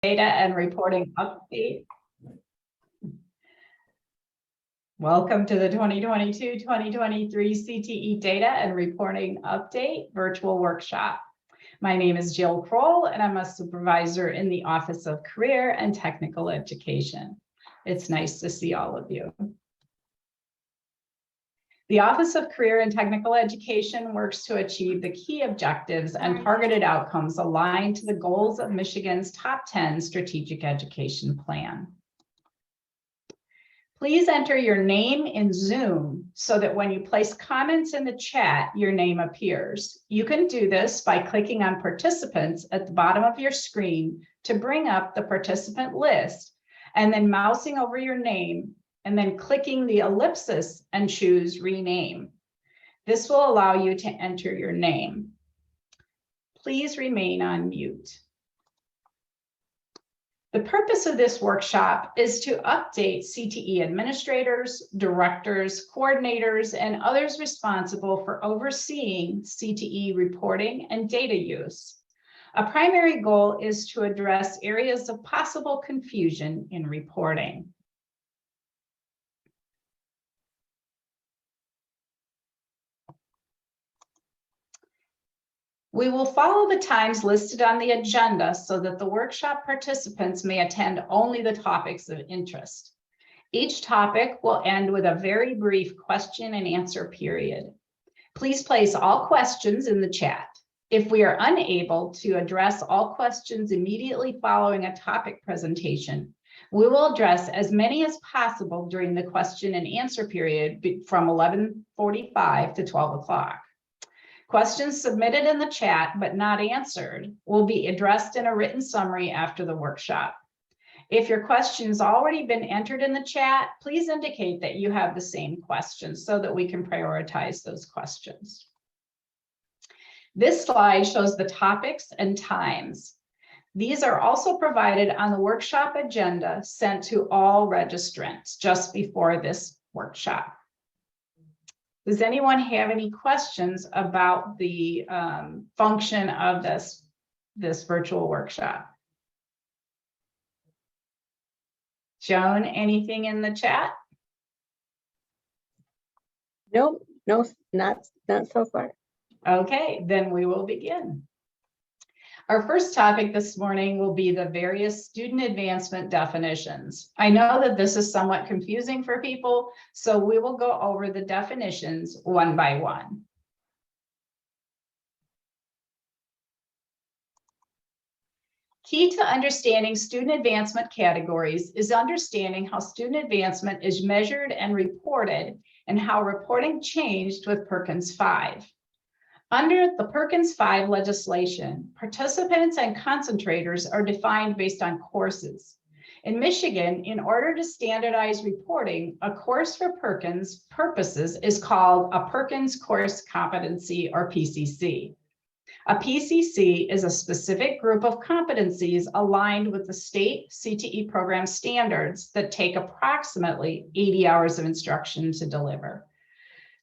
Data and Reporting Update. Welcome to the 2022-2023 CTE Data and Reporting Update virtual workshop. My name is Jill Kroll, and I'm a supervisor in the Office of Career and Technical Education. It's nice to see all of you. The Office of Career and Technical Education works to achieve the key objectives and targeted outcomes aligned to the goals of Michigan's Top 10 Strategic Education Plan. Please enter your name in Zoom so that when you place comments in the chat, your name appears. You can do this by clicking on participants at the bottom of your screen to bring up the participant list, and then mousing over your name and then clicking the ellipsis and choose rename. This will allow you to enter your name. Please remain on mute. The purpose of this workshop is to update CTE administrators, directors, coordinators, and others responsible for overseeing CTE reporting and data use. A primary goal is to address areas of possible confusion in reporting. We will follow the times listed on the agenda so that the workshop participants may attend only the topics of interest. Each topic will end with a very brief question and answer period. Please place all questions in the chat. If we are unable to address all questions immediately following a topic presentation, we will address as many as possible during the question and answer period from 11:45 to 12 o'clock. Questions submitted in the chat but not answered will be addressed in a written summary after the workshop. If your question's already been entered in the chat, please indicate that you have the same questions so that we can prioritize those questions. This slide shows the topics and times. These are also provided on the workshop agenda sent to all registrants just before this workshop. Does anyone have any questions about the function of this virtual workshop? Joan, anything in the chat? Nope, no, not so far. Okay, then we will begin. Our first topic this morning will be the various student advancement definitions. I know that this is somewhat confusing for people, so we will go over the definitions one by one. Key to understanding student advancement categories is understanding how student advancement is measured and reported and how reporting changed with Perkins 5. Under the Perkins 5 legislation, participants and concentrators are defined based on courses. In Michigan, in order to standardize reporting, a course for Perkins purposes is called a Perkins Course Competency, or PCC. A PCC is a specific group of competencies aligned with the state CTE program standards that take approximately 80 hours of instruction to deliver.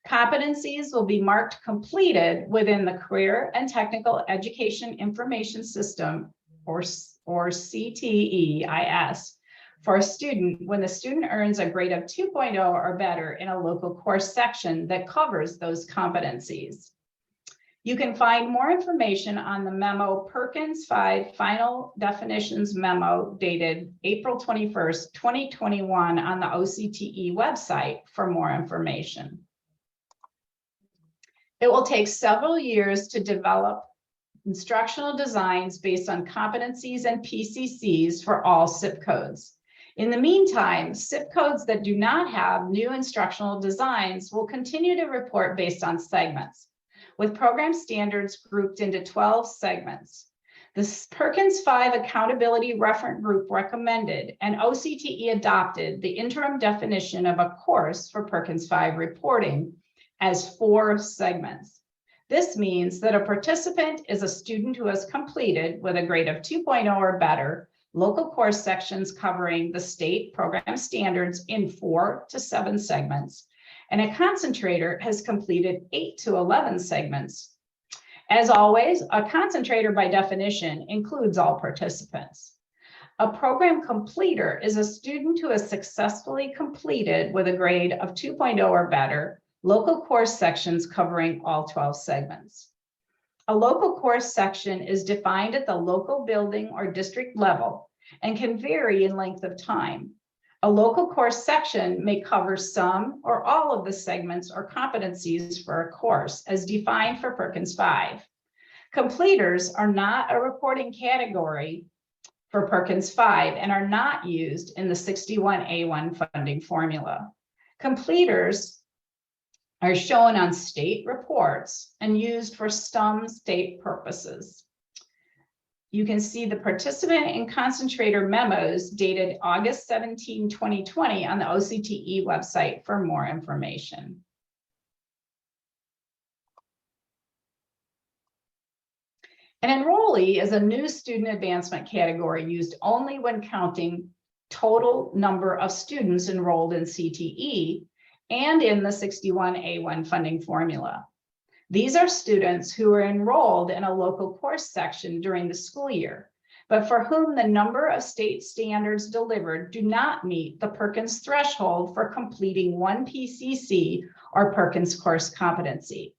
Competencies will be marked completed within the Career and Technical Education Information System, or Cteis, for a student when the student earns a grade of 2.0 or better in a local course section that covers those competencies. You can find more information on the memo Perkins 5 Final Definitions Memo dated April 21st, 2021 on the OCTE website for more information. It will take several years to develop instructional designs based on competencies and PCCs for all SIP codes. In the meantime, SIP codes that do not have new instructional designs will continue to report based on segments, with program standards grouped into 12 segments. The Perkins 5 Accountability Reference Group recommended and OCTE adopted the interim definition of a course for Perkins 5 reporting as 4 segments. This means that a participant is a student who has completed with a grade of 2.0 or better local course sections covering the state program standards in 4 to 7 segments, and a concentrator has completed 8 to 11 segments. As always, a concentrator by definition includes all participants. A program completer is a student who has successfully completed with a grade of 2.0 or better local course sections covering all 12 segments. A local course section is defined at the local building or district level and can vary in length of time. A local course section may cover some or all of the segments or competencies for a course as defined for Perkins 5. Completers are not a reporting category for Perkins 5 and are not used in the 61A1 funding formula. Completers are shown on state reports and used for some state purposes. You can see the participant and concentrator memos dated August 17, 2020 on the OCTE website for more information. An enrollee is a new student advancement category used only when counting total number of students enrolled in CTE and in the 61A1 funding formula. These are students who are enrolled in a local course section during the school year, but for whom the number of state standards delivered do not meet the Perkins threshold for completing one PCC or Perkins course competency.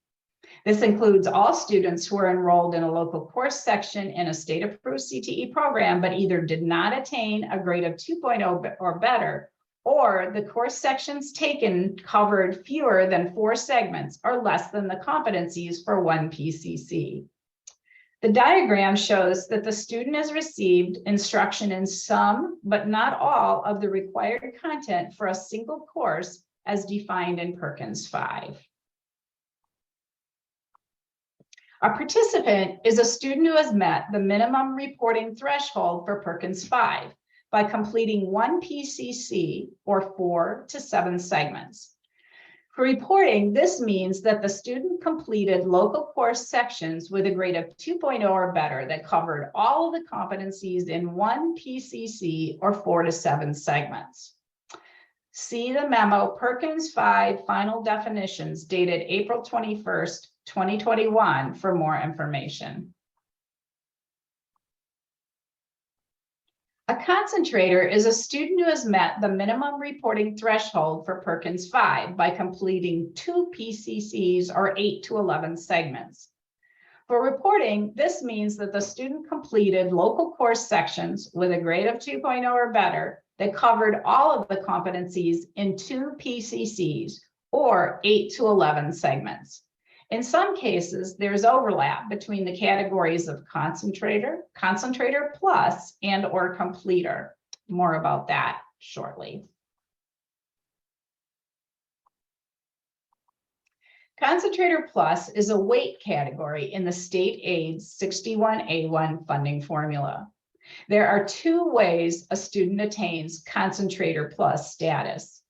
This includes all students who are enrolled in a local course section in a state-approved CTE program, but either did not attain a grade of 2.0 or better, or the course sections taken covered fewer than 4 segments or less than the competencies for one PCC. The diagram shows that the student has received instruction in some, but not all, of the required content for a single course as defined in Perkins 5. A participant is a student who has met the minimum reporting threshold for Perkins 5 by completing one PCC or 4 to 7 segments. For reporting, this means that the student completed local course sections with a grade of 2.0 or better that covered all of the competencies in one PCC or 4 to 7 segments. See the memo Perkins 5 Final Definitions dated April 21st, 2021 for more information. A concentrator is a student who has met the minimum reporting threshold for Perkins 5 by completing 2 PCCs or 8 to 11 segments. For reporting, this means that the student completed local course sections with a grade of 2.0 or better that covered all of the competencies in 2 PCCs or 8 to 11 segments. In some cases, there's overlap between the categories of concentrator, concentrator plus, and or completer. More about that shortly. Concentrator plus is a weight category in the state aid 61A1 funding formula. There are 2 ways a student attains concentrator plus status.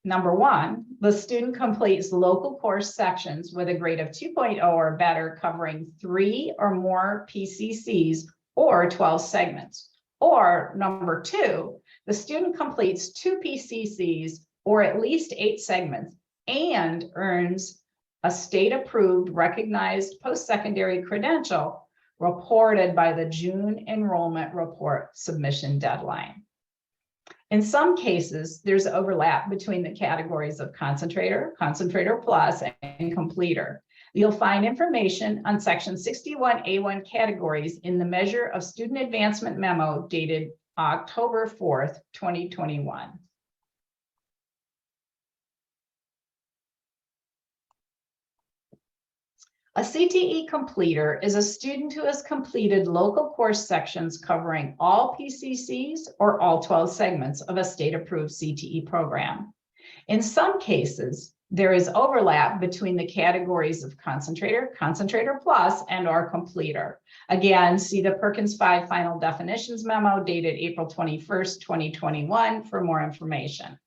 Number 1, the student completes local course sections with a grade of 2.0 or better covering 3 or more PCCs or 12 segments. Or number 2, the student completes 2 PCCs or at least 8 segments and earns a state-approved recognized post-secondary credential reported by the June enrollment report submission deadline. In some cases, there's overlap between the categories of concentrator, concentrator plus, and completer. You'll find information on section 61A1 categories in the measure of student advancement memo dated October 4th, 2021. A CTE completer is a student who has completed local course sections covering all PCCs or all 12 segments of a state-approved CTE program. In some cases, there is overlap between the categories of concentrator, concentrator plus, and or completer. Again, see the Perkins 5 Final Definitions memo dated April 21st, 2021 for more information.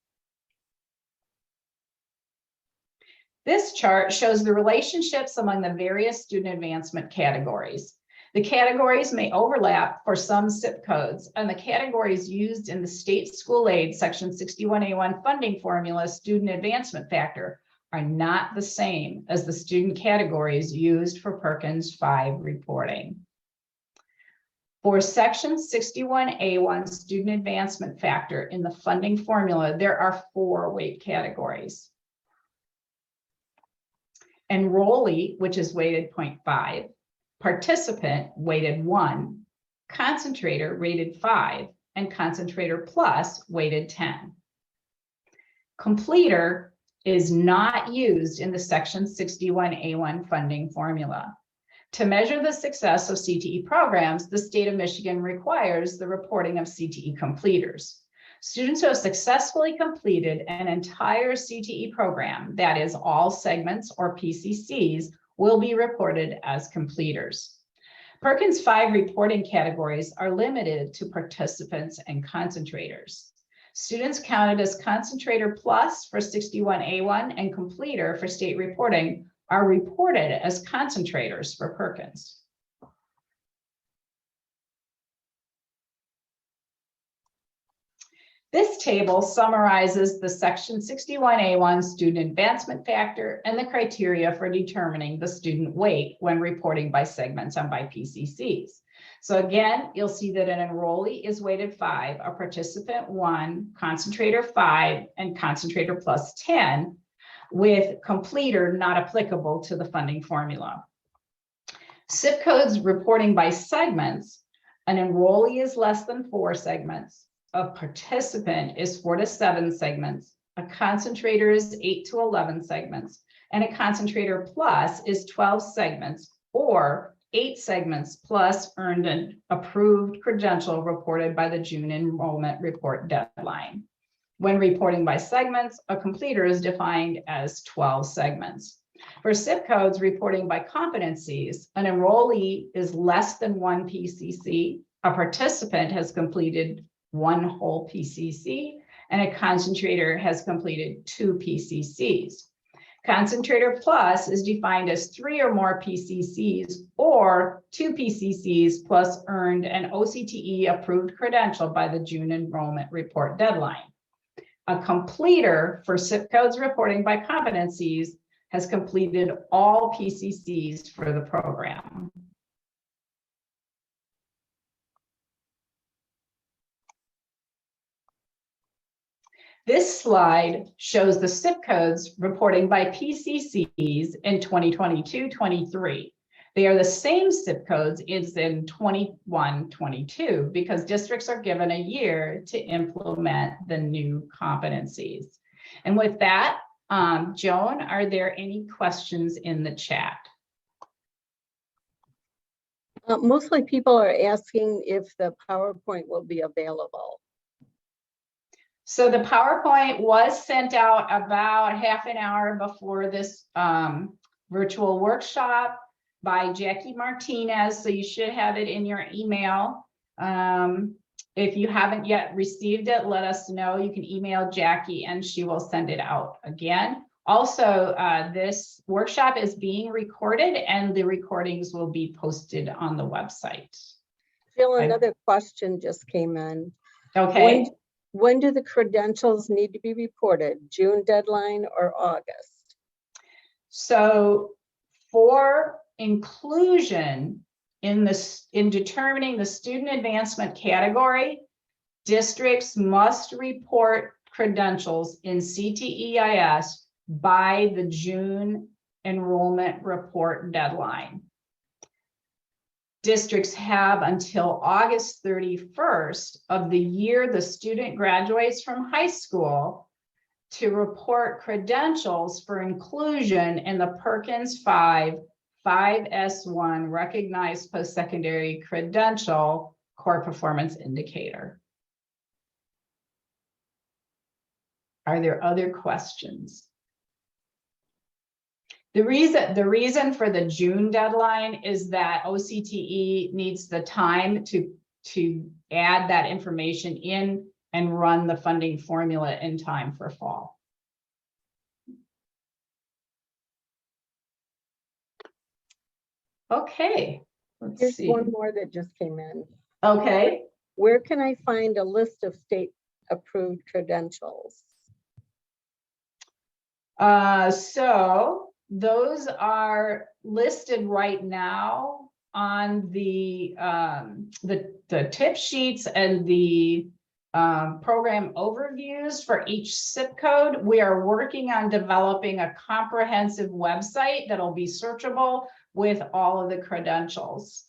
This chart shows the relationships among the various student advancement categories. The categories may overlap for some zip codes, and the categories used in the state school aid section 61A1 funding formula student advancement factor are not the same as the student categories used for Perkins 5 reporting. For section 61A1 student advancement factor in the funding formula, there are 4 weight categories. Enrollee, which is weighted 0.5, participant weighted 1, concentrator rated 5, and concentrator plus weighted 10. Completer is not used in the section 61A1 funding formula. To measure the success of CTE programs, the state of Michigan requires the reporting of CTE completers. Students who have successfully completed an entire CTE program, that is all segments or PCCs, will be reported as completers. Perkins' 5 reporting categories are limited to participants and concentrators. Students counted as concentrator plus for 61A1 and completer for state reporting are reported as concentrators for Perkins. This table summarizes the section 61A1 student advancement factor and the criteria for determining the student weight when reporting by segments and by PCCs. So again, you'll see that an enrollee is weighted 5, a participant 1, concentrator 5, and concentrator plus 10, with completer not applicable to the funding formula. SIP codes reporting by segments, an enrollee is less than 4 segments, a participant is 4 to 7 segments, a concentrator is 8 to 11 segments, and a concentrator plus is 12 segments or 8 segments plus earned an approved credential reported by the June enrollment report deadline. When reporting by segments, a completer is defined as 12 segments. For SIP codes reporting by competencies, an enrollee is less than 1 PCC, a participant has completed 1 whole PCC, and a concentrator has completed 2 PCCs. Concentrator plus is defined as 3 or more PCCs or 2 PCCs plus earned an OCTE approved credential by the June enrollment report deadline. A completer for SIP codes reporting by competencies has completed all PCCs for the program. This slide shows the SIP codes reporting by PCCs in 2022-23. They are the same SIP codes as in 21-22 because districts are given a year to implement the new competencies. And with that, Joan, are there any questions in the chat? Mostly people are asking if the PowerPoint will be available. So the PowerPoint was sent out about half an hour before this virtual workshop by Jackie Martinez. So you should have it in your email. If you haven't yet received it, let us know. You can email Jackie and she will send it out again. Also, this workshop is being recorded and the recordings will be posted on the website. Jill, another question just came in. Okay. When do the credentials need to be reported? June deadline or August? So for inclusion in determining the student advancement category, districts must report credentials in Cteis by the June enrollment report deadline. Districts have until August 31st of the year the student graduates from high school to report credentials for inclusion in the Perkins 5S1 recognized post-secondary credential core performance indicator. Are there other questions? The reason for the June deadline is that OCTE needs the time to add that information in and run the funding formula in time for fall. Okay, Here's one more that just came in. Okay. Where can I find a list of state approved credentials? So those are listed right now on the tip sheets and the program overviews for each zip code. We are working on developing a comprehensive website that'll be searchable with all of the credentials.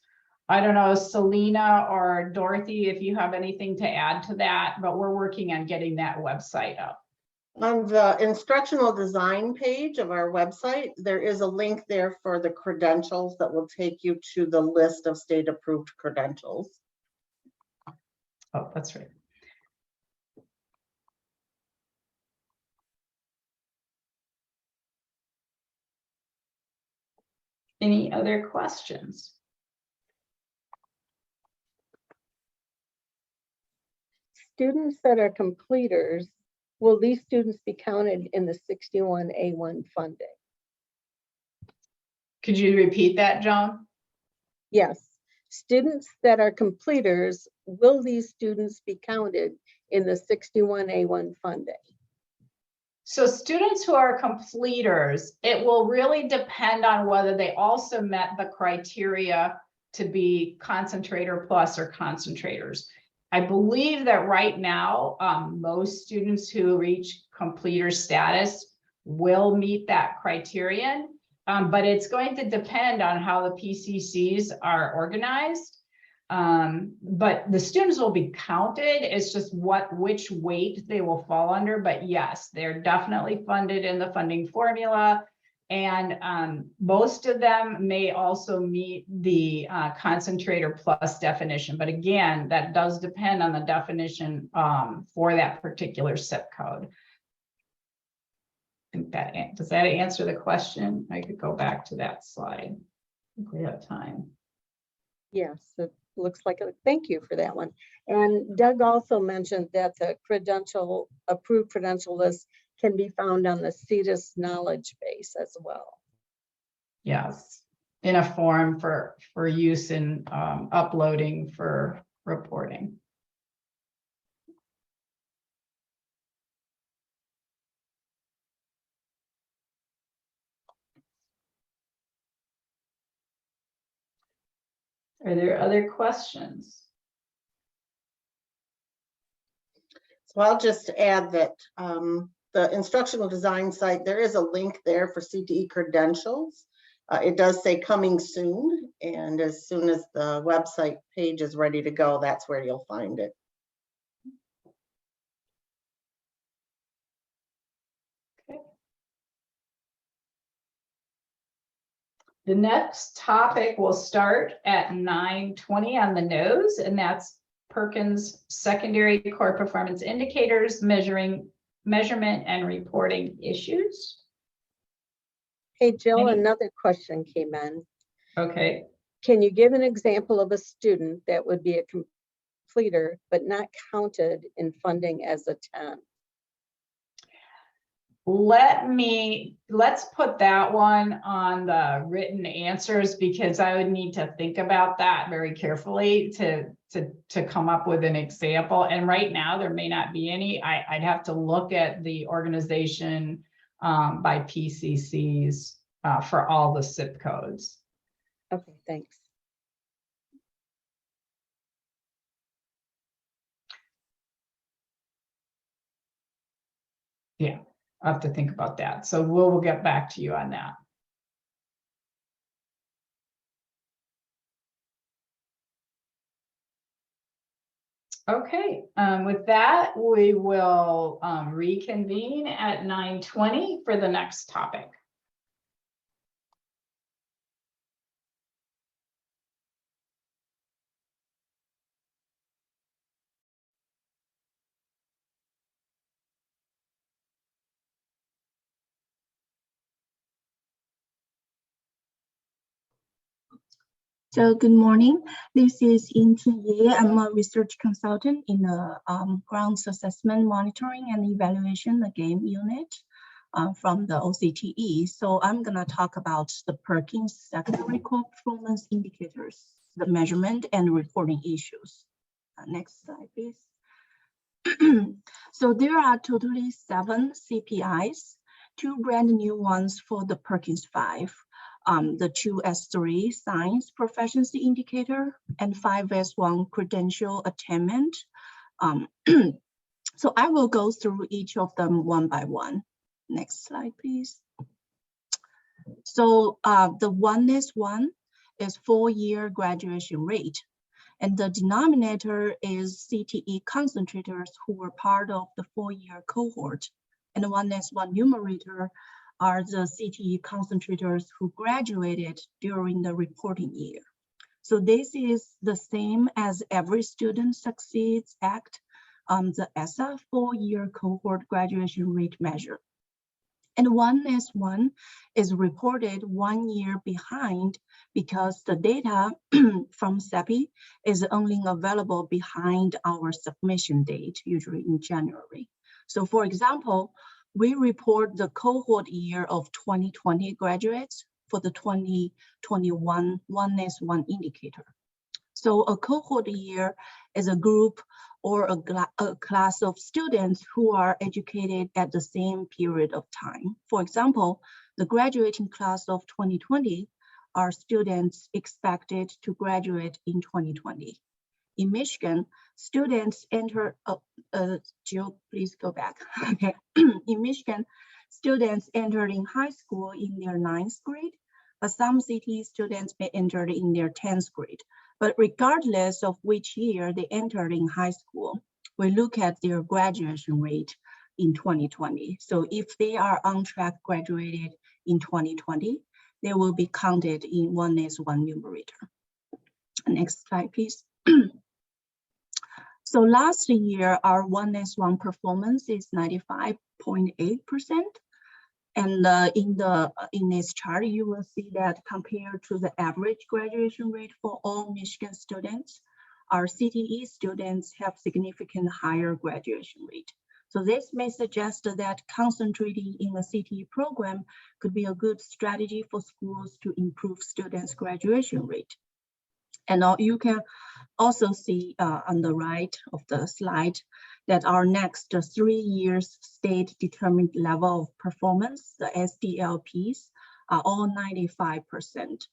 I don't know, Selena or Dorothy, if you have anything to add to that, but we're working on getting that website up. On the instructional design page of our website, there is a link there for the credentials that will take you to the list of state approved credentials. Oh, that's right. Any other questions? Students that are completers, will these students be counted in the 61A1 funding? Could you repeat that, Joan? Yes. Students that are completers, will these students be counted in the 61A1 funding? So students who are completers, it will really depend on whether they also met the criteria to be concentrator plus or concentrators. I believe that right now, most students who reach completer status will meet that criterion, but it's going to depend on how the PCCs are organized. But the students will be counted. It's just which weight they will fall under. But yes, they're definitely funded in the funding formula. And most of them may also meet the concentrator plus definition. But again, that does depend on the definition for that particular zip code. I think that, does that answer the question? I could go back to that slide if we have time. Yes, it looks like it. Thank you for that one. And Doug also mentioned that the approved credential list can be found on the Cteis knowledge base as well. Yes, in a form for use in uploading for reporting. Are there other questions? So I'll just add that the instructional design site, there is a link there for CTE credentials. It does say coming soon, and as soon as the website page is ready to go, that's where you'll find it. Okay. The next topic will start at 9:20 on the nose, and that's Perkins secondary core performance indicators, measurement and reporting issues. Hey, Jill, another question came in. Okay. Can you give an example of a student that would be a completer but not counted in funding as a 10? Let's put that one on the written answers, because I would need to think about that very carefully to come up with an example. And right now there may not be any. I'd have to look at the organization by PCCs for all the zip codes. Okay, thanks. Yeah, I have to think about that. So we'll get back to you on that. Okay, with that, we will reconvene at 9:20 for the next topic. So good morning. This is Cte. I'm a research consultant in the grounds assessment, monitoring, and evaluation, the game unit from the OCTE. So I'm gonna talk about the Perkins secondary core performance indicators, the measurement and reporting issues. Next slide, please. So there are totally 7 CPIs, 2 brand new ones for the Perkins 5. the 2S3 science proficiency indicator, and 5S1 credential attainment. So I will go through each of them one by one. Next slide, please. So the 1S1 is 4-year graduation rate, and the denominator is CTE concentrators who were part of the 4-year cohort, and the 1S1 numerator are the CTE concentrators who graduated during the reporting year. So this is the same as Every Student Succeeds Act, the ESSA 4-year cohort graduation rate measure. And 1S1 is reported 1 year behind because the data from Cpi is only available behind our submission date, usually in January. So for example, we report the cohort year of 2020 graduates for the 2021 1S1 indicator. So a cohort year is a group or a class of students who are educated at the same period of time. For example, the graduating class of 2020 are students expected to graduate in 2020. In Michigan, students enter, Jill, please go back. Okay. In Michigan, students entered in high school in their 9th grade, but some Cte students may enter in their 10th grade. But regardless of which year they entered in high school, we look at their graduation rate in 2020. So if they are on track graduated in 2020, they will be counted in 1S1 numerator. Next slide, please. So last year, our 1S1 performance is 95.8%. And in this chart, you will see that compared to the average graduation rate for all Michigan students, our CTE students have significantly higher graduation rate. So this may suggest that concentrating in a CTE program could be a good strategy for schools to improve students' graduation rate. And you can also see on the right of the slide that our next 3 years state determined level of performance, the SDLPs, are all 95%.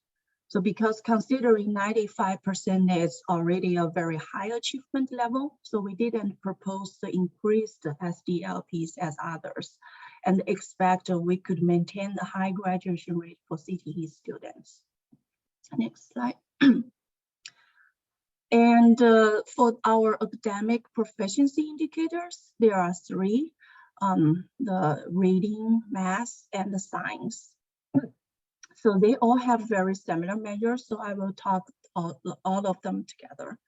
So because considering 95% is already a very high achievement level, so we didn't propose to increase the SDLPs as others and expect we could maintain the high graduation rate for CTE students. Next slide. And for our academic proficiency indicators, there are 3, the reading, math, and the science. So they all have very similar measures, so I will talk all of them together.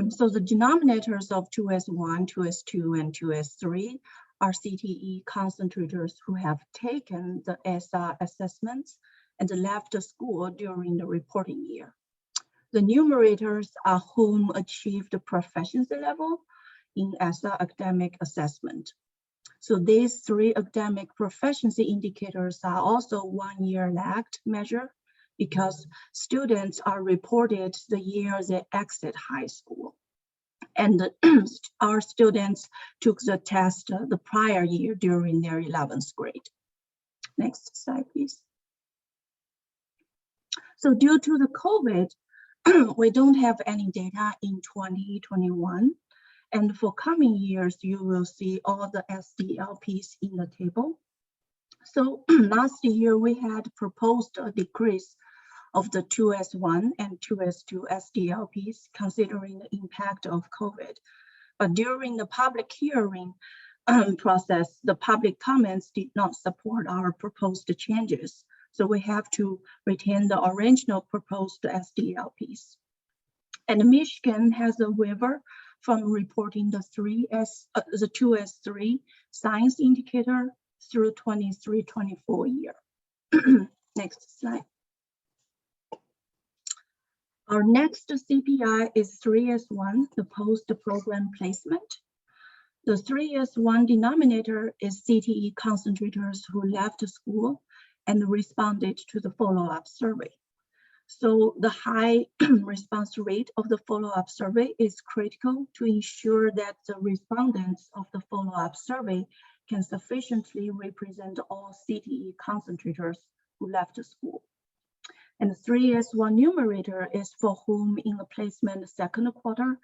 So the denominators of 2S1, 2S2, and 2S3 are CTE concentrators who have taken the ESSA assessments and left school during the reporting year. The numerators are whom achieved the proficiency level in ESSA academic assessment. So these 3 academic proficiency indicators are also 1-year lagged measure because students are reported the year they exit high school. And our students took the test the prior year during their 11th grade. Next slide, please. So due to the COVID, we don't have any data in 2021. And for coming years, you will see all the SDLPs in the table. So last year, we had proposed a decrease of the 2S1 and 2S2 SDLPs, considering the impact of COVID. But during the public hearing process, the public comments did not support our proposed changes. So we have to retain the original proposed SDLPs. And Michigan has a waiver from reporting the 2S3 science indicator through 23-24 year. Next slide. Our next CPI is 3S1, the post-program placement. The 3S1 denominator is CTE concentrators who left school and responded to the follow-up survey. So the high response rate of the follow-up survey is critical to ensure that the respondents of the follow-up survey can sufficiently represent all CTE concentrators who left the school. And the 3S1 numerator is for whom in the placement second quarter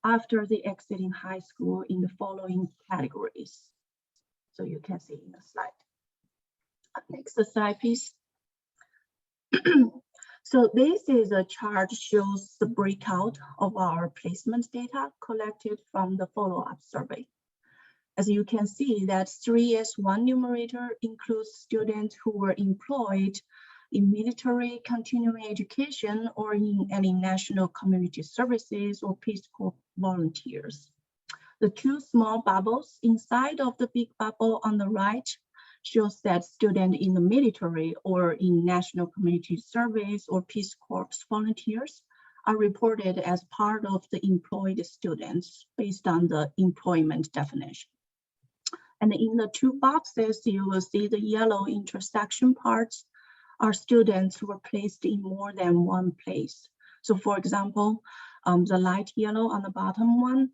after the exiting high school in the following categories. So you can see in the slide. Next slide, please. So this is a chart shows the breakout of our placement data collected from the follow-up survey. As you can see, that 3S1 numerator includes students who were employed in military continuing education or in any national community services or Peace Corps volunteers. The two small bubbles inside of the big bubble on the right shows that students in the military or in national community service or Peace Corps volunteers are reported as part of the employed students based on the employment definition. And in the two boxes, you will see the yellow intersection parts are students who were placed in more than one place. So for example, the light yellow on the bottom one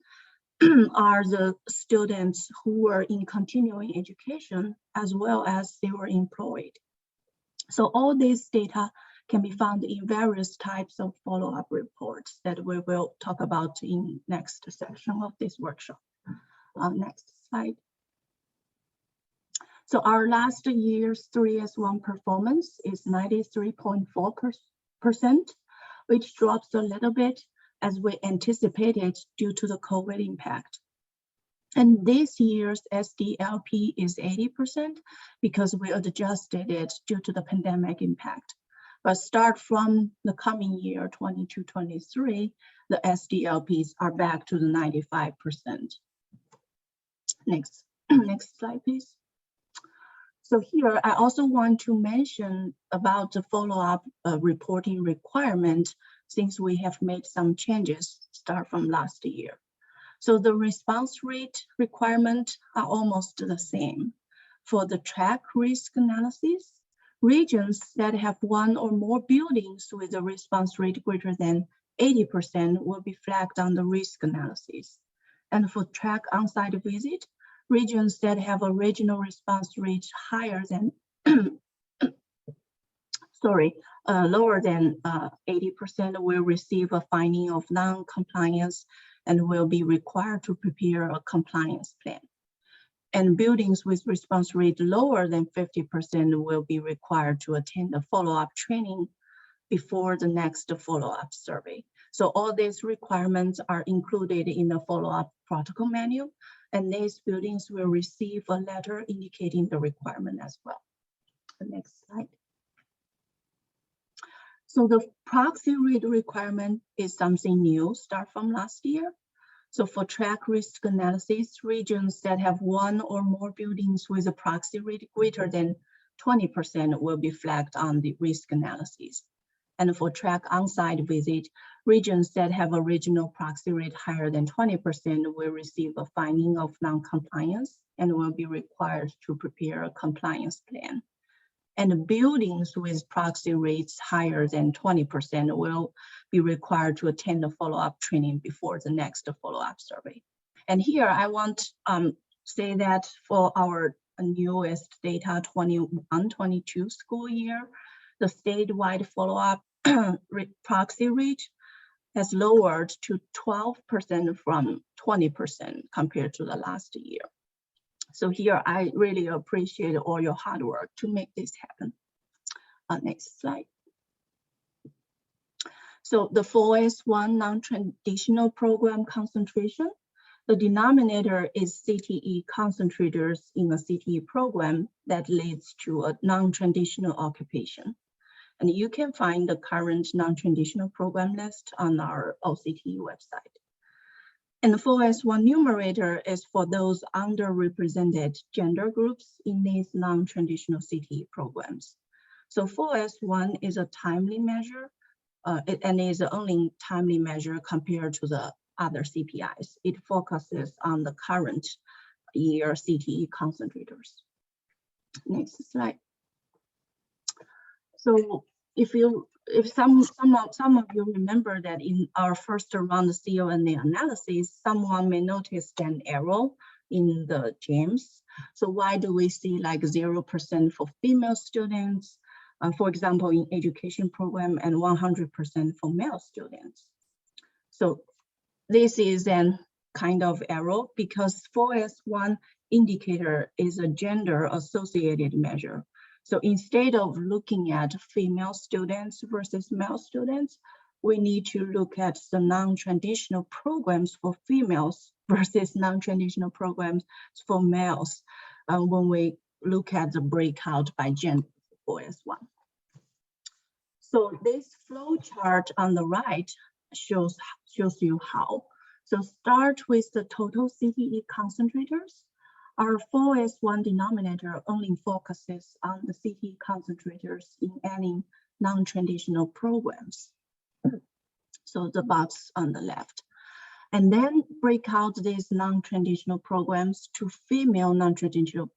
are the students who were in continuing education as well as they were employed. So all these data can be found in various types of follow-up reports that we will talk about in next section of this workshop. Next slide. So our last year's 3S1 performance is 93.4%, which drops a little bit as we anticipated due to the COVID impact. And this year's SDLP is 80% because we adjusted it due to the pandemic impact. But start from the coming year, 22-23, the SDLPs are back to the 95%. Next slide, please. So here, I also want to mention about the follow-up reporting requirement since we have made some changes start from last year. So the response rate requirement are almost the same. For the track risk analysis, regions that have one or more buildings with a response rate greater than 80% will be flagged on the risk analysis. And for track on-site visit, regions that have a regional response rate higher than, lower than 80% will receive a finding of non-compliance and will be required to prepare a compliance plan. And buildings with response rate lower than 50% will be required to attend a follow-up training before the next follow-up survey. So all these requirements are included in the follow-up protocol manual, and these buildings will receive a letter indicating the requirement as well. The next slide. So the proxy read requirement is something new, start from last year. So for track risk analysis, regions that have one or more buildings with a proxy rate greater than 20% will be flagged on the risk analysis. And for track on-site visit, regions that have a regional proxy rate higher than 20% will receive a finding of non-compliance and will be required to prepare a compliance plan. And buildings with proxy rates higher than 20% will be required to attend a follow-up training before the next follow-up survey. And here I want to say that for our newest data 21-22 school year, the statewide follow-up proxy rate has lowered to 12% from 20% compared to the last year. So here, I really appreciate all your hard work to make this happen. Next slide. So the 4S1 non-traditional program concentration, the denominator is CTE concentrators in a CTE program that leads to a non-traditional occupation. And you can find the current non-traditional program list on our OCTE website. And the 4S1 numerator is for those underrepresented gender groups in these non-traditional CTE programs. So 4S1 is a timely measure, and is the only timely measure compared to the other CPIs. It focuses on the current year CTE concentrators. Next slide. So if some of you remember that in our first round of CONA analysis, someone may notice an error in the GEMS. So why do we see like 0% for female students, For example, in education program and 100% for male students. So this is an kind of error because 4S1 indicator is a gender associated measure. So instead of looking at female students versus male students, we need to look at the non-traditional programs for females versus non-traditional programs for males when we look at the breakout by gender for 4S1. So this flow chart on the right shows you how. So start with the total CTE concentrators. Our 4S1 denominator only focuses on the CTE concentrators in any non-traditional programs. So the box on the left. And then break out these non-traditional programs to female non-traditional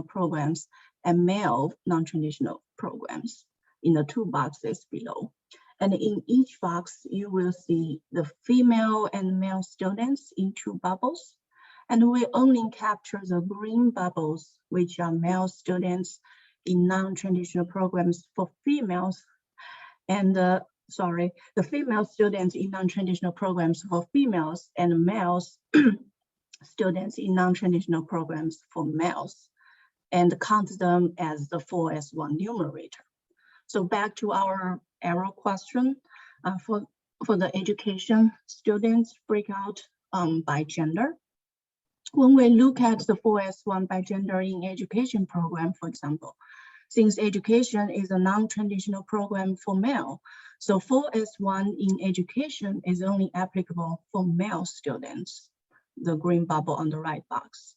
programs and male non-traditional programs in the two boxes below. And in each box, you will see the female and male students in two bubbles. And we only capture the green bubbles, which are male students in non-traditional programs for females. And the female students in non-traditional programs for females and males students in non-traditional programs for males, and count them as the 4S1 numerator. So back to our error question for the education students breakout by gender. When we look at the 4S1 by gender in education program, for example, since education is a non-traditional program for male, so 4S1 in education is only applicable for male students, the green bubble on the right box.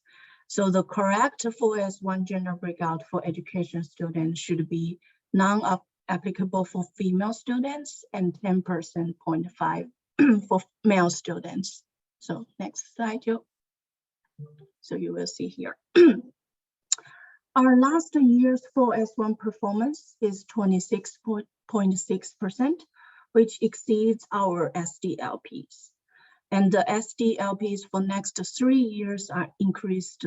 So the correct 4S1 gender breakout for education students should be non-applicable for female students and 10.5% for male students. So next slide, Joe. So you will see here. Our last year's 4S1 performance is 26.6%, which exceeds our SDLPs. And the SDLPs for next 3 years are increased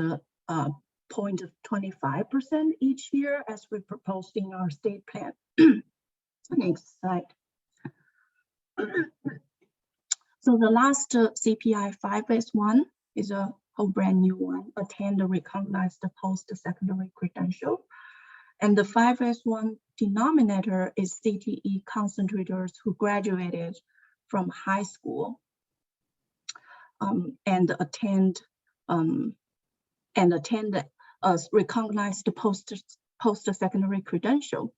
0.25% each year as we proposed in our state plan. Next slide. So the last CPI 5S1 is a whole brand new one, attend a recognized post-secondary credential. And the 5S1 denominator is CTE concentrators who graduated from high school and attend a recognized post-secondary credential.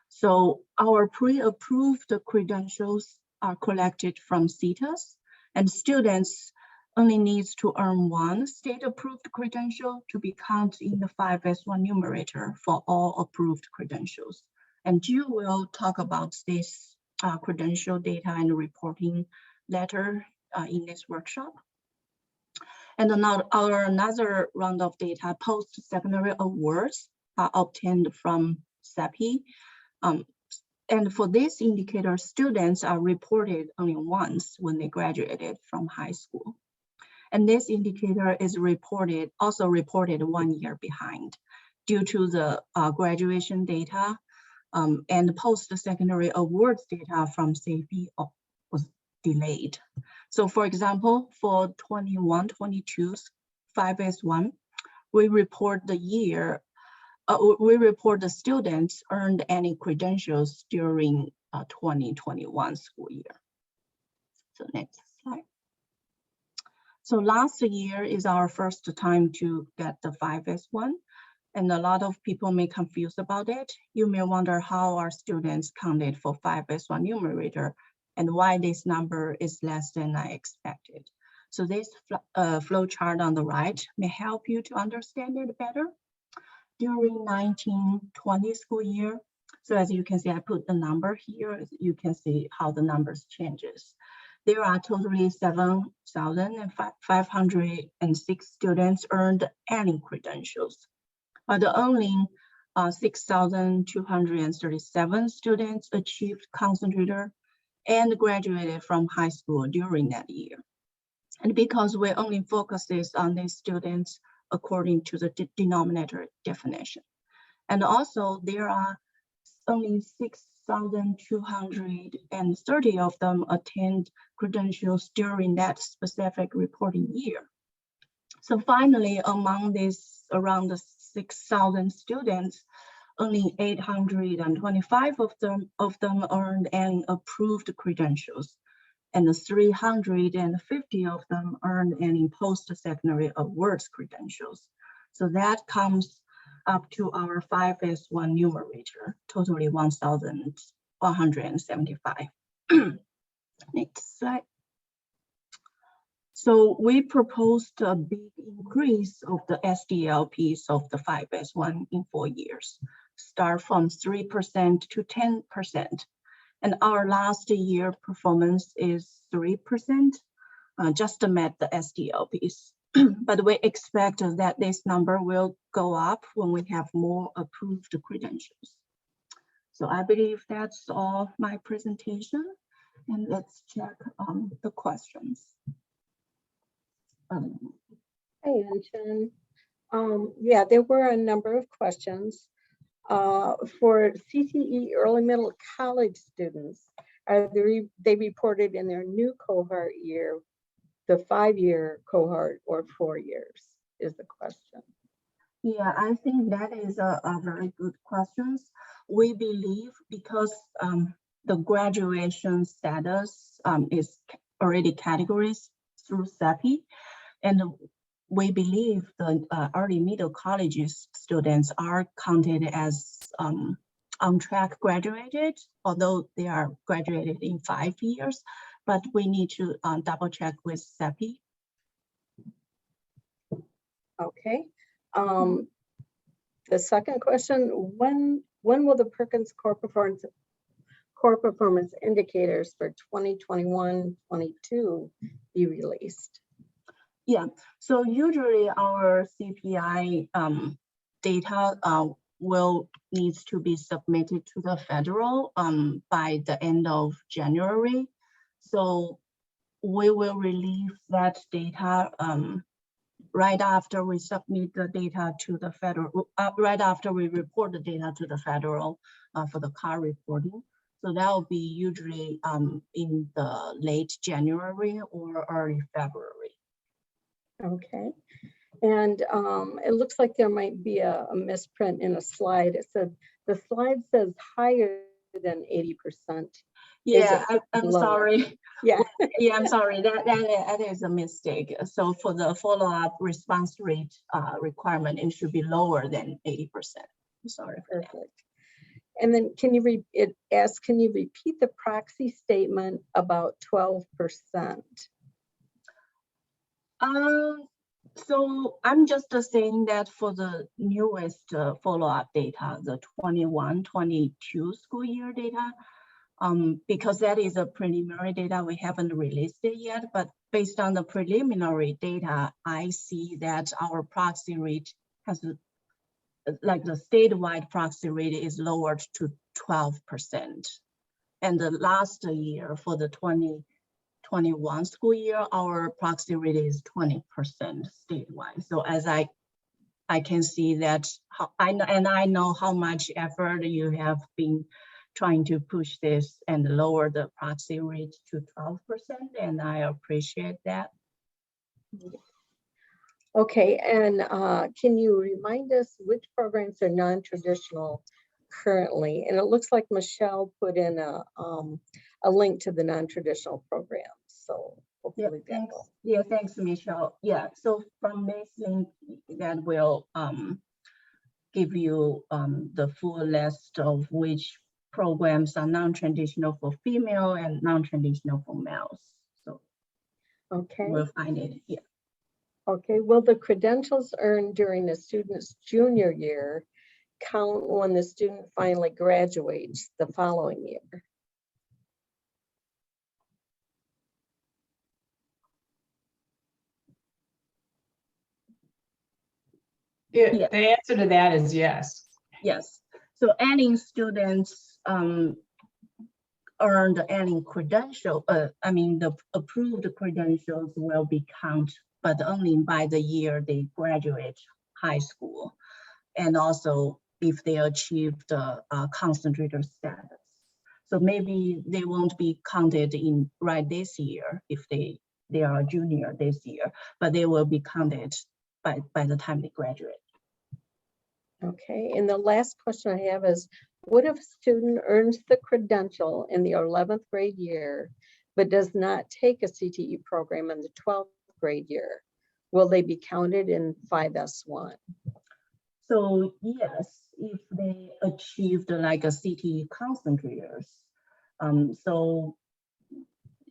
So our pre-approved credentials are collected from Cteis, and students only needs to earn one state-approved credential to be counted in the 5S1 numerator for all approved credentials. And Jill will talk about this credential data and reporting letter in this workshop. And another round of data, post-secondary awards are obtained from Cpi. And for this indicator, students are reported only once when they graduated from high school. And this indicator is also reported 1 year behind due to the graduation data and post-secondary awards data from Cpi was delayed. So for example, for 21-22's 5S1, we report the students earned any credentials during 2021 school year. So next slide. So last year is our first time to get the 5S1, and a lot of people may confuse about it. You may wonder how our students counted for 5S1 numerator and why this number is less than I expected. So this flow chart on the right may help you to understand it better. During 1920 school year, so as you can see, I put the number here. You can see how the numbers changes. There are totally 7,506 students earned any credentials, but only 6,237 students achieved concentrator and graduated from high school during that year. And because we only focuses on these students according to the denominator definition. And also there are only 6,230 of them attend credentials during that specific reporting year. So finally, among these around 6,000 students, only 825 of them earned any approved credentials, and 350 of them earned any post-secondary awards credentials. So that comes up to our 5S1 numerator, totally 1,175. Next slide. So we proposed a big increase of the SDLPs of the 5S1 in 4 years, start from 3% to 10%. And our last year performance is 3%, just met the SDLPs. But we expect that this number will go up when we have more approved credentials. So I believe that's all my presentation. And let's check the questions. Hey, Anshin. Yeah, there were a number of questions. For CTE early middle college students, are they reported in their new cohort year, the 5-year cohort, or 4 years is the question. Yeah, I think that is a very good question. We believe because the graduation status is already categorized through Cpi, and we believe the early middle colleges students are counted as on-track graduated, although they are graduated in 5 years, but we need to double check with Cpi. Okay. The second question, when will the Perkins core performance indicators for 2021-22 be released? Yeah, so usually our CPI data needs to be submitted to the federal by the end of January. So we will release that data right after we submit the data to the federal, right after we report the data to the federal for the car reporting. So that will be usually in the late January or early February. Okay. And it looks like there might be a misprint in a slide. It said, the slide says higher than 80%. Yeah, I'm lower? sorry. Yeah. Yeah, I'm sorry. That is a mistake. So for the follow-up response rate requirement, it should be lower than 80%. I'm sorry. Perfect. And then can you repeat the proxy statement about 12%? So I'm just saying that for the newest follow-up data, the 21-22 school year data, because that is a preliminary data, we haven't released it yet, but based on the preliminary data, I see that our proxy rate has, like the statewide proxy rate is lowered to 12%. And the last year for the 2021 school year, our proxy rate is 20% statewide. So as I can see that, I know how much effort you have been trying to push this and lower the proxy rate to 12%, and I appreciate that. Okay, and can you remind us which programs are non-traditional currently? And it looks like Michelle put in a link to the non-traditional programs. So hopefully yeah, thanks. Yeah, thanks, Michelle. Yeah, so from this link, that will give you the full list of which programs are non-traditional for female and non-traditional for males. So okay, we'll find it here. Okay, will the credentials earned during the student's junior year count when the student finally graduates the following year? The answer to that is yes. Yes. So any students earned any credential, the approved credentials will be counted, but only by the year they graduate high school. And also if they achieve the concentrator status. So maybe they won't be counted in right this year if they are junior this year, but they will be counted by the time they graduate. Okay, and the last question I have is, what if a student earns the credential in the 11th grade year, but does not take a CTE program in the 12th grade year? Will they be counted in 5S1? So yes, if they achieved like a CTE concentrators, so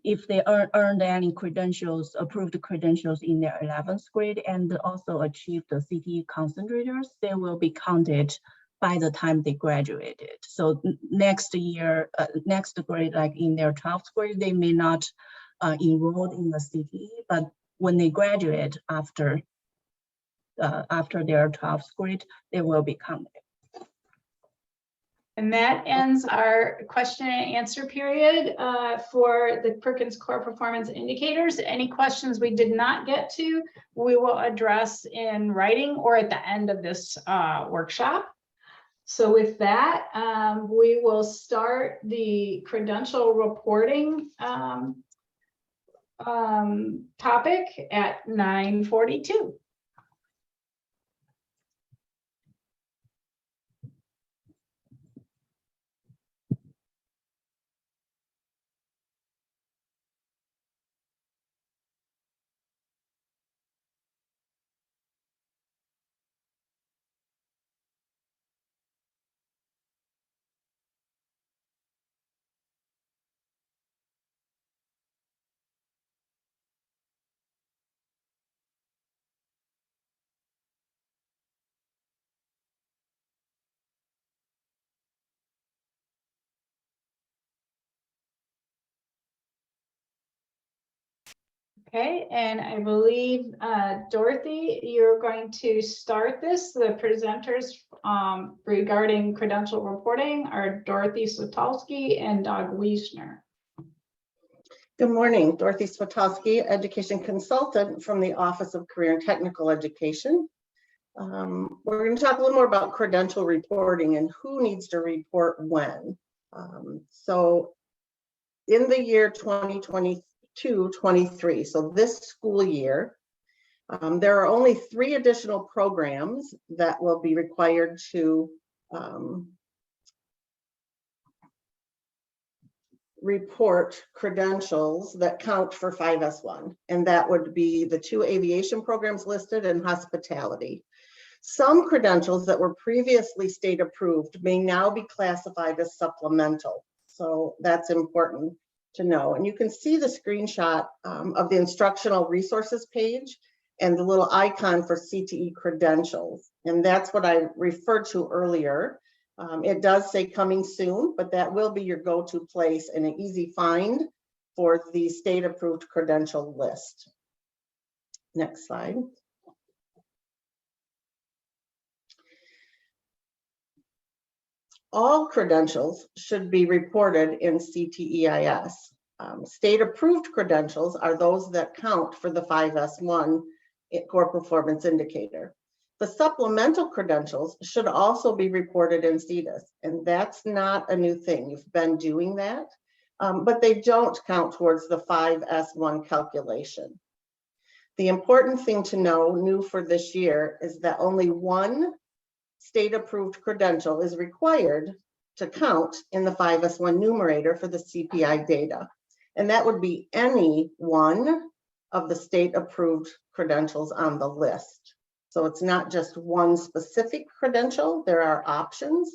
if they earned any credentials, approved credentials in their 11th grade and also achieved the CTE concentrators, they will be counted by the time they graduated. So next year, next grade, like in their 12th grade, they may not enroll in the CTE, but when they graduate after their 12th grade, they will be counted. And that ends our question and answer period for the Perkins Core Performance Indicators. Any questions we did not get to, we will address in writing or at the end of this workshop. So with that, we will start the credential reporting topic at 9:42. Okay, and I believe, Dorothy, you're going to start this. The presenters regarding credential reporting are Dorothy Switolski and Doug Wiesner. Good morning, Dorothy Switolski, Education Consultant from the Office of Career and Technical Education. We're going to talk a little more about credential reporting and who needs to report when. So in the year 2022-23, so this school year, there are only 3 additional programs that will be required to report credentials that count for 5S1, and that would be the 2 aviation programs listed and hospitality. Some credentials that were previously state approved may now be classified as supplemental, so that's important to know. And you can see the screenshot of the instructional resources page and the little icon for CTE credentials, and that's what I referred to earlier. It does say coming soon, but that will be your go-to place and an easy find for the state approved credential list. Next slide. All credentials should be reported in Cteis. State approved credentials are those that count for the 5S1 core performance indicator. The supplemental credentials should also be reported in Cteis, and that's not a new thing. You've been doing that, but they don't count towards the 5S1 calculation. The important thing to know, new for this year, is that only 1 state-approved credential is required to count in the 5S1 numerator for the CPI data, and that would be any one of the state-approved credentials on the list. So it's not just one specific credential. There are options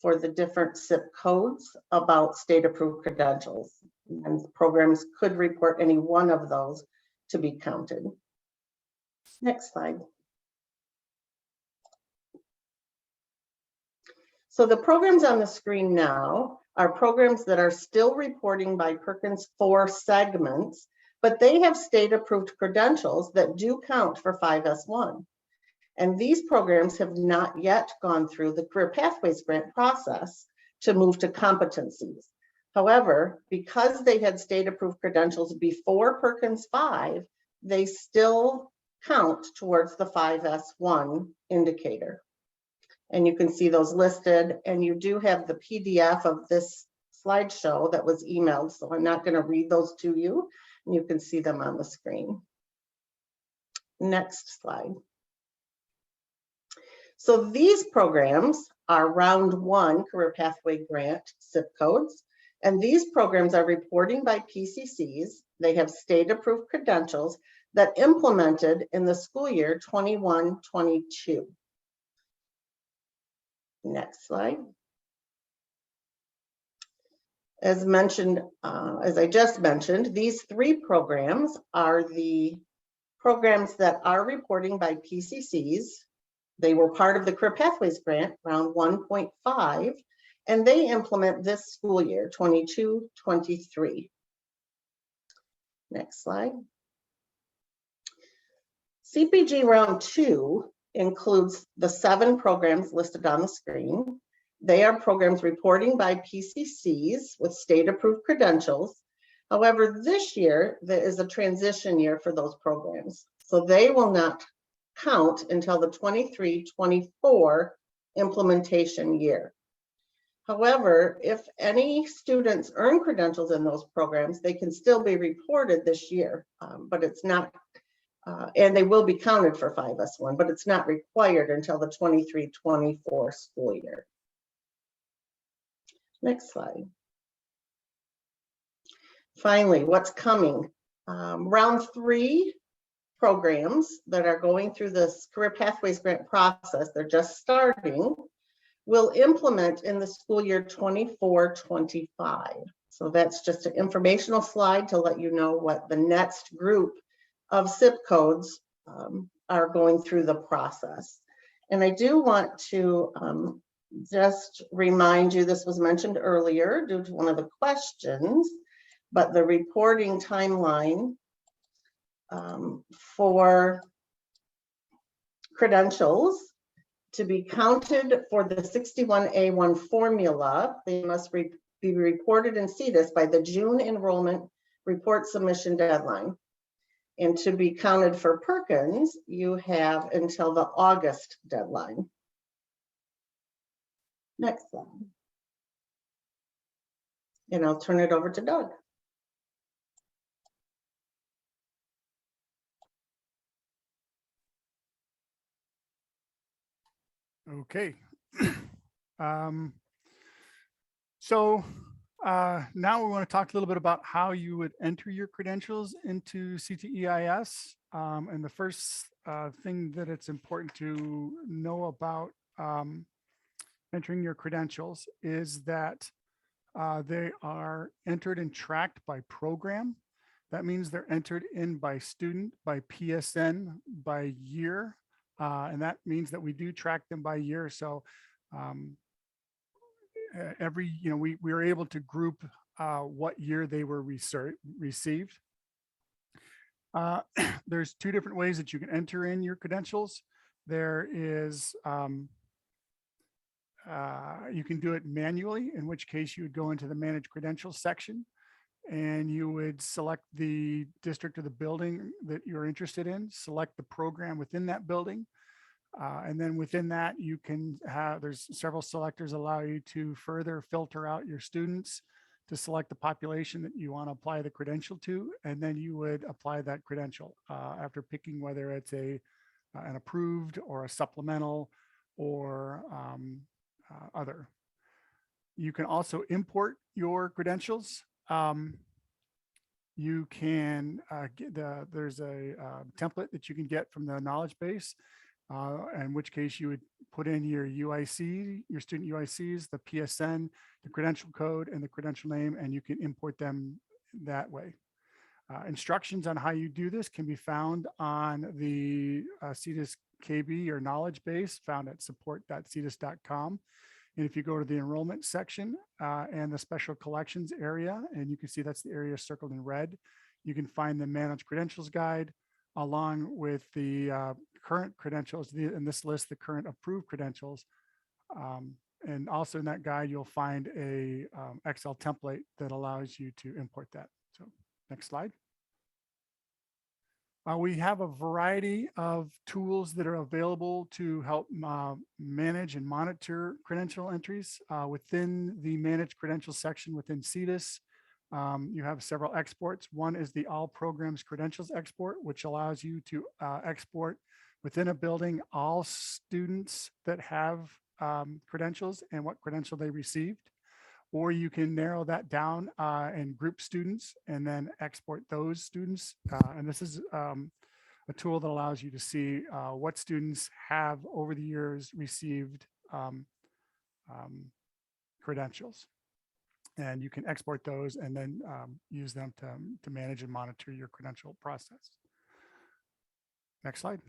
for the different SIP codes about state-approved credentials, and programs could report any one of those to be counted. Next slide. So the programs on the screen now are programs that are still reporting by Perkins 4 segments, but they have state-approved credentials that do count for 5S1. And these programs have not yet gone through the Career Pathways Grant process to move to competencies. However, because they had state-approved credentials before Perkins 5, they still count towards the 5S1 indicator. And you can see those listed, and you do have the PDF of this slideshow that was emailed, so I'm not going to read those to you. And you can see them on the screen. Next slide. So these programs are round 1 career pathway grant zip codes. And these programs are reporting by PCCs. They have state approved credentials that implemented in the school year 21-22. Next slide. As mentioned, as I just mentioned, these 3 programs are the programs that are reporting by PCCs. They were part of the Career Pathways Grant, round 1.5, and they implement this school year, 22-23. Next slide. CPG round 2 includes the 7 programs listed on the screen. They are programs reporting by PCCs with state-approved credentials. However, this year, there is a transition year for those programs. So they will not count until the 23-24 implementation year. However, if any students earn credentials in those programs, they can still be reported this year, but it's not, and they will be counted for 5S1, but it's not required until the 23-24 school year. Next slide. Finally, what's coming? Round 3 programs that are going through this Career Pathways Grant process, they're just starting, will implement in the school year 24-25. So that's just an informational slide to let you know what the next group of zip codes are going through the process. And I do want to just remind you, this was mentioned earlier due to one of the questions, but the reporting timeline for credentials to be counted for the 61A1 formula, they must be reported in Cteis by the June enrollment report submission deadline. And to be counted for Perkins, you have until the August deadline. Next slide. And I'll turn it over to Doug. Okay. So now we want to talk a little bit about how you would enter your credentials into Cteis. And the first thing that it's important to know about entering your credentials is that they are entered and tracked by program. That means they're entered in by student, by PSN, by year. And that means that we do track them by year. So we are able to group what year they were received. There's 2 different ways that you can enter in your credentials. There is, you can do it manually, in which case you would go into the Manage Credentials section and you would select the district or the building that you're interested in, select the program within that building. And then within that, you can have, there's several selectors allow you to further filter out your students to select the population that you want to apply the credential to. And then you would apply that credential after picking whether it's an approved or a supplemental or other. You can also import your credentials. You can there's a template that you can get from the knowledge base, in which case you would put in your UIC, your student UICs, the PSN, the credential code, and the credential name, and you can import them that way. Instructions on how you do this can be found on the Cteis KB or knowledge base found at support.cteis.com. And if you go to the enrollment section and the special collections area, and you can see that's the area circled in red, you can find the Managed Credentials Guide along with the current credentials, in this list, the current approved credentials. And also in that guide, you'll find a Excel template that allows you to import that. So next slide. We have a variety of tools that are available to help manage and monitor credential entries within the Manage Credentials section within Cteis. You have several exports. One is the All Programs Credentials export, which allows you to export within a building all students that have credentials and what credential they received. Or you can narrow that down and group students and then export those students. And this is a tool that allows you to see what students have over the years received credentials. And you can export those and then use them to manage and monitor your credential process. Next slide.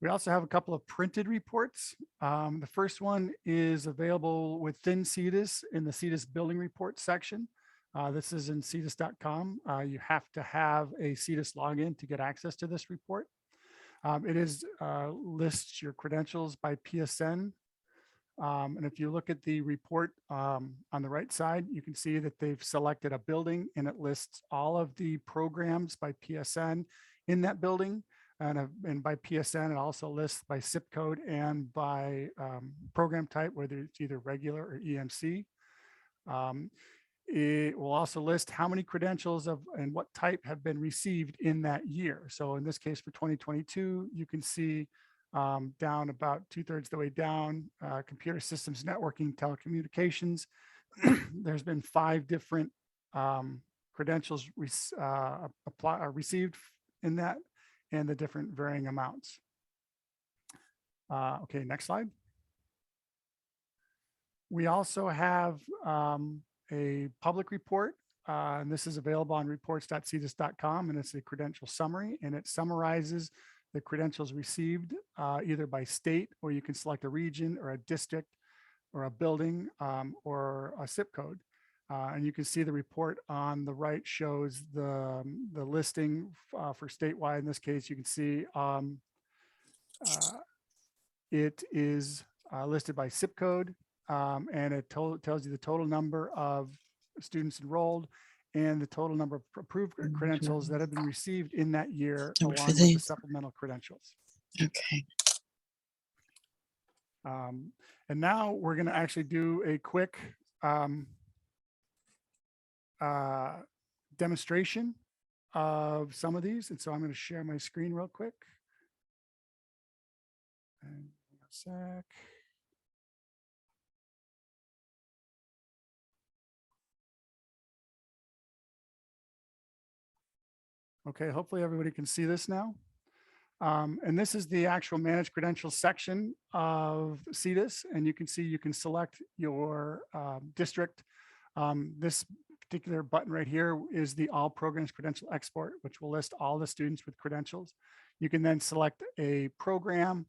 We also have a couple of printed reports. The first one is available within Cteis in the Cteis Building Reports section. This is in cteis.com. You have to have a Cteis login to get access to this report. It lists your credentials by PSN. And if you look at the report on the right side, you can see that they've selected a building and it lists all of the programs by PSN in that building. And by PSN, it also lists by zip code and by program type, whether it's either regular or EMC. It will also list how many credentials and what type have been received in that year. So in this case, for 2022, you can see down about 2/3 of the way down, computer systems, networking, telecommunications. There's been 5 different credentials received in that, and the different varying amounts. Okay, next slide. We also have a public report, and this is available on reports.cteis.com, and it's a credential summary, and it summarizes the credentials received either by state, or you can select a region or a district or a building or a zip code. And you can see the report on the right shows the listing for statewide. In this case, you can see it is listed by zip code, and it tells you the total number of students enrolled and the total number of approved credentials that have been received in that year, along with the supplemental credentials. Okay. And now we're going to actually do a quick demonstration of some of these. And so I'm going to share my screen real quick. And a sec. Okay, hopefully everybody can see this now. And this is the actual managed credentials section of Cteis, and you can see you can select your district. This particular button right here is the All Programs Credential Export, which will list all the students with credentials. You can then select a program,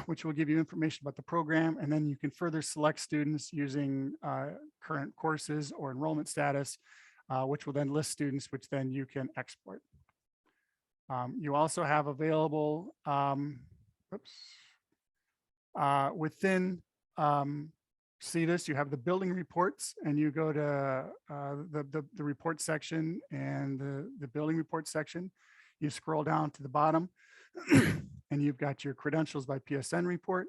which will give you information about the program, and then you can further select students using current courses or enrollment status, which will then list students, which then you can export. You also have available within Cteis, you have the building reports, and you go to the report section and the building report section. You scroll down to the bottom and you've got your credentials by PSN report.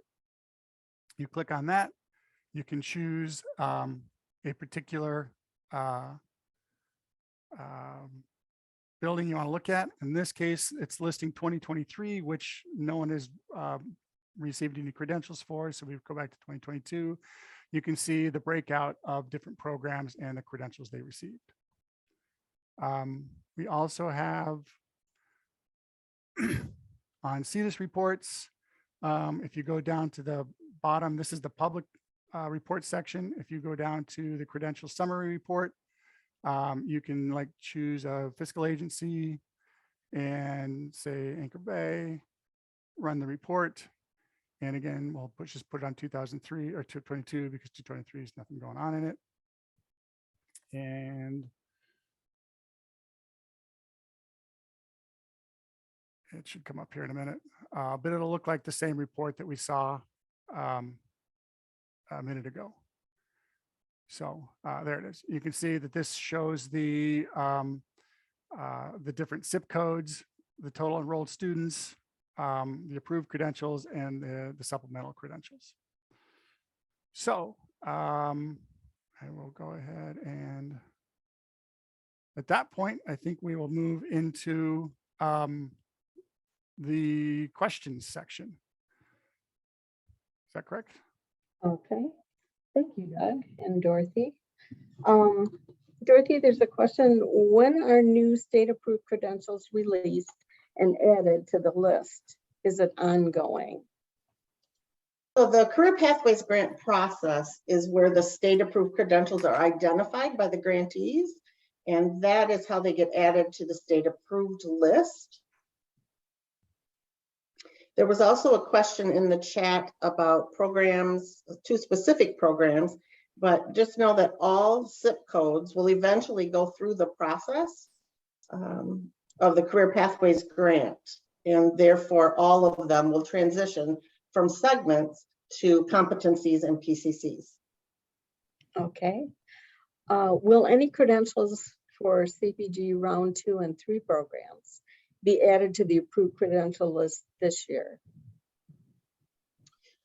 You click on that. You can choose a particular building you want to look at. In this case, it's listing 2023, which no one has received any credentials for. So we go back to 2022. You can see the breakout of different programs and the credentials they received. We also have on Cteis reports, if you go down to the bottom, this is the public report section. If you go down to the Credential Summary report, you can choose a fiscal agency and say Anchor Bay, run the report. And again, we'll just put it on 2003 or 222 because 223 is nothing going on in it. And it should come up here in a minute, but it'll look like the same report that we saw a minute ago. So there it is. You can see that this shows the the different zip codes, the total enrolled students, the approved credentials, and the supplemental credentials. So I will go ahead and at that point, I think we will move into the questions section. Is that correct? Okay, thank you, Doug and Dorothy. Dorothy, there's a question. When are new state-approved credentials released and added to the list? Is it ongoing? So the Career Pathways Grant process is where the state-approved credentials are identified by the grantees, and that is how they get added to the state-approved list. There was also a question in the chat about programs, 2 specific programs, but just know that all zip codes will eventually go through the process of the Career Pathways Grant, and therefore all of them will transition from segments to competencies and PCCs. Okay. Will any credentials for CPG round 2 and 3 programs be added to the approved credential list this year?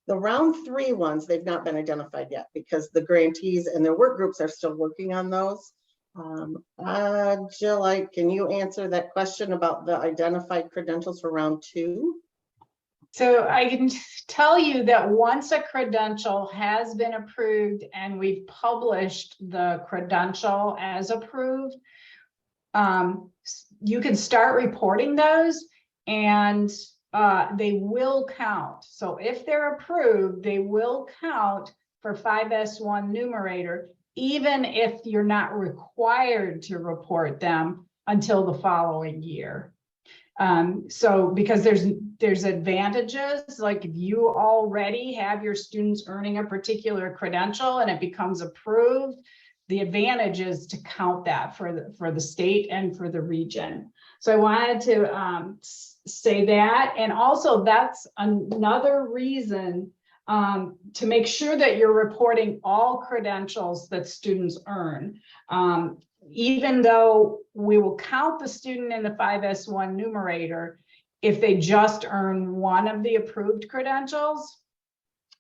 The round 3 ones, they've not been identified yet because the grantees and their work groups are still working on those. Jill, can you answer that question about the identified credentials for round 2? So I can tell you that once a credential has been approved and we've published the credential as approved, you can start reporting those and they will count. So if they're approved, they will count for 5S1 numerator, even if you're not required to report them until the following year. So because there's advantages, like if you already have your students earning a particular credential and it becomes approved, the advantage is to count that for the state and for the region. So I wanted to say that, and also that's another reason to make sure that you're reporting all credentials that students earn. Even though we will count the student in the 5S1 numerator, if they just earn one of the approved credentials,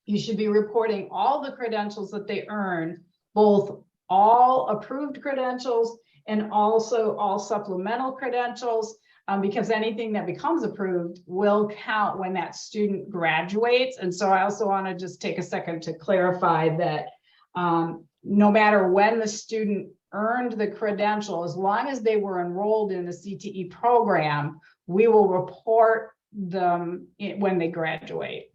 you should be reporting all the credentials that they earn, both all approved credentials and also all supplemental credentials, because anything that becomes approved will count when that student graduates. And so I also want to just take a second to clarify that no matter when the student earned the credential, as long as they were enrolled in the CTE program, we will report them when they graduate.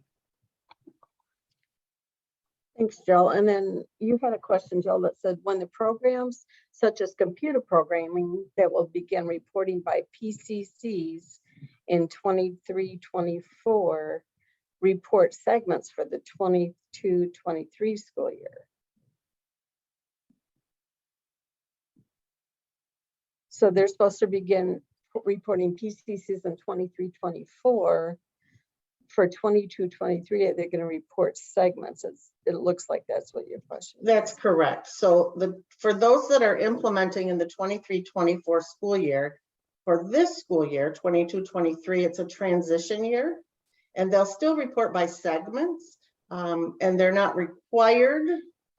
Thanks, Jill. And then you had a question, Jill, that said when the programs such as computer programming that will begin reporting by PCCs in 23-24 report segments for the 22-23 school year. So they're supposed to begin reporting PCCs in 23-24. For 22-23, they're going to report segments. It looks like that's what your question is. That's correct. So for those that are implementing in the 23-24 school year, for this school year, 22-23, it's a transition year, and they'll still report by segments, and they're not required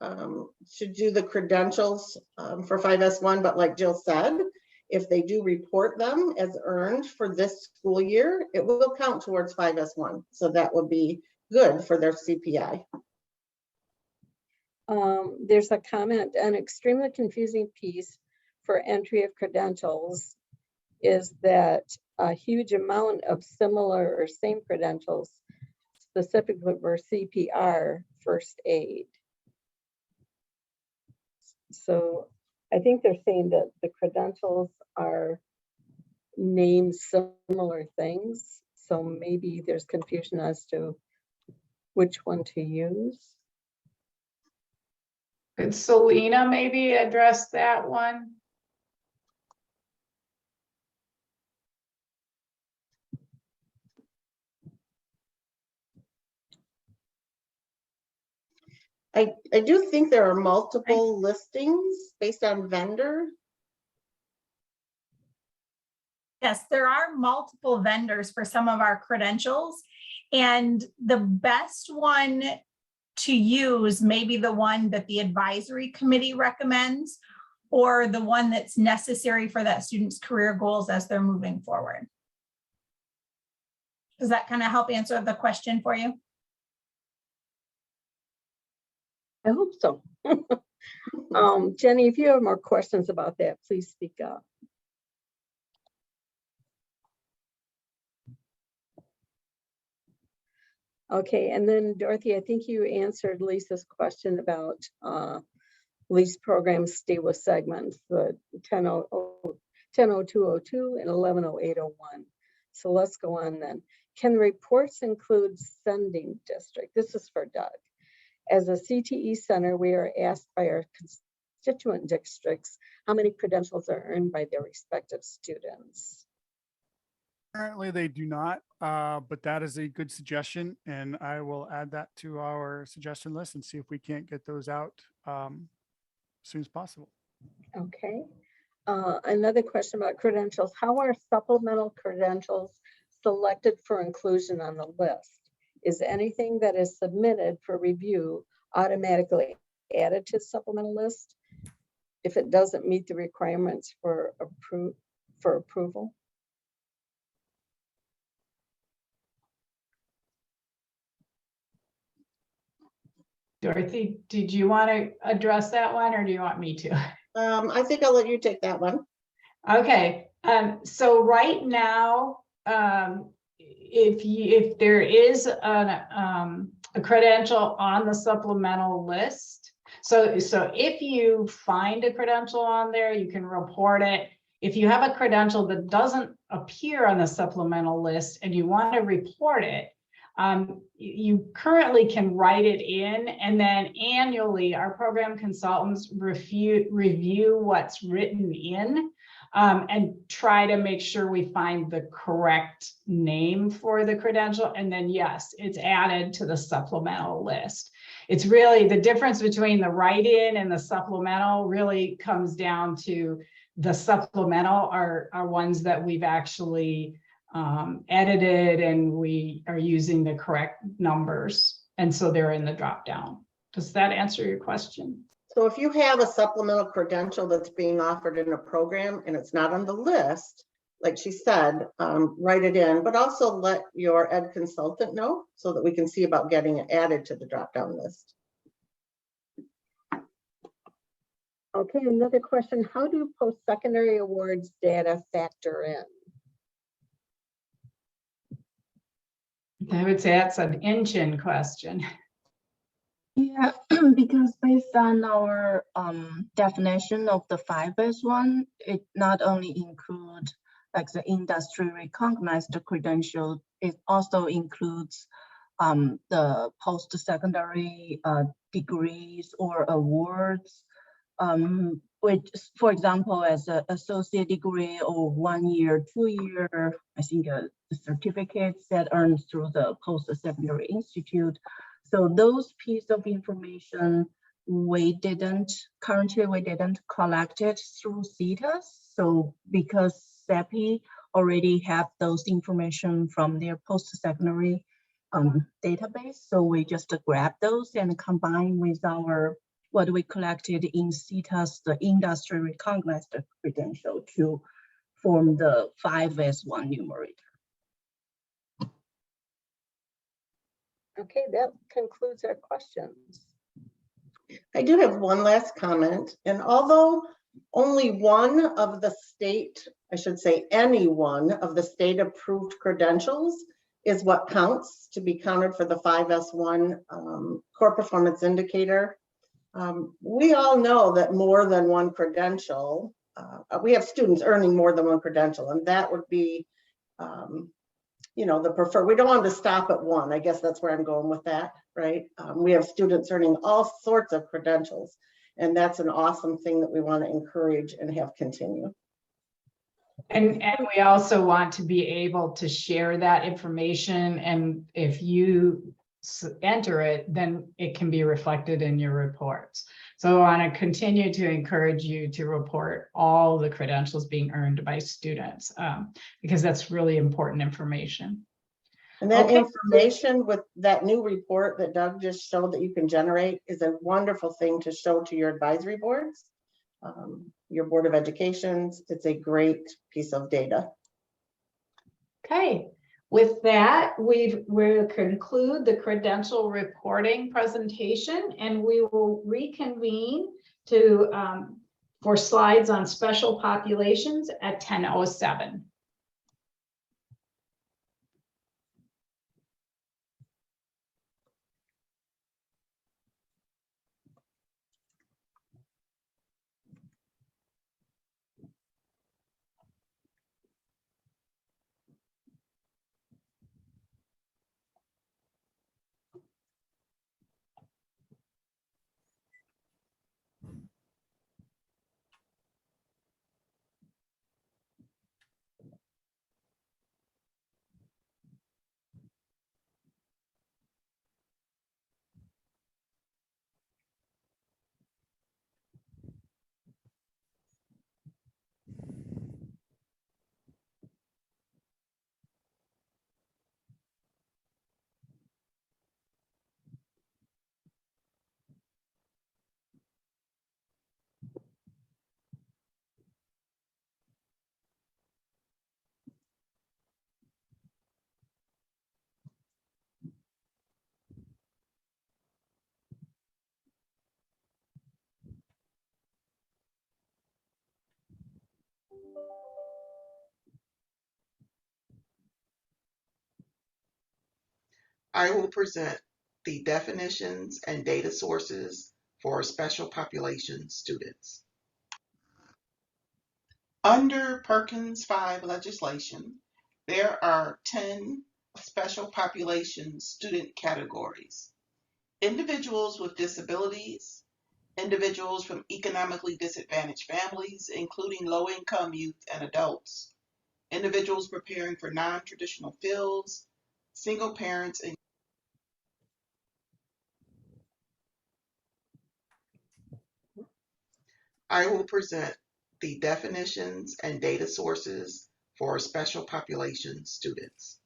to do the credentials for 5S1, but like Jill said, if they do report them as earned for this school year, it will count towards 5S1. So that will be good for their CPI. There's a comment, an extremely confusing piece for entry of credentials is that a huge amount of similar or same credentials, specifically for CPR first aid. So I think they're saying that the credentials are named similar things. So maybe there's confusion as to which one to use. Could Selena maybe address that one? I do think there are multiple listings based on vendor. Yes, there are multiple vendors for some of our credentials, and the best one to use may be the one that the advisory committee recommends, or the one that's necessary for that student's career goals as they're moving forward. Does that kind of help answer the question for you? I hope so. Jenny, if you have more questions about that, please speak up. Okay, and then Dorothy, I think you answered Lisa's question about lease programs stay with segments, the 100202 and 110801. So let's go on then. Can reports include sending district? This is for Doug. As a CTE center, we are asked by our constituent districts how many credentials are earned by their respective students. Currently, they do not, but that is a good suggestion, and I will add that to our suggestion list and see if we can't get those out as soon as possible. Okay. Another question about credentials. How are supplemental credentials selected for inclusion on the list? Is anything that is submitted for review automatically added to the supplemental list if it doesn't meet the requirements for approval? Dorothy, did you want to address that one or do you want me to? I think I'll let you take that one. Okay, so right now, if there is a credential on the supplemental list, so if you find a credential on there, you can report it. If you have a credential that doesn't appear on the supplemental list and you want to report it, you currently can write it in, and then annually our program consultants review what's written in and try to make sure we find the correct name for the credential. And then yes, it's added to the supplemental list. It's really the difference between the write-in and the supplemental really comes down to the supplemental are ones that we've actually edited and we are using the correct numbers. And so they're in the drop down. Does that answer your question? So if you have a supplemental credential that's being offered in a program and it's not on the list, like she said, write it in, but also let your ed consultant know so that we can see about getting it added to the drop-down list. Okay, another question. How do post-secondary awards data factor in? I would say that's an engine question. Yeah, because based on our definition of the 5S1, it not only includes like the industry recognized credential, it also includes the post-secondary degrees or awards, which, for example, as an associate degree or 1 year, 2 year, I think the certificates that earned through the post-secondary institute. So those pieces of information currently we didn't collect it through Cteis. So because Cpi already have those information from their post-secondary database, so we just grab those and combine with our what we collected in Cteis, the industry recognized credential, to form the 5S1 numerator. Okay, that concludes our questions. I do have one last comment, and although only one of the state, I should say any one of the state approved credentials is what counts to be counted for the 5S1 core performance indicator, we all know that more than one credential, we have students earning more than one credential, and that would be you know, the preferred. We don't want to stop at one. I guess that's where I'm going with that, right? We have students earning all sorts of credentials, and that's an awesome thing that we want to encourage and have continue. And we also want to be able to share that information, and if you enter it, then it can be reflected in your reports. So I want to continue to encourage you to report all the credentials being earned by students, because that's really important information. And that Okay. information with that new report that Doug just showed that you can generate is a wonderful thing to show to your advisory boards, your Board of Educations. It's a great piece of data. Okay, with that, we'll conclude the credential reporting presentation, and we will reconvene to for slides on special populations at 10:07. I will present the definitions and data sources for special population students. Under Perkins 5 legislation, there are 10 special population student categories: individuals with disabilities, individuals from economically disadvantaged families, including low-income youth and adults, individuals preparing for non-traditional fields, single parents, and I will present the definitions and data sources for special population students.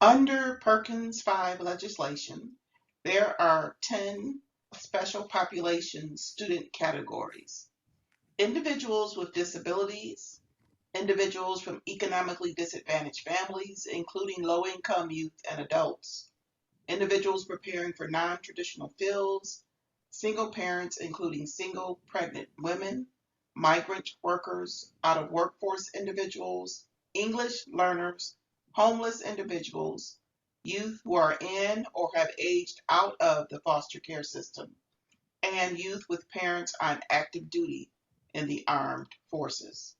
Under Perkins 5 legislation, there are 10 special population student categories: individuals with disabilities, individuals from economically disadvantaged families, including low-income youth and adults, individuals preparing for non-traditional fields, single parents, including single pregnant women, migrant workers, out-of-workforce individuals, English learners, homeless individuals, youth who are in or have aged out of the foster care system, and youth with parents on active duty in the armed forces.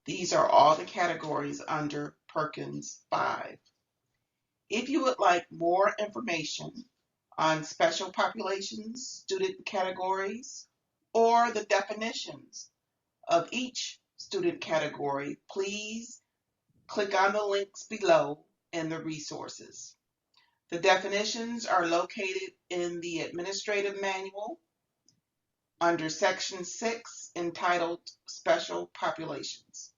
These are all the categories under Perkins 5. If you would like more information on special populations, student categories, or the definitions of each student category, please click on the links below in the resources. The definitions are located in the Administrative Manual under Section 6, entitled Special Populations.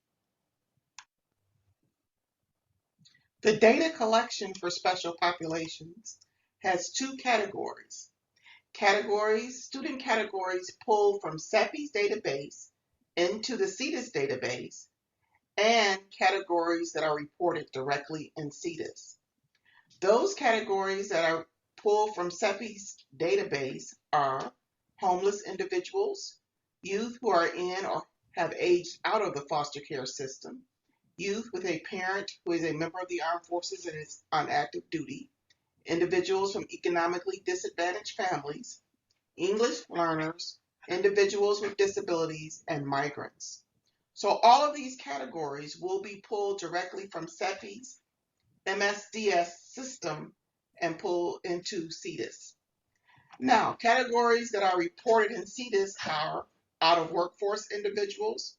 The data collection for special populations has two categories. Student categories pulled from Cepi's database into the Cteis database, and categories that are reported directly in Cteis. Those categories that are pulled from Cepi's database are homeless individuals, youth who are in or have aged out of the foster care system, youth with a parent who is a member of the armed forces and is on active duty, individuals from economically disadvantaged families, English learners, individuals with disabilities, and migrants. So all of these categories will be pulled directly from Cepi's MSDS system and pulled into Cteis. Now, categories that are reported in Cteis are out-of-workforce individuals.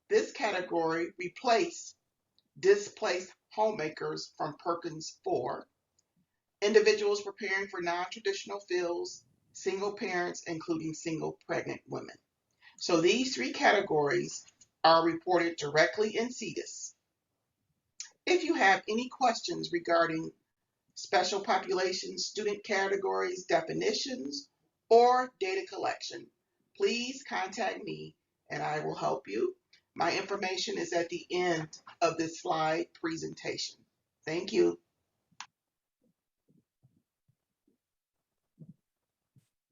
This category replaced displaced homemakers from Perkins 4. individuals preparing for non-traditional fields, single parents, including single pregnant women. So these 3 categories are reported directly in Cteis. If you have any questions regarding special population student categories, definitions, or data collection, please contact me and I will help you. My information is at the end of this slide presentation. Thank you.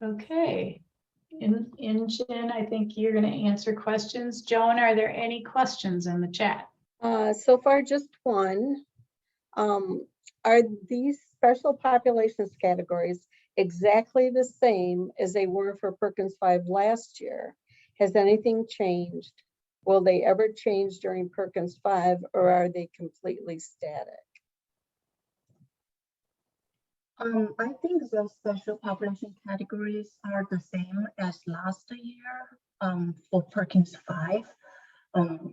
Okay. Ingen, I think you're going to answer questions. Joan, are there any questions in the chat? So far, just one. Are these special populations categories exactly the same as they were for Perkins 5 last year? Has anything changed? Will they ever change during Perkins 5, or are they completely static? I think the special population categories are the same as last year for Perkins 5.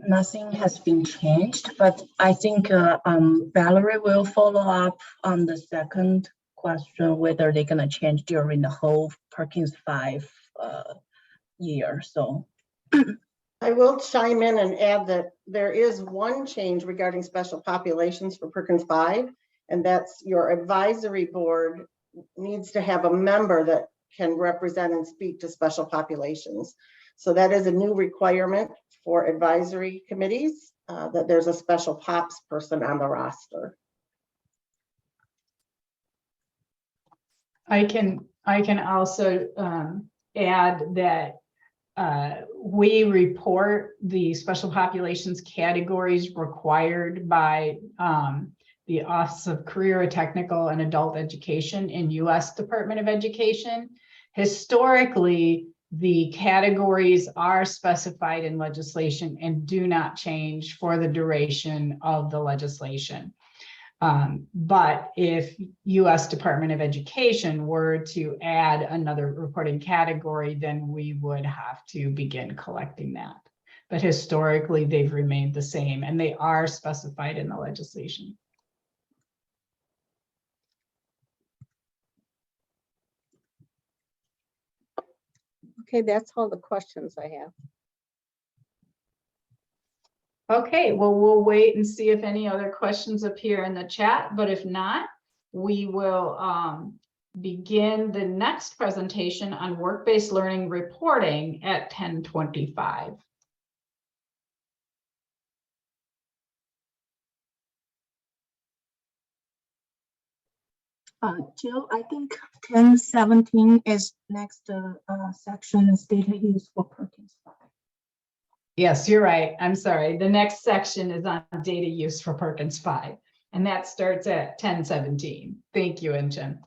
Nothing has been changed, but I think Valerie will follow up on the second question, whether they're gonna change during the whole Perkins 5 year, so. I will chime in and add that there is one change regarding special populations for Perkins 5, and that's your advisory board needs to have a member that can represent and speak to special populations. So that is a new requirement for advisory committees, that there's a special POPs person on the roster. I can also add that we report the special populations categories required by the Office of Career, Technical, and Adult Education in U.S. Department of Education. Historically, the categories are specified in legislation and do not change for the duration of the legislation. But if U.S. Department of Education were to add another reporting category, then we would have to begin collecting that. But historically, they've remained the same, and they are specified in the legislation. Okay, that's all the questions I have. Okay, well, we'll wait and see if any other questions appear in the chat, but if not, we will begin the next presentation on work-based learning reporting at 10:25. Jill, I think 1017 is next section is data use for Perkins 5. Yes, you're right. I'm sorry. The next section is on data use for Perkins 5, and that starts at 10:17. Thank you, Ingen.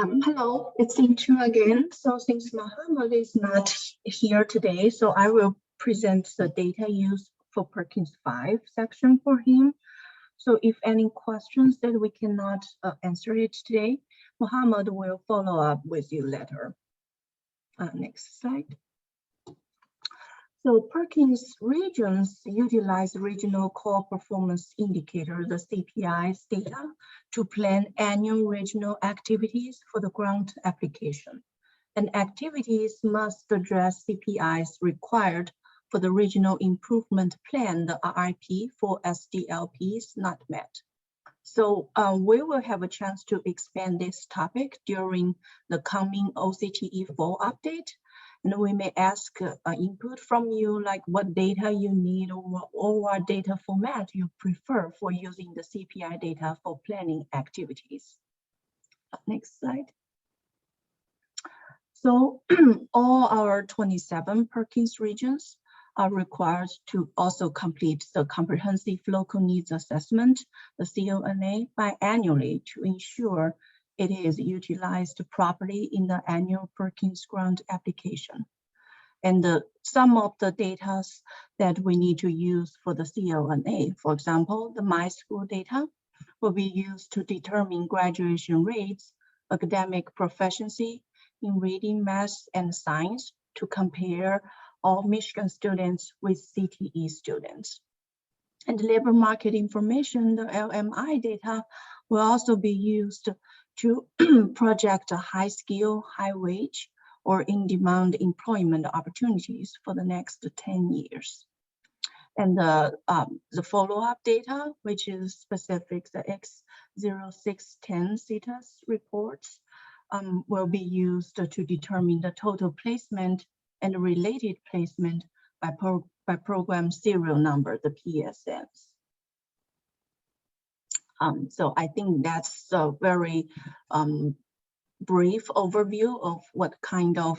Hello, it's Intu again. So since Muhammad is not here today, so I will present the data used for Perkins 5 section for him. So if any questions that we cannot answer it today, Muhammad will follow up with you later. Next slide. So Perkins regions utilize regional core performance indicator, the CPI's data, to plan annual regional activities for the grant application. And activities must address CPIs required for the regional improvement plan, the RIP for SDLPs not met. So we will have a chance to expand this topic during the coming OCTE fall update. And we may ask input from you, like what data you need or what data format you prefer for using the CPI data for planning activities. Next slide. So all our 27 Perkins regions are required to also complete the comprehensive local needs assessment, the CONA, biannually to ensure it is utilized properly in the annual Perkins grant application. And some of the data that we need to use for the CONA, for example, the My School data will be used to determine graduation rates, academic proficiency in reading, math, and science to compare all Michigan students with Cte students. And labor market information, the LMI data, will also be used to project a high skill, high wage, or in-demand employment opportunities for the next 10 years. And the follow-up data, which is specific, the X0610 Cteis reports, will be used to determine the total placement and related placement by program serial number, the PSNs. So I think that's a very brief overview of what kind of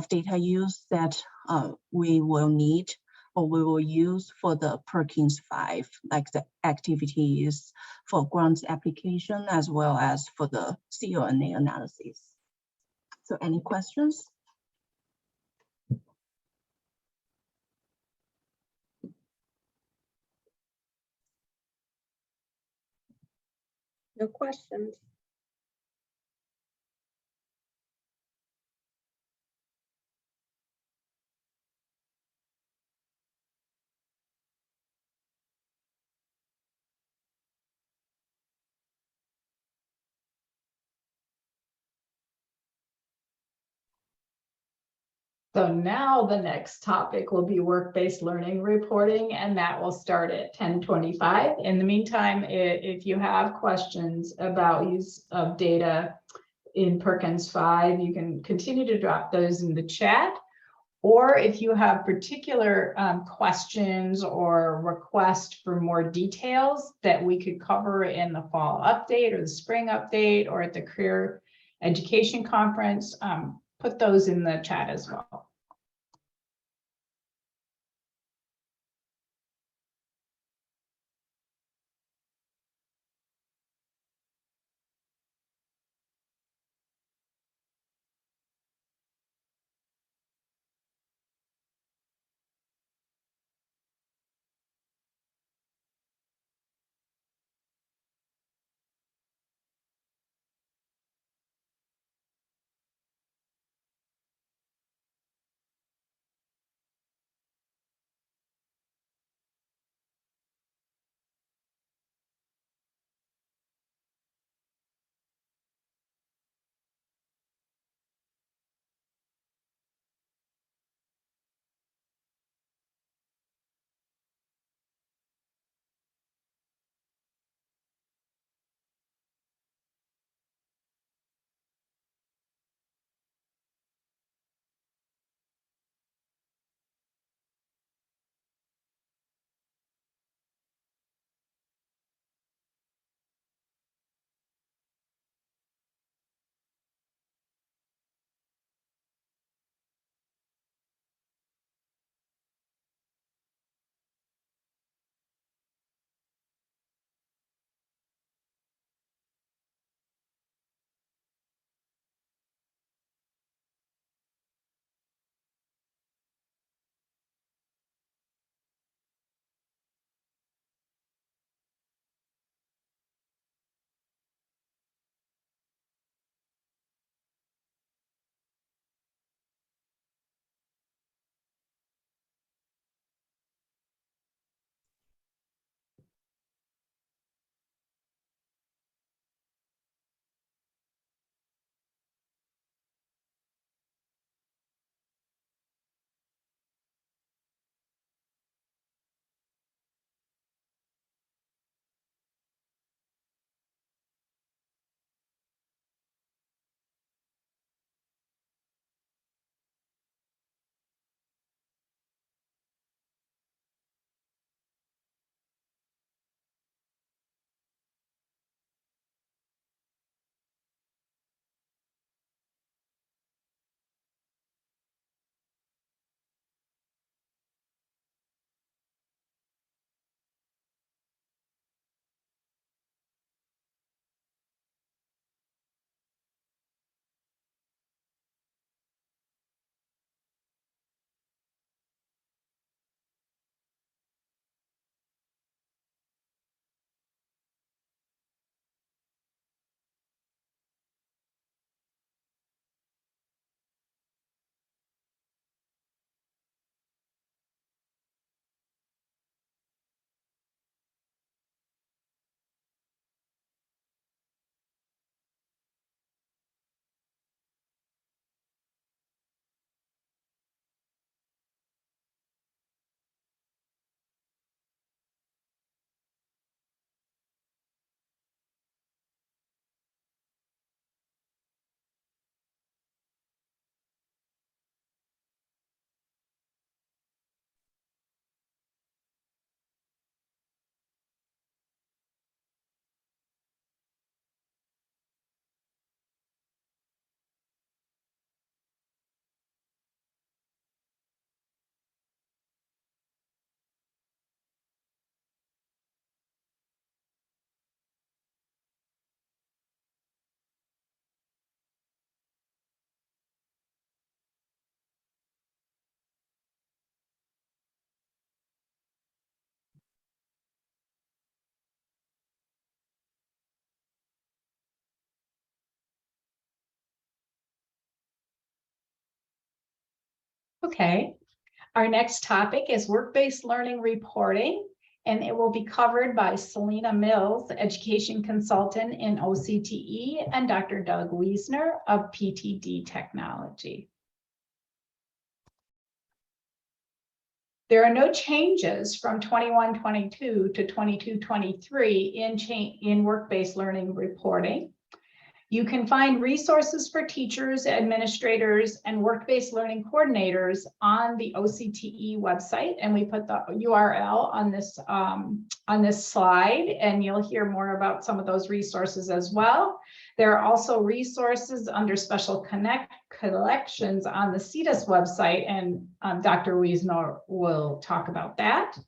data use that we will need or we will use for the Perkins 5, like the activities for grants application as well as for the CONA analysis. So any questions? No questions. So now the next topic will be work-based learning reporting, and that will start at 10:25. In the meantime, if you have questions about use of data in Perkins 5, you can continue to drop those in the chat. Or if you have particular questions or requests for more details that we could cover in the fall update or the spring update or at the career education conference, put those in the chat as well. Okay. Our next topic is work-based learning reporting, and it will be covered by Selena Mills, education consultant in OCTE, and Dr. Doug Wiesner of PTD Technology. There are no changes from 21-22 to 22-23 in work-based learning reporting. You can find resources for teachers, administrators, and work-based learning coordinators on the OCTE website, and we put the URL on this slide, and you'll hear more about some of those resources as well. There are also resources under special collections on the Cteis website, and Dr. Wiesner will talk about that.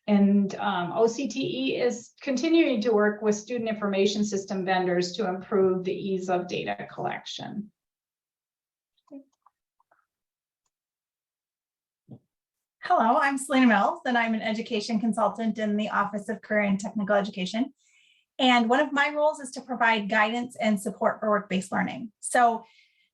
And OCTE is continuing to work with student information system vendors to improve the ease of data collection. Hello, I'm Selena Mills, and I'm an education consultant in the Office of Career and Technical Education. And one of my roles is to provide guidance and support for work-based learning. So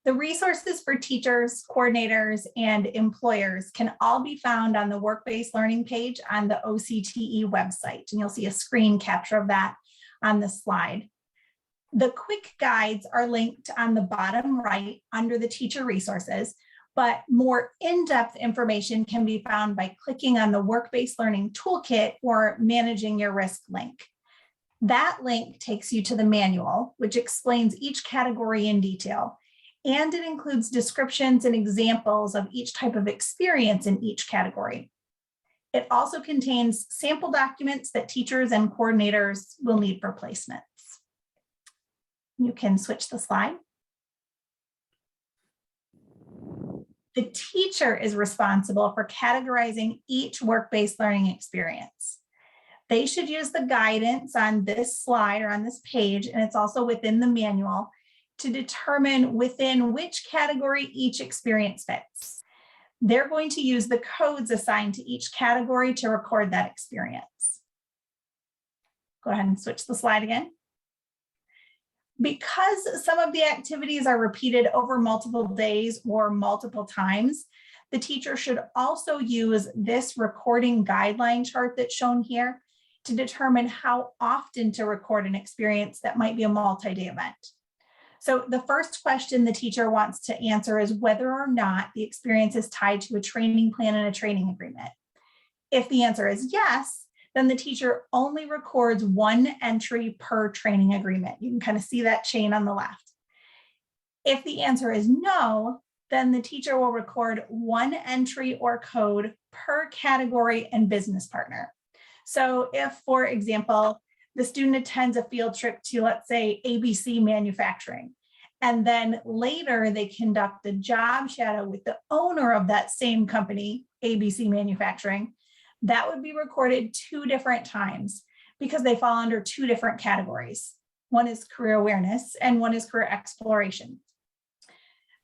the resources for teachers, coordinators, and employers can all be found on the work-based learning page on the OCTE website. And you'll see a screen capture of that on the slide. The quick guides are linked on the bottom right under the teacher resources, but more in-depth information can be found by clicking on the work-based learning toolkit or managing your risk link. That link takes you to the manual, which explains each category in detail. And it includes descriptions and examples of each type of experience in each category. It also contains sample documents that teachers and coordinators will need for placements. You can switch the slide. The teacher is responsible for categorizing each work-based learning experience. They should use the guidance on this slide or on this page, and it's also within the manual, to determine within which category each experience fits. They're going to use the codes assigned to each category to record that experience. Go ahead and switch the slide again. Because some of the activities are repeated over multiple days or multiple times, the teacher should also use this recording guideline chart that's shown here to determine how often to record an experience that might be a multi-day event. So the first question the teacher wants to answer is whether or not the experience is tied to a training plan and a training agreement. If the answer is yes, then the teacher only records one entry per training agreement. You can kind of see that chain on the left. If the answer is no, then the teacher will record one entry or code per category and business partner. So if, for example, the student attends a field trip to, let's say, ABC Manufacturing, and then later they conduct a job shadow with the owner of that same company, ABC Manufacturing, that would be recorded 2 different times because they fall under 2 different categories. One is career awareness and one is career exploration.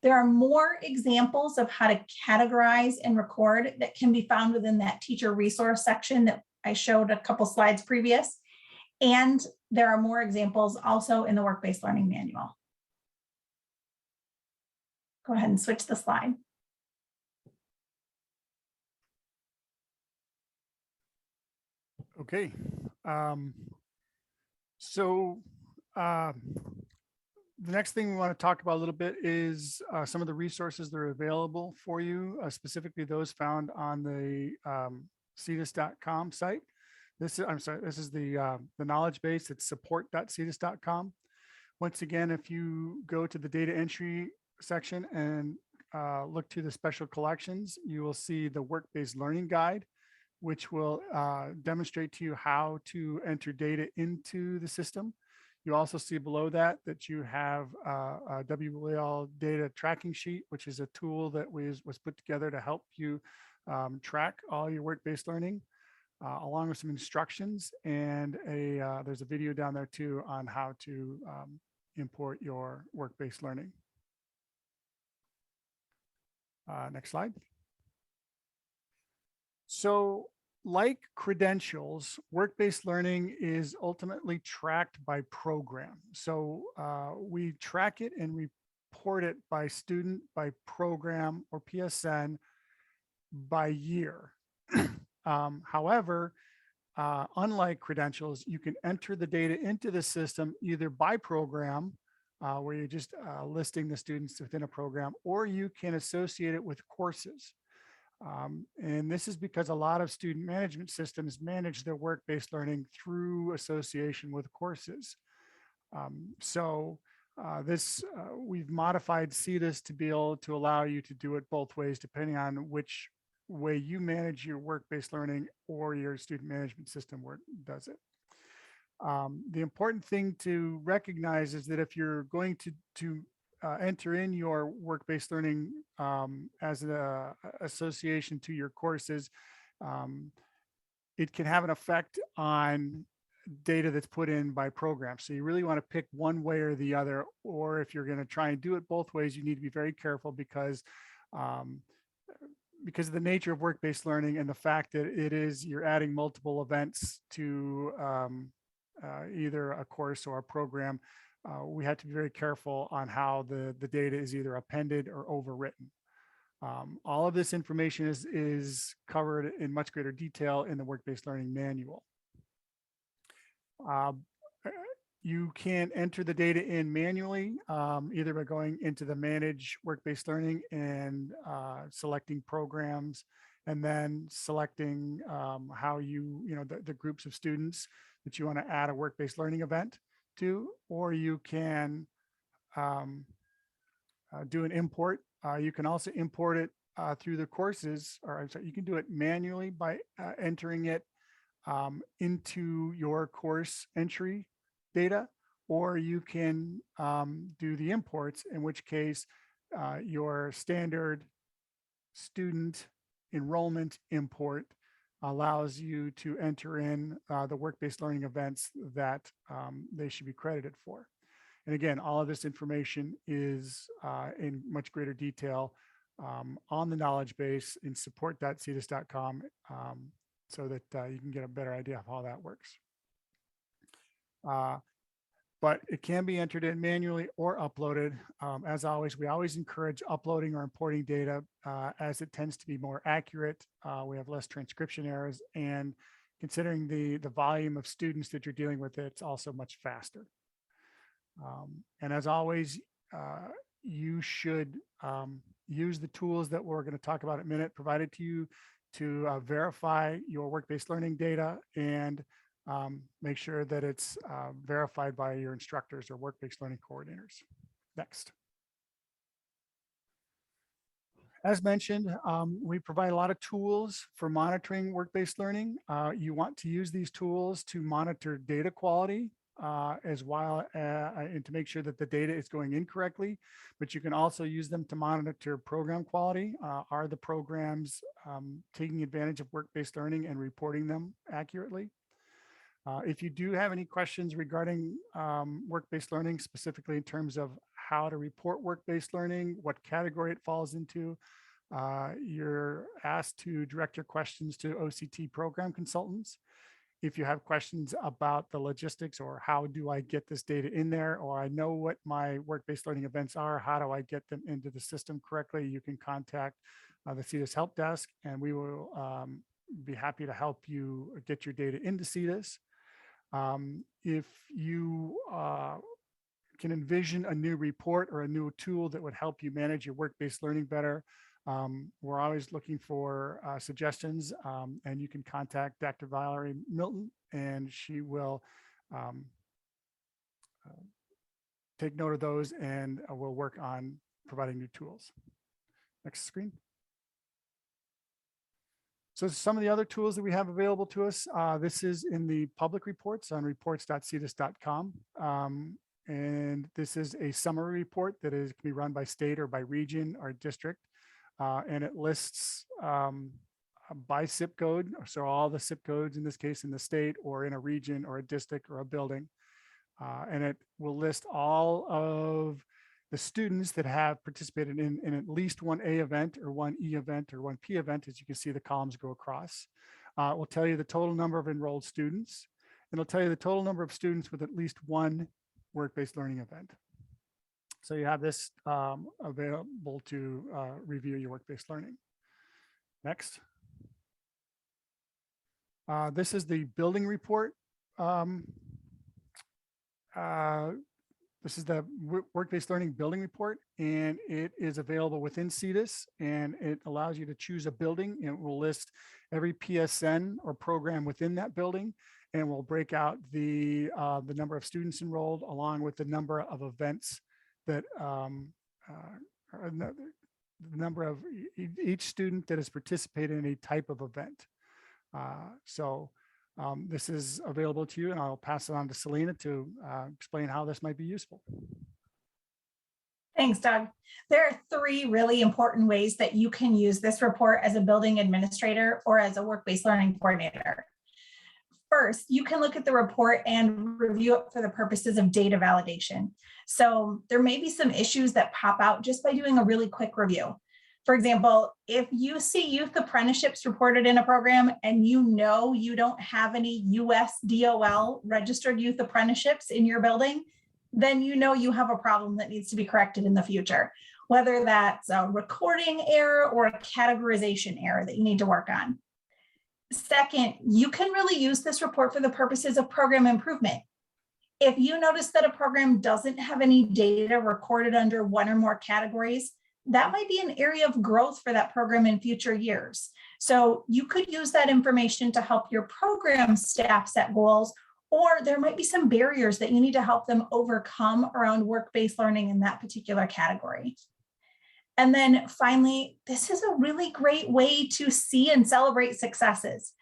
There are more examples of how to categorize and record that can be found within that teacher resource section that I showed a couple slides previous. And there are more examples also in the work-based learning manual. Go ahead and switch the slide. Okay. The next thing we want to talk about a little bit is some of the resources that are available for you, specifically those found on the cteis.com site. This is the knowledge base. It's support.cteis.com. Once again, if you go to the data entry section and look to the special collections, you will see the work-based learning guide, which will demonstrate to you how to enter data into the system. You also see below that you have a Wlal data tracking sheet, which is a tool that was put together to help you track all your work-based learning, along with some instructions. And there's a video down there too on how to import your work-based learning. Next slide. So, like credentials, work-based learning is ultimately tracked by program. So we track it and report it by student, by program, or PSN by year. However, unlike credentials, you can enter the data into the system either by program, where you're just listing the students within a program, or you can associate it with courses. And this is because a lot of student management systems manage their work-based learning through association with courses. We've modified Cteis to be able to allow you to do it both ways, depending on which way you manage your work-based learning or your student management system does it. The important thing to recognize is that if you're going to enter in your work-based learning as an association to your courses, it can have an effect on data that's put in by program. So you really want to pick one way or the other, or if you're going to try and do it both ways, you need to be very careful because of the nature of work-based learning and the fact that you're adding multiple events to either a course or a program. We have to be very careful on how the data is either appended or overwritten. All of this information is covered in much greater detail in the work-based learning manual. You can enter the data in manually, either by going into the Manage Work-Based Learning and selecting programs, and then selecting how the groups of students that you want to add a work-based learning event to, or you can do an import. You can also import it through the courses, or I'm sorry, you can do it manually by entering it into your course entry data, or you can do the imports, in which case your standard student enrollment import allows you to enter in the work-based learning events that they should be credited for. And again, all of this information is in much greater detail on the knowledge base in support.cteis.com, so that you can get a better idea of how that works. But it can be entered in manually or uploaded. As always, we always encourage uploading or importing data as it tends to be more accurate. We have less transcription errors, and considering the volume of students that you're dealing with, it's also much faster. And as always, you should use the tools that we're going to talk about in a minute provided to you to verify your work-based learning data and make sure that it's verified by your instructors or work-based learning coordinators. Next. As mentioned, we provide a lot of tools for monitoring work-based learning. You want to use these tools to monitor data quality as well, and to make sure that the data is going in correctly, but you can also use them to monitor program quality. Are the programs taking advantage of work-based learning and reporting them accurately? If you do have any questions regarding work-based learning, specifically in terms of how to report work-based learning, what category it falls into, you're asked to direct your questions to OCT program consultants. If you have questions about the logistics or how do I get this data in there, or I know what my work-based learning events are, how do I get them into the system correctly, you can contact the Cteis help desk, and we will be happy to help you get your data into Cteis. If you can envision a new report or a new tool that would help you manage your work-based learning better, we're always looking for suggestions, and you can contact Dr. Valerie Milton, and she will take note of those, and we'll work on providing new tools. Next screen. So some of the other tools that we have available to us, this is in the public reports on reports.cteis.com. And this is a summary report that can be run by state or by region or district. And it lists by zip code, so all the zip codes in this case in the state or in a region or a district or a building. And it will list all of the students that have participated in at least one A event or one E event or one P event. As you can see, the columns go across. It will tell you the total number of enrolled students. It'll tell you the total number of students with at least one work-based learning event. So you have this available to review your work-based learning. Next. This is the building report. This is the work-based learning building report, and it is available within Cteis, and it allows you to choose a building, and it will list every PSN or program within that building, and will break out the number of students enrolled along with the number of events that the number of each student that has participated in a type of event. This is available to you, and I'll pass it on to Selena to explain how this might be useful. Thanks, Doug. There are 3 really important ways that you can use this report as a building administrator or as a work-based learning coordinator. First, you can look at the report and review it for the purposes of data validation. So there may be some issues that pop out just by doing a really quick review. For example, if you see youth apprenticeships reported in a program and you know you don't have any US DOL registered youth apprenticeships in your building, then you know you have a problem that needs to be corrected in the future, whether that's a recording error or a categorization error that you need to work on. Second, you can really use this report for the purposes of program improvement. If you notice that a program doesn't have any data recorded under 1 or more categories, that might be an area of growth for that program in future years. So you could use that information to help your program staff set goals, or there might be some barriers that you need to help them overcome around work-based learning in that particular category. And then finally, this is a really great way to see and celebrate successes.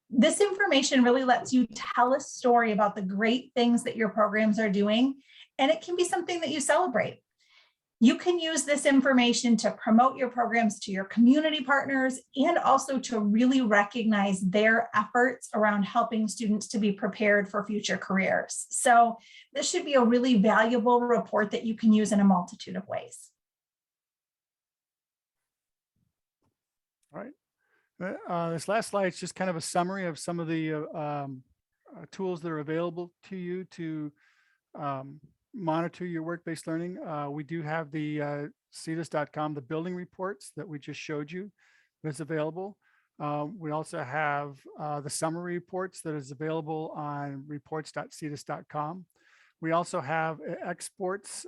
This information really lets you tell a story about the great things that your programs are doing, and it can be something that you celebrate. You can use this information to promote your programs to your community partners and also to really recognize their efforts around helping students to be prepared for future careers. So this should be a really valuable report that you can use in a multitude of ways. All right. This last slide is just kind of a summary of some of the tools that are available to you to monitor your work-based learning. We do have the Cteis.com, the building reports that we just showed you that's available. We also have the summary reports that is available on reports.cteis.com. We also have exports.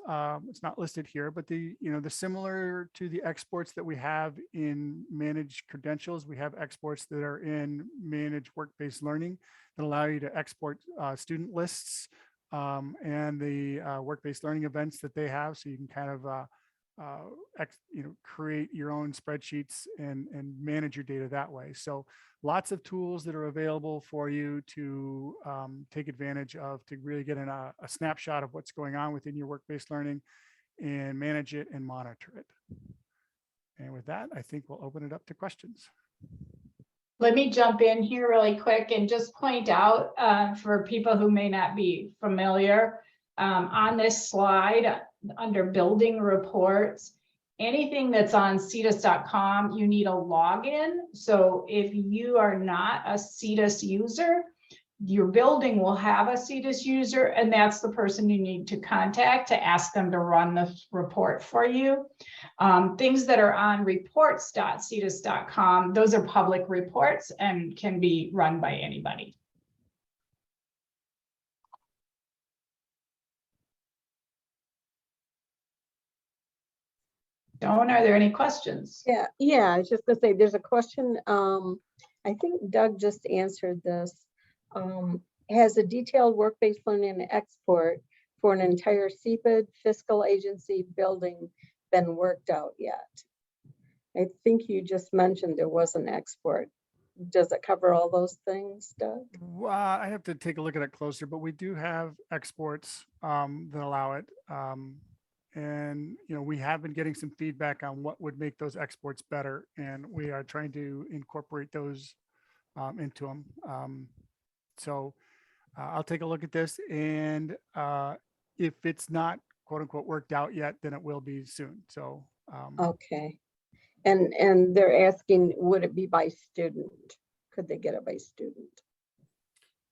It's not listed here, but the similar to the exports that we have in managed credentials, we have exports that are in managed work-based learning that allow you to export student lists and the work-based learning events that they have. So you can kind of create your own spreadsheets and manage your data that way. So lots of tools that are available for you to take advantage of to really get a snapshot of what's going on within your work-based learning and manage it and monitor it. And with that, I think we'll open it up to questions. Let me jump in here really quick and just point out for people who may not be familiar, on this slide under building reports, anything that's on Cteis.com, you need a login. So if you are not a Cteis user, your building will have a Cteis user, and that's the person you need to contact to ask them to run the report for you. Things that are on reports.cteis.com, those are public reports and can be run by anybody. Dawn, are there any questions? Yeah, I was just gonna say, there's a question. I think Doug just answered this. Has a detailed work-based learning export for an entire CPID fiscal agency building been worked out yet? I think you just mentioned there was an export. Does it cover all those things, Doug? Well, I have to take a look at it closer, but we do have exports that allow it. And we have been getting some feedback on what would make those exports better, and we are trying to incorporate those into them. So I'll take a look at this, and if it's not quote unquote worked out yet, then it will be soon. So Okay. And they're asking, would it be by student? Could they get it by student?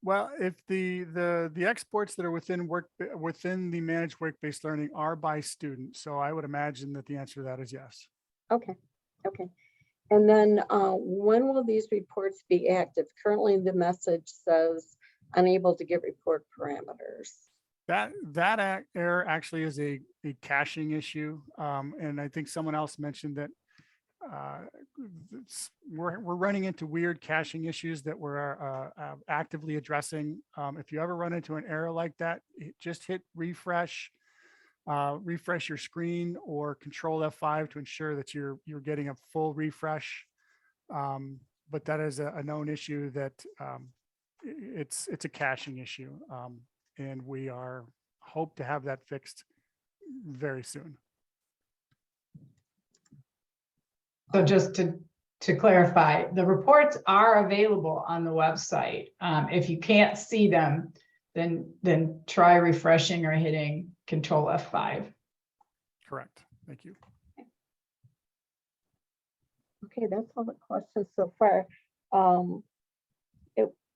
well, if the exports that are within the managed work-based learning are by student, so I would imagine that the answer to that is yes. Okay. And then when will these reports be active? Currently, the message says unable to get report parameters. That error actually is a caching issue. And I think someone else mentioned that we're running into weird caching issues that we're actively addressing. If you ever run into an error like that, just hit refresh, refresh your screen, or Control F5 to ensure that you're getting a full refresh. But that is a known issue that it's a caching issue, and we hope to have that fixed very soon. So just to clarify, the reports are available on the website. If you can't see them, then try refreshing or hitting Control F5. Correct. Thank you. Okay, that's all the questions so far.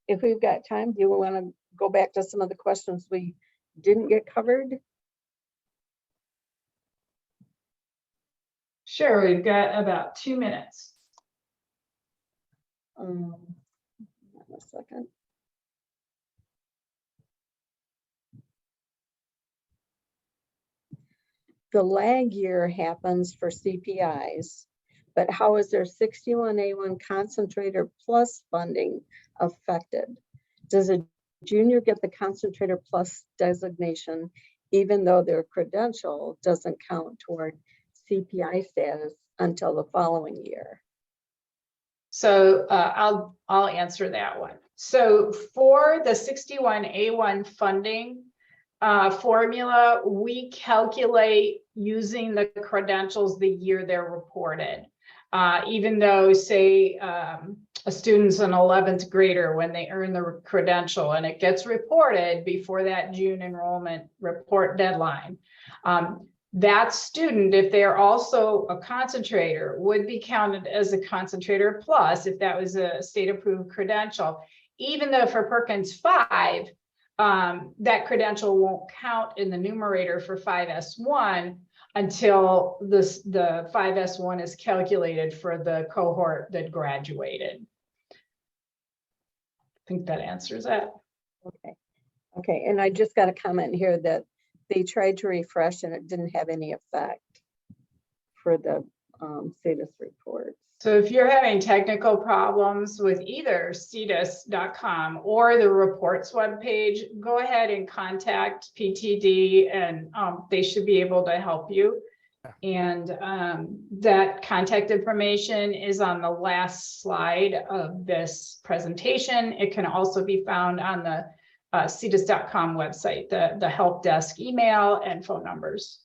If we've got time, do you want to go back to some of the questions we didn't get covered? Sure, we've got about 2 minutes. Hold on a second. The lag year happens for CPIs, but how is their 61A1 concentrator plus funding affected? Does a junior get the concentrator plus designation even though their credential doesn't count toward CPI status until the following year? So I'll answer that one. So for the 61A1 funding formula, we calculate using the credentials the year they're reported. Even though, say, a student's an 11th grader when they earn the credential and it gets reported before that June enrollment report deadline, that student, if they're also a concentrator, would be counted as a concentrator plus if that was a state approved credential, even though for Perkins 5, that credential won't count in the numerator for 5S1 until the 5S1 is calculated for the cohort that graduated. I think that answers that. Okay. Okay, and I just got a comment here that they tried to refresh and it didn't have any effect for the status reports. So if you're having technical problems with either Cteis.com or the reports webpage, go ahead and contact PTD and they should be able to help you. And that contact information is on the last slide of this presentation. It can also be found on the Cteis.com website, the help desk email and phone numbers.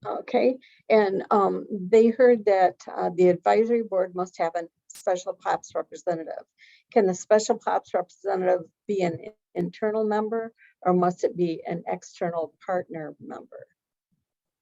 Okay, and they heard that the advisory board must have a special POPs representative. Can the special POPs representative be an internal member or must it be an external partner member?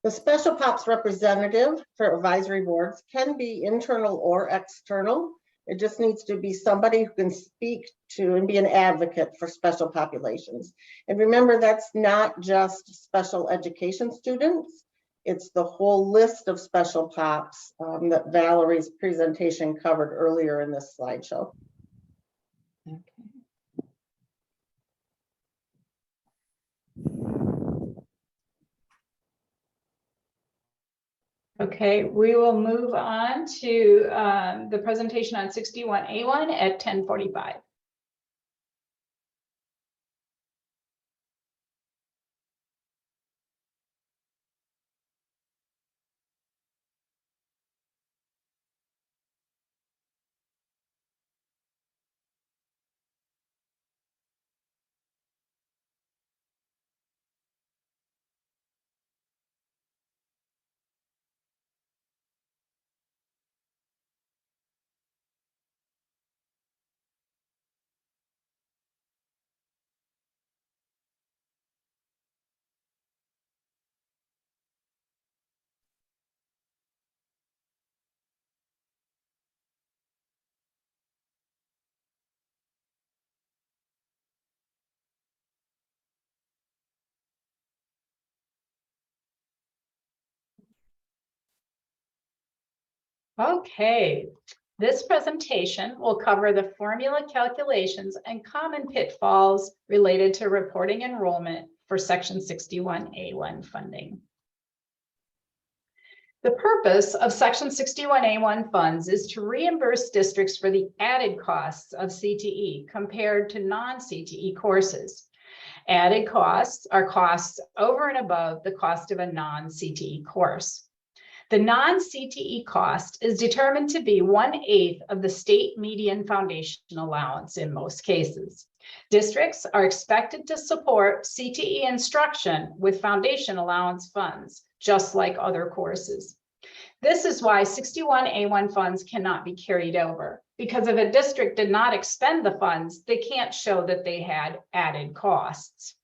The special POPs representative for advisory boards can be internal or external. It just needs to be somebody who can speak to and be an advocate for special populations. And remember, that's not just special education students. It's the whole list of special POPs that Valerie's presentation covered earlier in this slideshow. Okay. Okay, we will move on to the presentation on 61A1 at 10:45. Okay, this presentation will cover the formula calculations and common pitfalls related to reporting enrollment for Section 61A1 funding. The purpose of Section 61A1 funds is to reimburse districts for the added costs of CTE compared to non-CTE courses. Added costs are costs over and above the cost of a non-CTE course. The non-CTE cost is determined to be 1/8 of the state median foundation allowance in most cases. Districts are expected to support CTE instruction with foundation allowance funds, just like other courses. This is why 61A1 funds cannot be carried over, because if a district did not expend the funds, they can't show that they had added costs.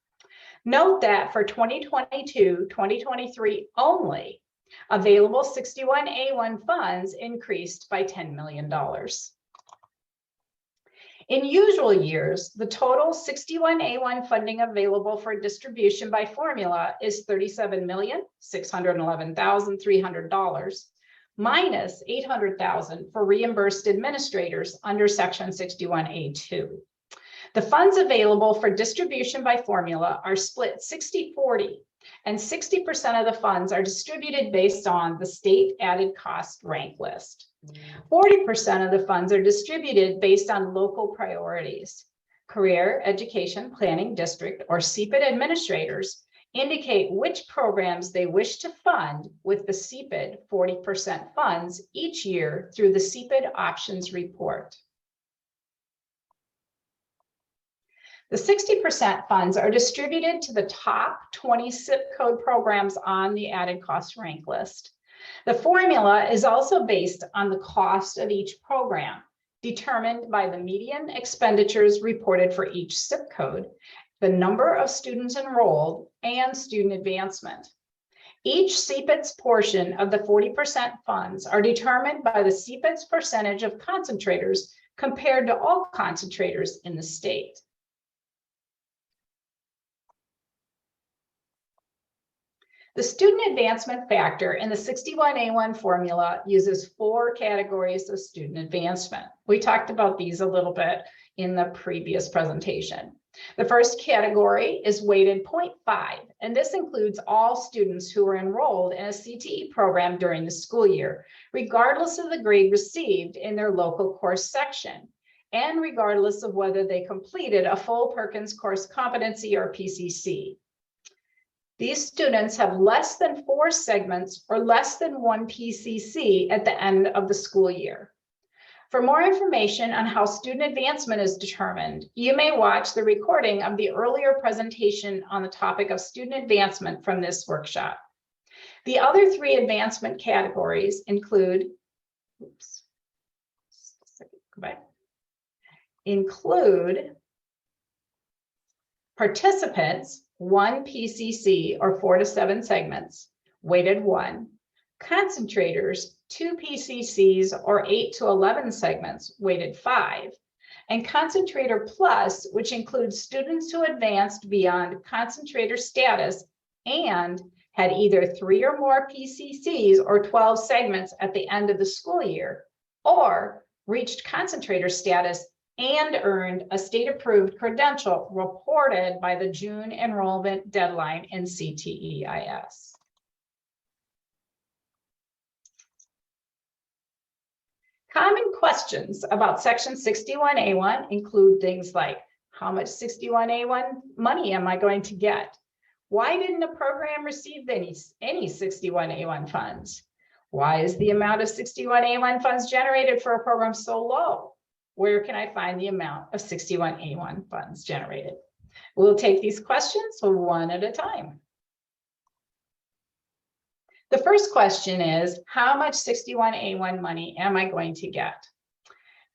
Note that for 2022-2023 only, available 61A1 funds increased by $10 million. In usual years, the total 61A1 funding available for distribution by formula is $37,611,300 minus $800,000 for reimbursed administrators under Section 61A2. The funds available for distribution by formula are split 60-40, and 60% of the funds are distributed based on the state added cost rank list. 40% of the funds are distributed based on local priorities. Career Education Planning District, or CPID administrators, indicate which programs they wish to fund with the CPID 40% funds each year through the CPID Options Report. The 60% funds are distributed to the top 20 zip code programs on the added cost rank list. The formula is also based on the cost of each program, determined by the median expenditures reported for each zip code, the number of students enrolled, and student advancement. Each CPID's portion of the 40% funds are determined by the CPID's percentage of concentrators compared to all concentrators in the state. The student advancement factor in the 61A1 formula uses 4 categories of student advancement. We talked about these a little bit in the previous presentation. The first category is weighted 0.5, and this includes all students who were enrolled in a CTE program during the school year, regardless of the grade received in their local course section, and regardless of whether they completed a full Perkins course competency or PCC. These students have less than 4 segments or less than 1 PCC at the end of the school year. For more information on how student advancement is determined, you may watch the recording of the earlier presentation on the topic of student advancement from this workshop. The other 3 advancement categories include, participants, 1 PCC or 4 to 7 segments, weighted 1, concentrators, 2 PCCs or 8 to 11 segments, weighted 5, and concentrator plus, which includes students who advanced beyond concentrator status and had either 3 or more PCCs or 12 segments at the end of the school year, or reached concentrator status and earned a state-approved credential reported by the June enrollment deadline in Cteis. Common questions about Section 61A1 include things like, how much 61A1 money am I going to get? Why didn't a program receive any 61A1 funds? Why is the amount of 61A1 funds generated for a program so low? Where can I find the amount of 61A1 funds generated? We'll take these questions one at a time. The first question is, how much 61A1 money am I going to get?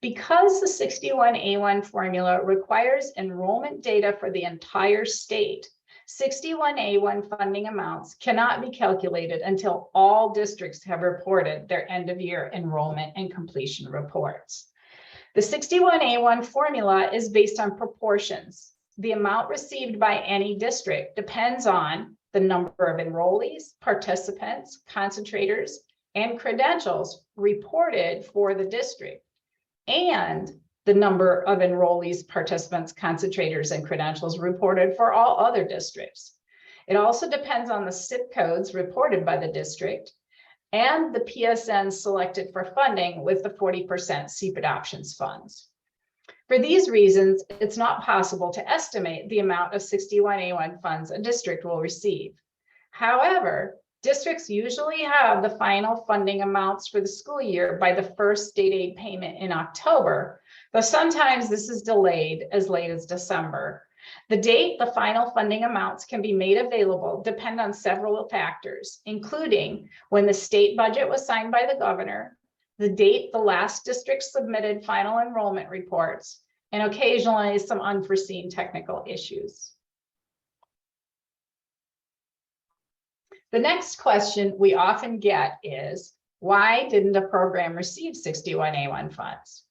Because the 61A1 formula requires enrollment data for the entire state, 61A1 funding amounts cannot be calculated until all districts have reported their end-of-year enrollment and completion reports. The 61A1 formula is based on proportions. The amount received by any district depends on the number of enrollees, participants, concentrators, and credentials reported for the district, and the number of enrollees, participants, concentrators, and credentials reported for all other districts. It also depends on the zip codes reported by the district and the PSN selected for funding with the 40% CP adoptions funds. For these reasons, it's not possible to estimate the amount of 61A1 funds a district will receive. However, districts usually have the final funding amounts for the school year by the first state aid payment in October, though sometimes this is delayed as late as December. The date the final funding amounts can be made available depend on several factors, including when the state budget was signed by the governor, the date the last district submitted final enrollment reports, and occasionally some unforeseen technical issues. The next question we often get is, why didn't a program receive 61A1 funds?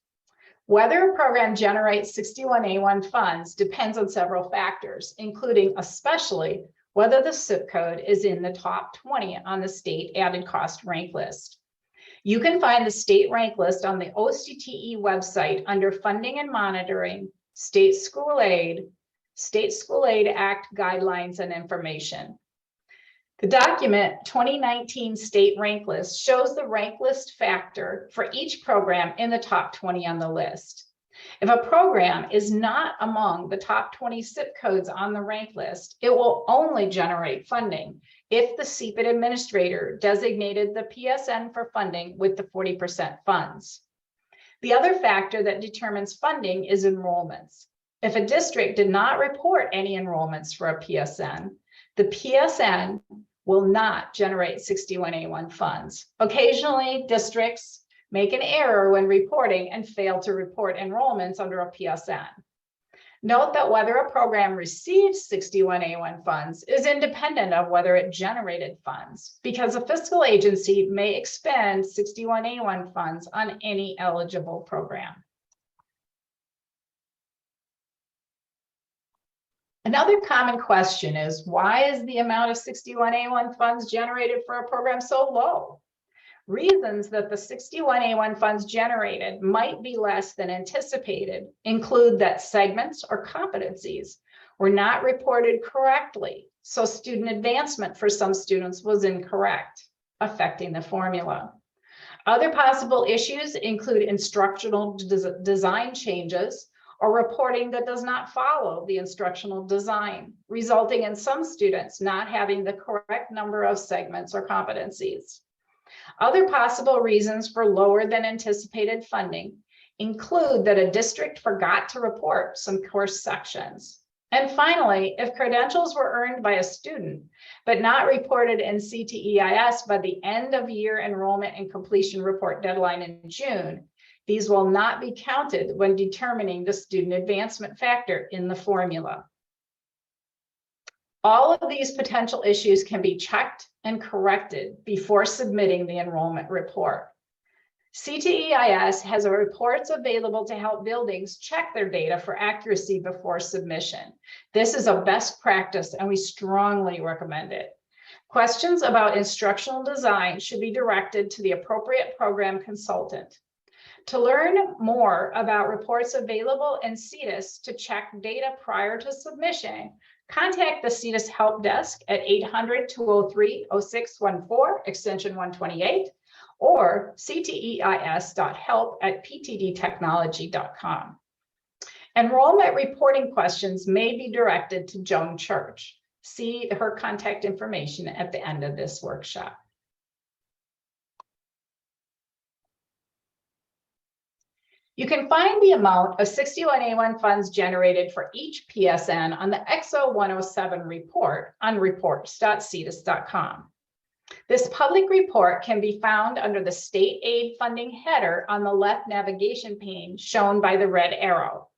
Whether a program generates 61A1 funds depends on several factors, including especially whether the zip code is in the top 20 on the state added cost rank list. You can find the state rank list on the OCTE website under Funding and Monitoring, State School Aid Act Guidelines and Information. The document 2019 state rank list shows the rank list factor for each program in the top 20 on the list. If a program is not among the top 20 zip codes on the rank list, it will only generate funding if the CPID administrator designated the PSN for funding with the 40% funds. The other factor that determines funding is enrollments. If a district did not report any enrollments for a PSN, the PSN will not generate 61A1 funds. Occasionally, districts make an error when reporting and fail to report enrollments under a PSN. Note that whether a program receives 61A1 funds is independent of whether it generated funds, because a fiscal agency may expend 61A1 funds on any eligible program. Another common question is, why is the amount of 61A1 funds generated for a program so low? Reasons that the 61A1 funds generated might be less than anticipated include that segments or competencies were not reported correctly, so student advancement for some students was incorrect, affecting the formula. Other possible issues include instructional design changes or reporting that does not follow the instructional design, resulting in some students not having the correct number of segments or competencies. Other possible reasons for lower than anticipated funding include that a district forgot to report some course sections. And finally, if credentials were earned by a student, but not reported in Cteis by the end of year enrollment and completion report deadline in June, these will not be counted when determining the student advancement factor in the formula. All of these potential issues can be checked and corrected before submitting the enrollment report. Cteis has reports available to help buildings check their data for accuracy before submission. This is a best practice and we strongly recommend it. Questions about instructional design should be directed to the appropriate program consultant. To learn more about reports available in Cteis to check data prior to submission, contact the Cteis Help Desk at 800-203-0614, extension 128, or cteis.help@ptdtechnology.com. Enrollment reporting questions may be directed to Joan Church. See her contact information at the end of this workshop. You can find the amount of 61A1 funds generated for each PSN on the XO 107 report on reports.cteis.com. This public report can be found under the state aid funding header on the left navigation pane shown by the red arrow.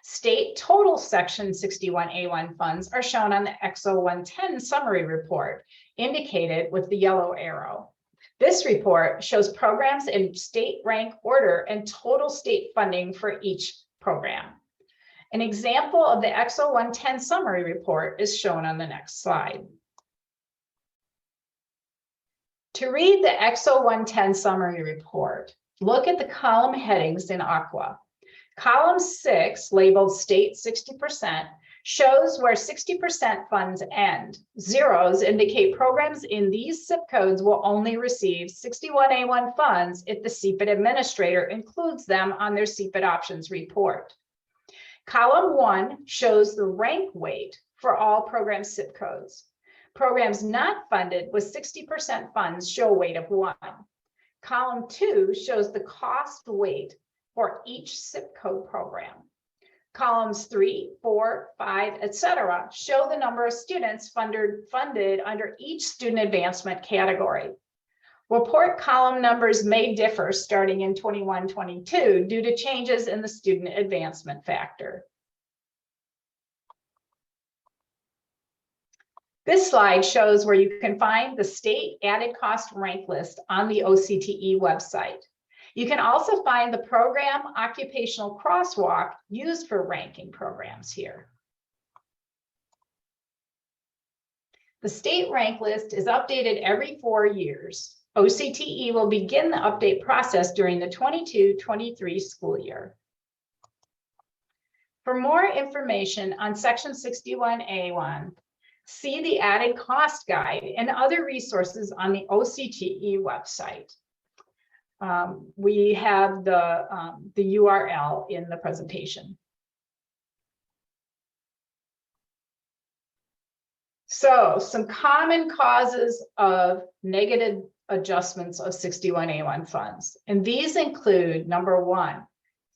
State total section 61A1 funds are shown on the XO 110 summary report, indicated with the yellow arrow. This report shows programs in state rank order and total state funding for each program. An example of the XO 110 summary report is shown on the next slide. To read the EXO 110 summary report, look at the column headings in Aqua. Column 6, labeled State 60%, shows where 60% funds end. Zeros indicate programs in these zip codes will only receive 61A1 funds if the CPID administrator includes them on their CPID options report. Column 1 shows the rank weight for all program zip codes. Programs not funded with 60% funds show a weight of 1. Column 2 shows the cost weight for each zip code program. Columns 3, 4, 5, etc. show the number of students funded under each student advancement category. Report column numbers may differ starting in 21-22 due to changes in the student advancement factor. This slide shows where you can find the state added cost rank list on the OCTE website. You can also find the program occupational crosswalk used for ranking programs here. The state rank list is updated every 4 years. OCTE will begin the update process during the 22-23 school year. For more information on Section 61A1, see the added cost guide and other resources on the OCTE website. We have the URL in the presentation. So some common causes of negative adjustments of 61A1 funds. And these include, number 1,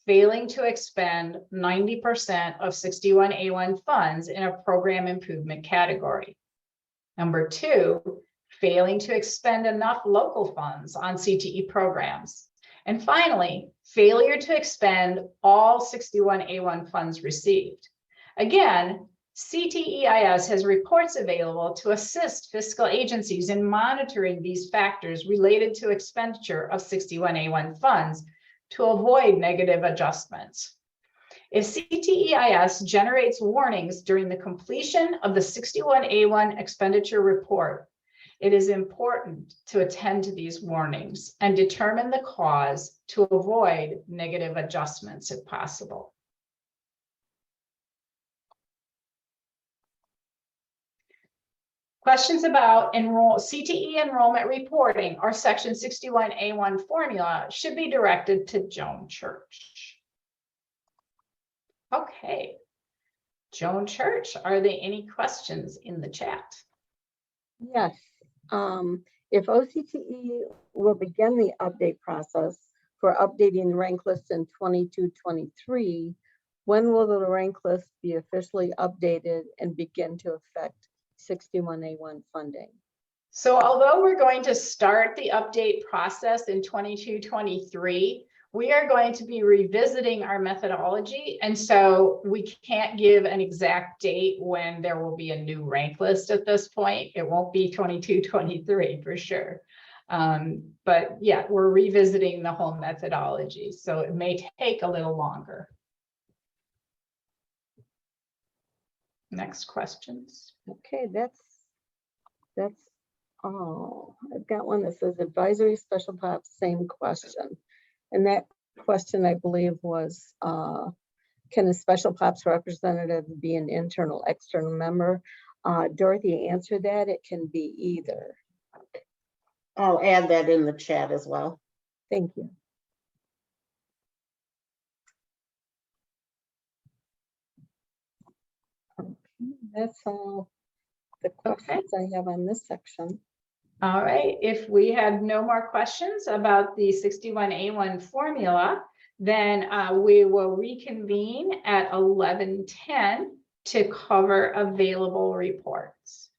failing to expend 90% of 61A1 funds in a program improvement category. Number 2, failing to expend enough local funds on CTE programs. And finally, failure to expend all 61A1 funds received. Again, Cteis has reports available to assist fiscal agencies in monitoring these factors related to expenditure of 61A1 funds to avoid negative adjustments. If Cteis generates warnings during the completion of the 61A1 expenditure report, it is important to attend to these warnings and determine the cause to avoid negative adjustments if possible. Questions about CTE enrollment reporting or Section 61A1 formula should be directed to Joan Church. Okay, Joan Church, are there any questions in the chat? Yes. If OCTE will begin the update process for updating rank lists in 22-23, when will the rank list be officially updated and begin to affect 61A1 funding? So although we're going to start the update process in 22-23, we are going to be revisiting our methodology. And so we can't give an exact date when there will be a new rank list at this point. It won't be 22-23 for sure. But yeah, we're revisiting the whole methodology. So it may take a little longer. Next questions. Okay, that's all. I've got one that says advisory special pops, same question. And that question, I believe, was, can a special pops representative be an internal, external member? Dorothy answered that. It can be either. I'll add that in the chat as well. Thank you. Okay, that's all the questions I have on this section. All right, if we had no more questions about the 61A1 formula, then we will reconvene at 11:10 to cover available reports.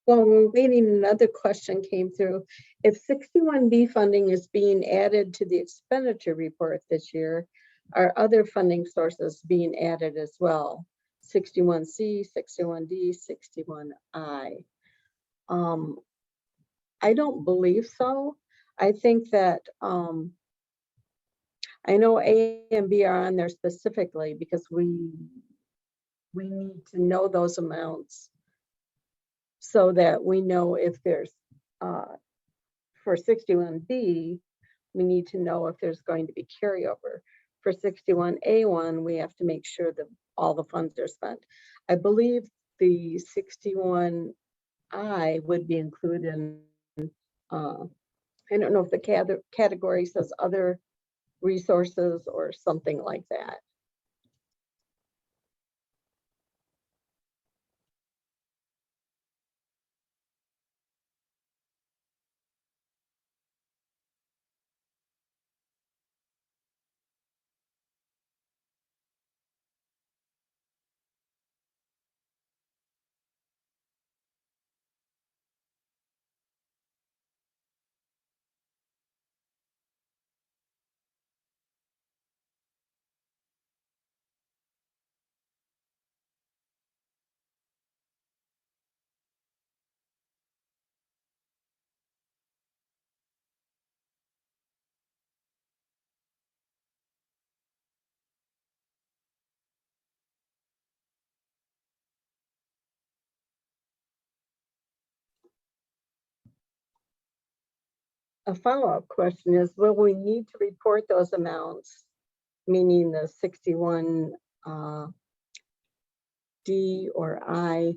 Well, we're waiting, another question came through. If 61B funding is being added to the expenditure report this year, are other funding sources being added as well? 61C, 61D, 61I. I don't believe so. I think that I know A and B are on there specifically because we need to know those amounts so that we know if there's, for 61B, we need to know if there's going to be carryover. For 61A1, we have to make sure that all the funds are spent. I believe the 61I would be included in, I don't know if the category says other resources or something like that. A follow-up question is, will we need to report those amounts, meaning the 61 D or I,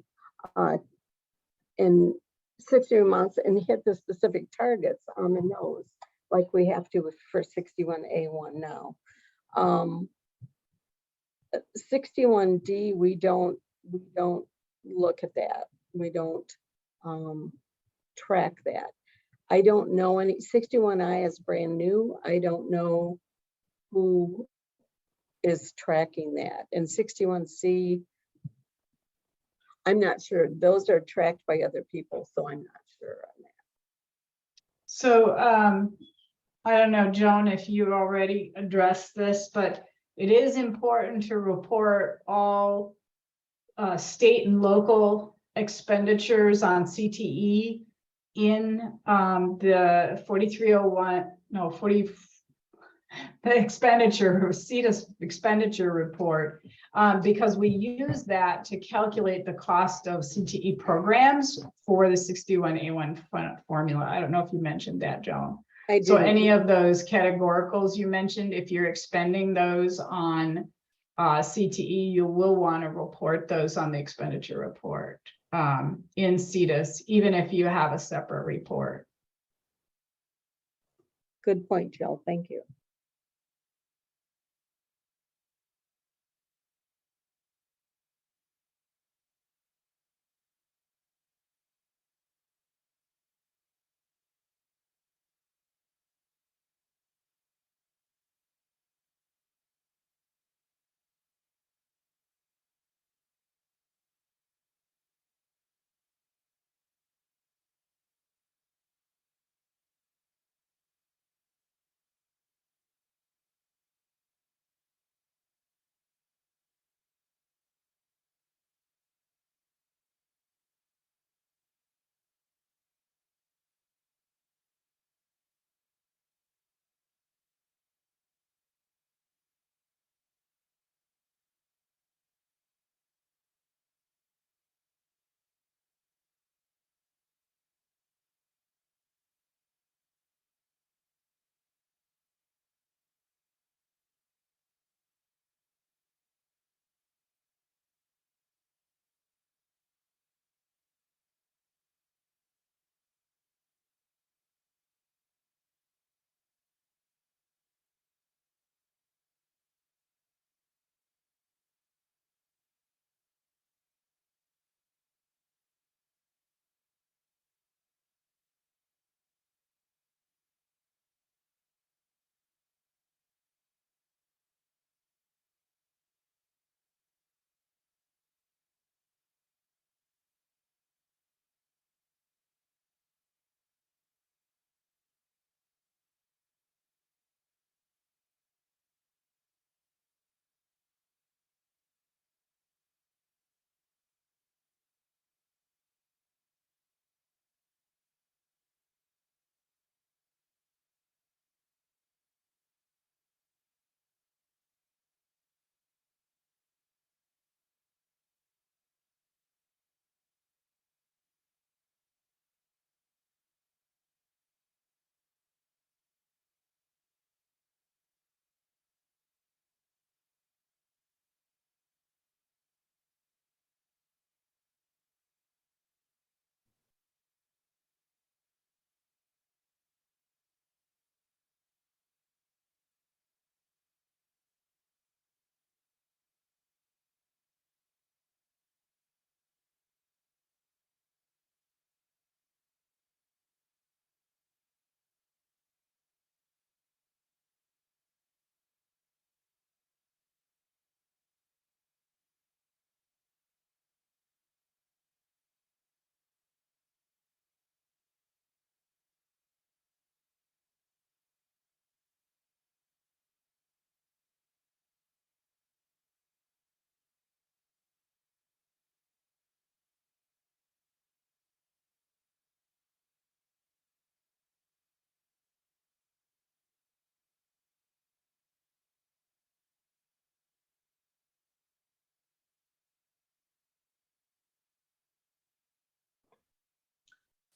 in 60 months and hit the specific targets on the nose, like we have to for 61A1 now. 61D, we don't look at that. We don't track that. I don't know any. 61I is brand new. I don't know who is tracking that. And 61C, I'm not sure. Those are tracked by other people, so I'm not sure on that. So I don't know, Joan, if you already addressed this, but it is important to report all state and local expenditures on CTE in the 4301, no, 40, the expenditure, Cteis expenditure report, because we use that to calculate the cost of CTE programs for the 61A1 formula. I don't know if you mentioned that, Joan. So any of those categoricals you mentioned, if you're expending those on CTE, you will want to report those on the expenditure report in Cteis, even if you have a separate report. Good point, Jill. Thank you.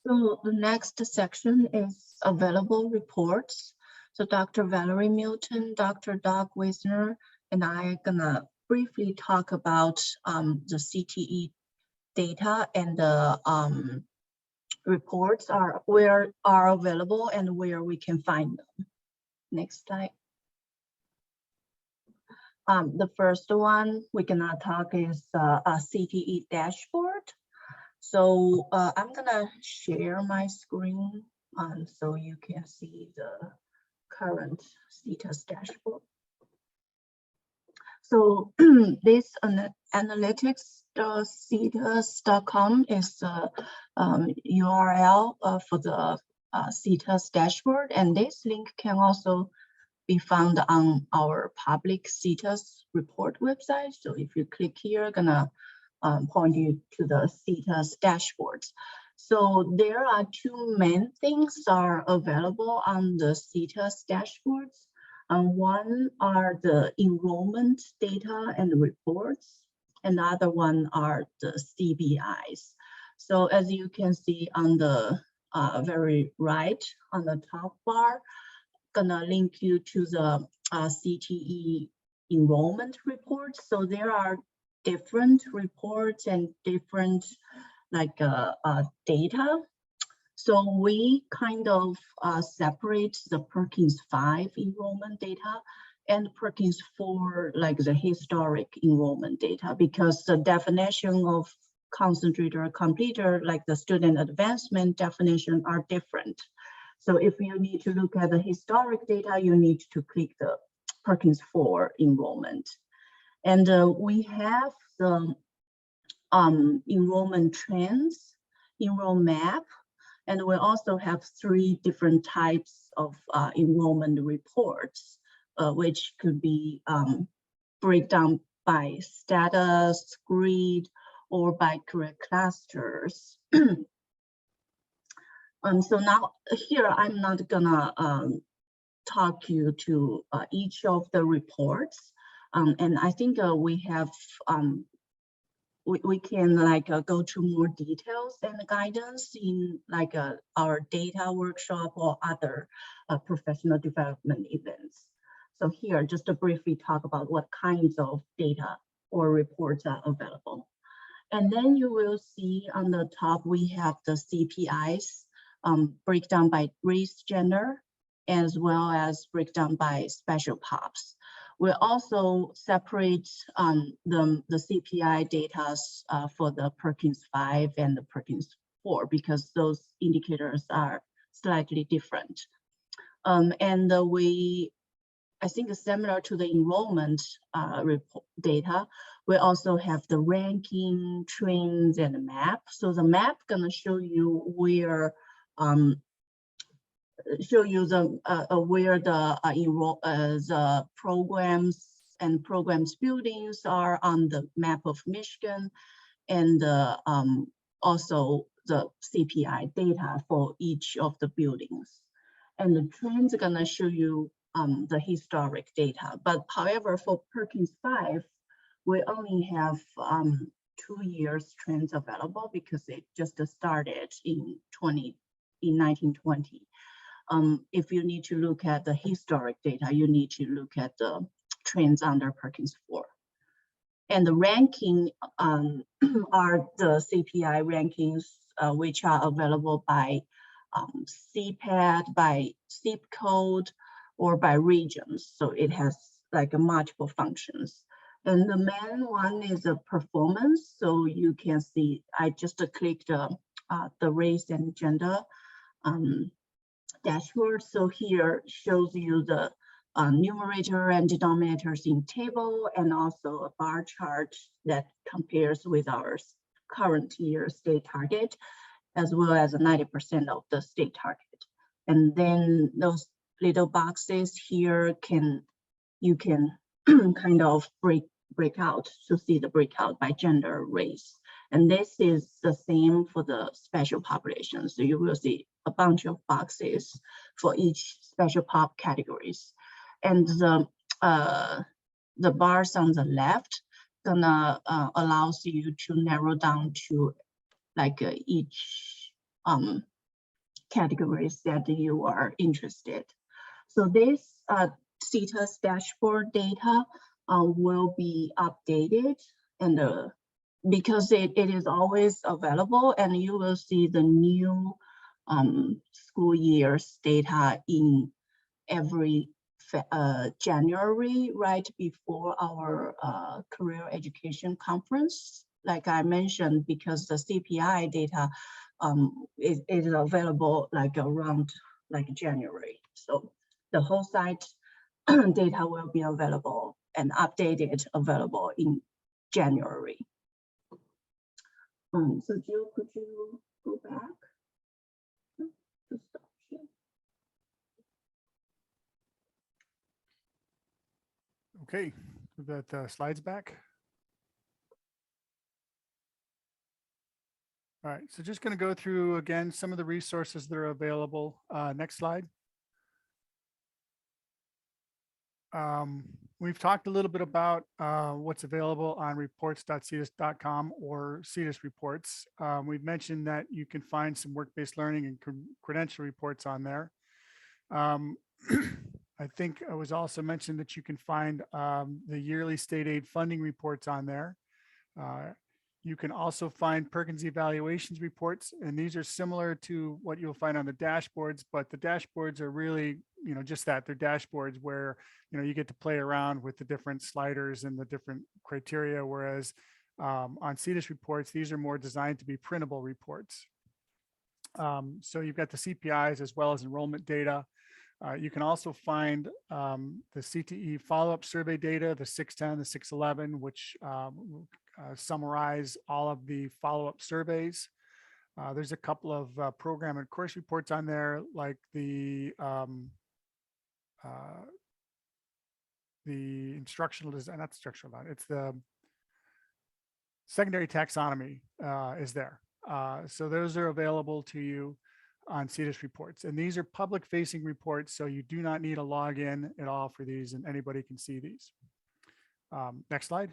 So the next section is available reports. So Dr. Valerie Milton, Dr. Doug Wisner, and I are gonna briefly talk about the CTE data and the reports are where are available and where we can find them. Next slide. The first one we're gonna talk is a Cte Dashboard. So I'm gonna share my screen so you can see the current Cteis dashboard. So this analytics Cteis.com is the URL for the Cteis dashboard, and this link can also be found on our public Cteis report website. So if you click here, gonna point you to the Cteis dashboards. So there are two main things are available on the Cteis dashboards. One are the enrollment data and reports, and the other one are the CBIs. So as you can see on the very right on the top bar, gonna link you to the CTE enrollment reports. So there are different reports and different like data. So we kind of separate the Perkins 5 enrollment data and Perkins 4, like the historic enrollment data, because the definition of concentrator completer, like the student advancement definition, are different. So if you need to look at the historic data, you need to click the Perkins 4 enrollment. And we have the enrollment trends, enroll map, and we also have 3 different types of enrollment reports, which could be breakdown by status, grade, or by career clusters. So now here, I'm not gonna talk you to each of the reports. And I think we have, we can like go to more details and guidance in like our data workshop or other professional development events. So here, just to briefly talk about what kinds of data or reports are available. And then you will see on the top, we have the CPIs breakdown by race, gender, as well as breakdown by special pops. We also separate the CPI data for the Perkins 5 and the Perkins 4 because those indicators are slightly different. And I think similar to the enrollment report data, we also have the ranking, trends, and the map. So the map gonna show you where where the programs and programs buildings are on the map of Michigan, and also the CPI data for each of the buildings. And the trends are gonna show you the historic data. But however, for Perkins 5, we only have 2 years trends available because it just started in 1920. If you need to look at the historic data, you need to look at the trends under Perkins 4. And the ranking are the CPI rankings, which are available by CPAD, by zip code, or by regions. So it has like multiple functions. And the main one is a performance. So you can see, I just clicked the race and gender dashboard. So here shows you the numerator and denominators in table, and also a bar chart that compares with our current year state target, as well as 90% of the state target. And then those little boxes here you can kind of break out to see the breakout by gender, race. And this is the same for the special population. So you will see a bunch of boxes for each special pop categories. And the bars on the left gonna allows you to narrow down to like each categories that you are interested. So this Cteis dashboard data will be updated, and because it is always available, and you will see the new school year's data in every January, right before our career education conference. Like I mentioned, because the CPI data is available like around like January. So the whole site data will be available and updated available in January. So Jill, could you go back? To stop here. Okay, we've got slides back. All right, so just going to go through again some of the resources that are available. Next slide. We've talked a little bit about what's available on reports.cteis.com or Cteis reports. We've mentioned that you can find some work-based learning and credential reports on there. I think it was also mentioned that you can find the yearly state aid funding reports on there. You can also find Perkins evaluations reports, and these are similar to what you'll find on the dashboards, but the dashboards are really, just that, they're dashboards where, you get to play around with the different sliders and the different criteria, whereas on Cteis reports, these are more designed to be printable reports. So you've got the CPIs as well as enrollment data. You can also find the CTE follow-up survey data, the 610, the 611, which summarize all of the follow-up surveys. There's a couple of program and course reports on there, like the instructional design, not instructional, it's the secondary taxonomy is there. So those are available to you on Cteis reports. And these are public facing reports, so you do not need a login at all for these, and anybody can see these. Next slide.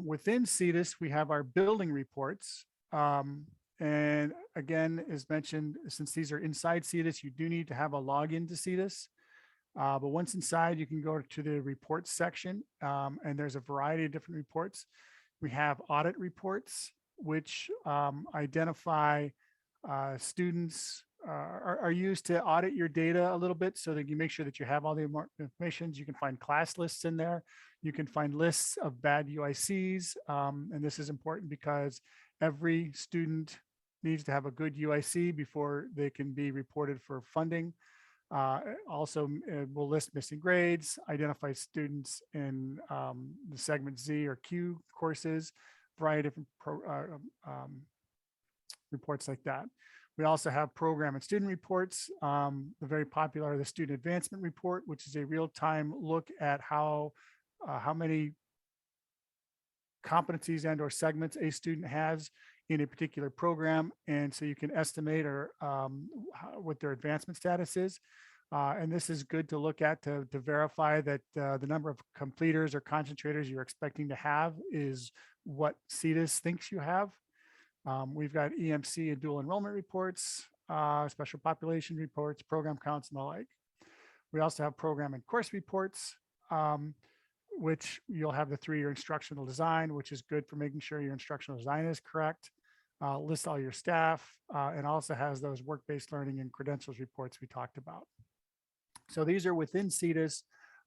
Within Cteis, we have our building reports. And again, as mentioned, since these are inside Cteis, you do need to have a login to Cteis. But once inside, you can go to the reports section, and there's a variety of different reports. We have audit reports, which identify students, are used to audit your data a little bit so that you make sure that you have all the information. You can find class lists in there. You can find lists of bad UICs. And this is important because every student needs to have a good UIC before they can be reported for funding. Also, we'll list missing grades, identify students in the segment Z or Q courses, variety of different reports like that. We also have program and student reports. The very popular, the student advancement report, which is a real-time look at how many competencies and or segments a student has in a particular program. And so you can estimate or what their advancement status is. And this is good to look at to verify that the number of completers or concentrators you're expecting to have is what Cteis thinks you have. We've got EMC and dual enrollment reports, special population reports, program counts, and the like. We also have program and course reports, which you'll have the 3-year instructional design, which is good for making sure your instructional design is correct. Lists all your staff, and also has those work-based learning and credentials reports we talked about. So these are within Cteis.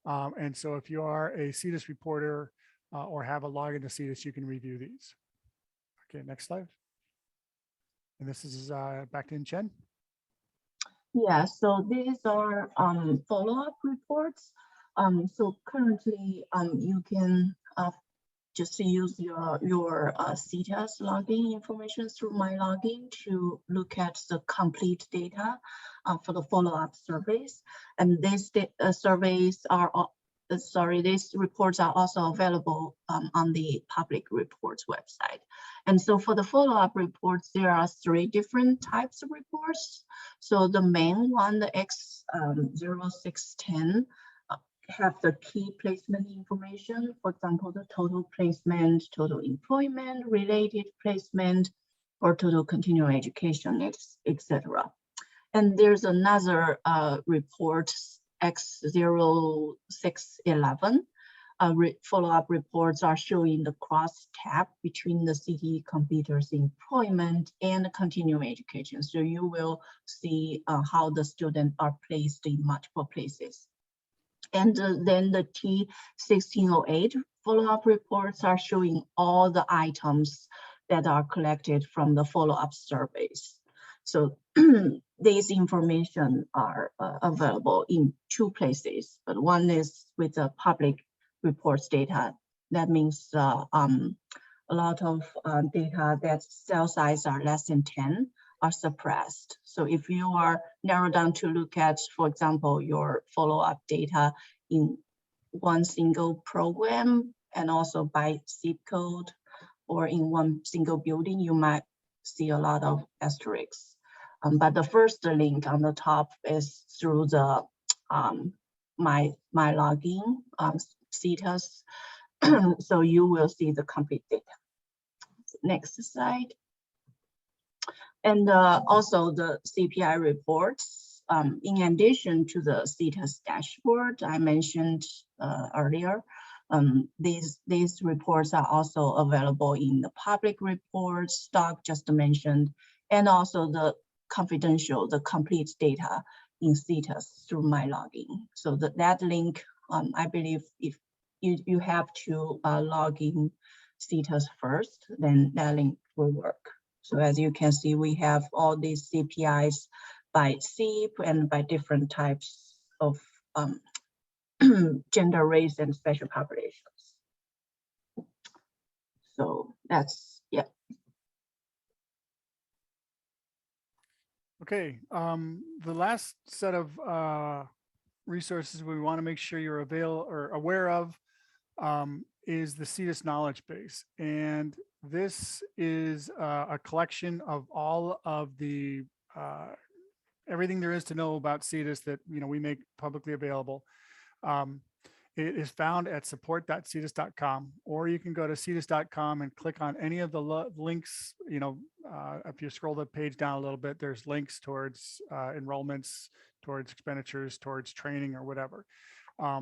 And so if you are a Cteis reporter or have a login to Cteis, you can review these. Okay, next slide. And this is back to Chen. Yeah, so these are follow-up reports. So currently you can just use your Cteis login information through my login to look at the complete data for the follow-up surveys. And these surveys are, these reports are also available on the public reports website. And so for the follow-up reports, there are 3 different types of reports. So the main one, the X0610, have the key placement information. For example, the total placement, total employment, related placement, or total continuing education, etc. And there's another report, X0611. Follow-up reports are showing the cross-tab between the CTE competitors employment and continuing education. So you will see how the students are placed in multiple places. And then the T1608 follow-up reports are showing all the items that are collected from the follow-up surveys. So these information are available in two places, but one is with the public reports data. That means a lot of data that cell size are less than 10 are suppressed. So if you are narrowed down to look at, for example, your follow-up data in one single program and also by zip code or in one single building, you might see a lot of asterisks. But the first link on the top is through the my login Cteis. So you will see the complete data. Next slide. And also the CPI reports, in addition to the Cteis dashboard I mentioned earlier, these reports are also available in the public reports, Doc just mentioned, and also the confidential, the complete data in Cteis through my login. So that link, I believe if you have to log in Cteis first, then that link will work. So as you can see, we have all these CPIs by SIP and by different types of gender, race, and special populations. So that's, yeah. Okay, the last set of resources we want to make sure you're aware of is the Cteis knowledge base. And this is a collection of all of the everything there is to know about Cteis that we make publicly available. It is found at support.cteis.com, or you can go to cteis.com and click on any of the links. If you scroll the page down a little bit, there's links towards enrollments, towards expenditures, towards training, or whatever. A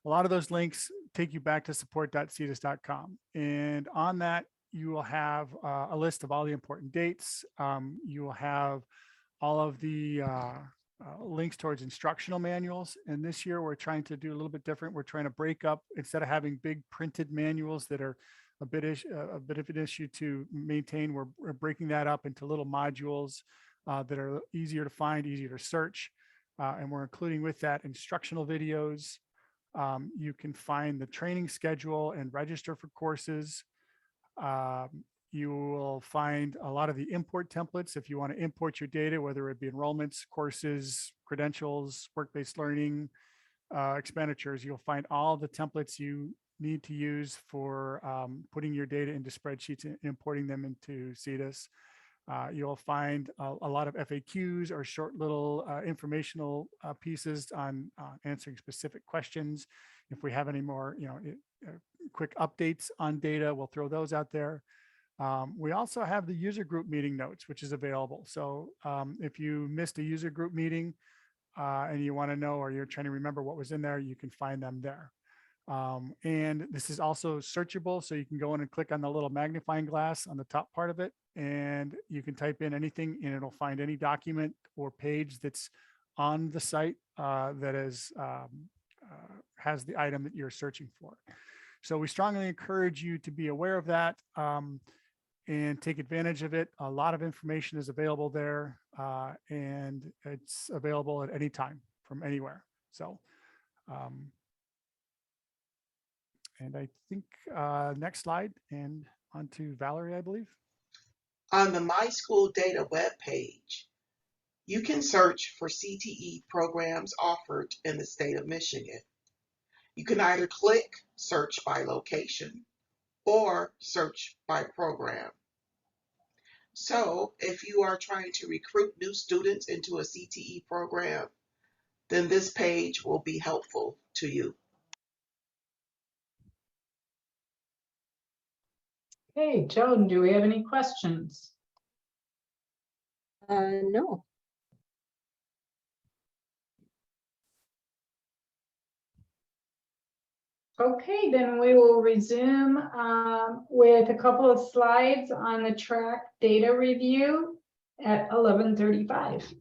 lot of those links take you back to support.cteis.com. And on that, you will have a list of all the important dates. You will have all of the links towards instructional manuals. And this year we're trying to do a little bit different. We're trying to break up, instead of having big printed manuals that are a bit of an issue to maintain, we're breaking that up into little modules that are easier to find, easier to search. And we're including with that instructional videos. You can find the training schedule and register for courses. You will find a lot of the import templates if you want to import your data, whether it be enrollments, courses, credentials, work-based learning, expenditures. You'll find all the templates you need to use for putting your data into spreadsheets and importing them into Cteis. You'll find a lot of FAQs or short little informational pieces on answering specific questions. If we have any more, quick updates on data, we'll throw those out there. We also have the user group meeting notes, which is available. So if you missed a user group meeting and you want to know, or you're trying to remember what was in there, you can find them there. And this is also searchable. So you can go in and click on the little magnifying glass on the top part of it, and you can type in anything and it'll find any document or page that's on the site that is has the item that you're searching for. So we strongly encourage you to be aware of that and take advantage of it. A lot of information is available there, and it's available at any time from anywhere. So, and I think next slide, and on to Valerie, I believe. On the My School Data webpage, you can search for CTE programs offered in the state of Michigan. You can either click search by location or search by program. So if you are trying to recruit new students into a CTE program, then this page will be helpful to you. Hey, Joan, do we have any questions? No. Okay, then we will resume with a couple of slides on the track data review at 11:35.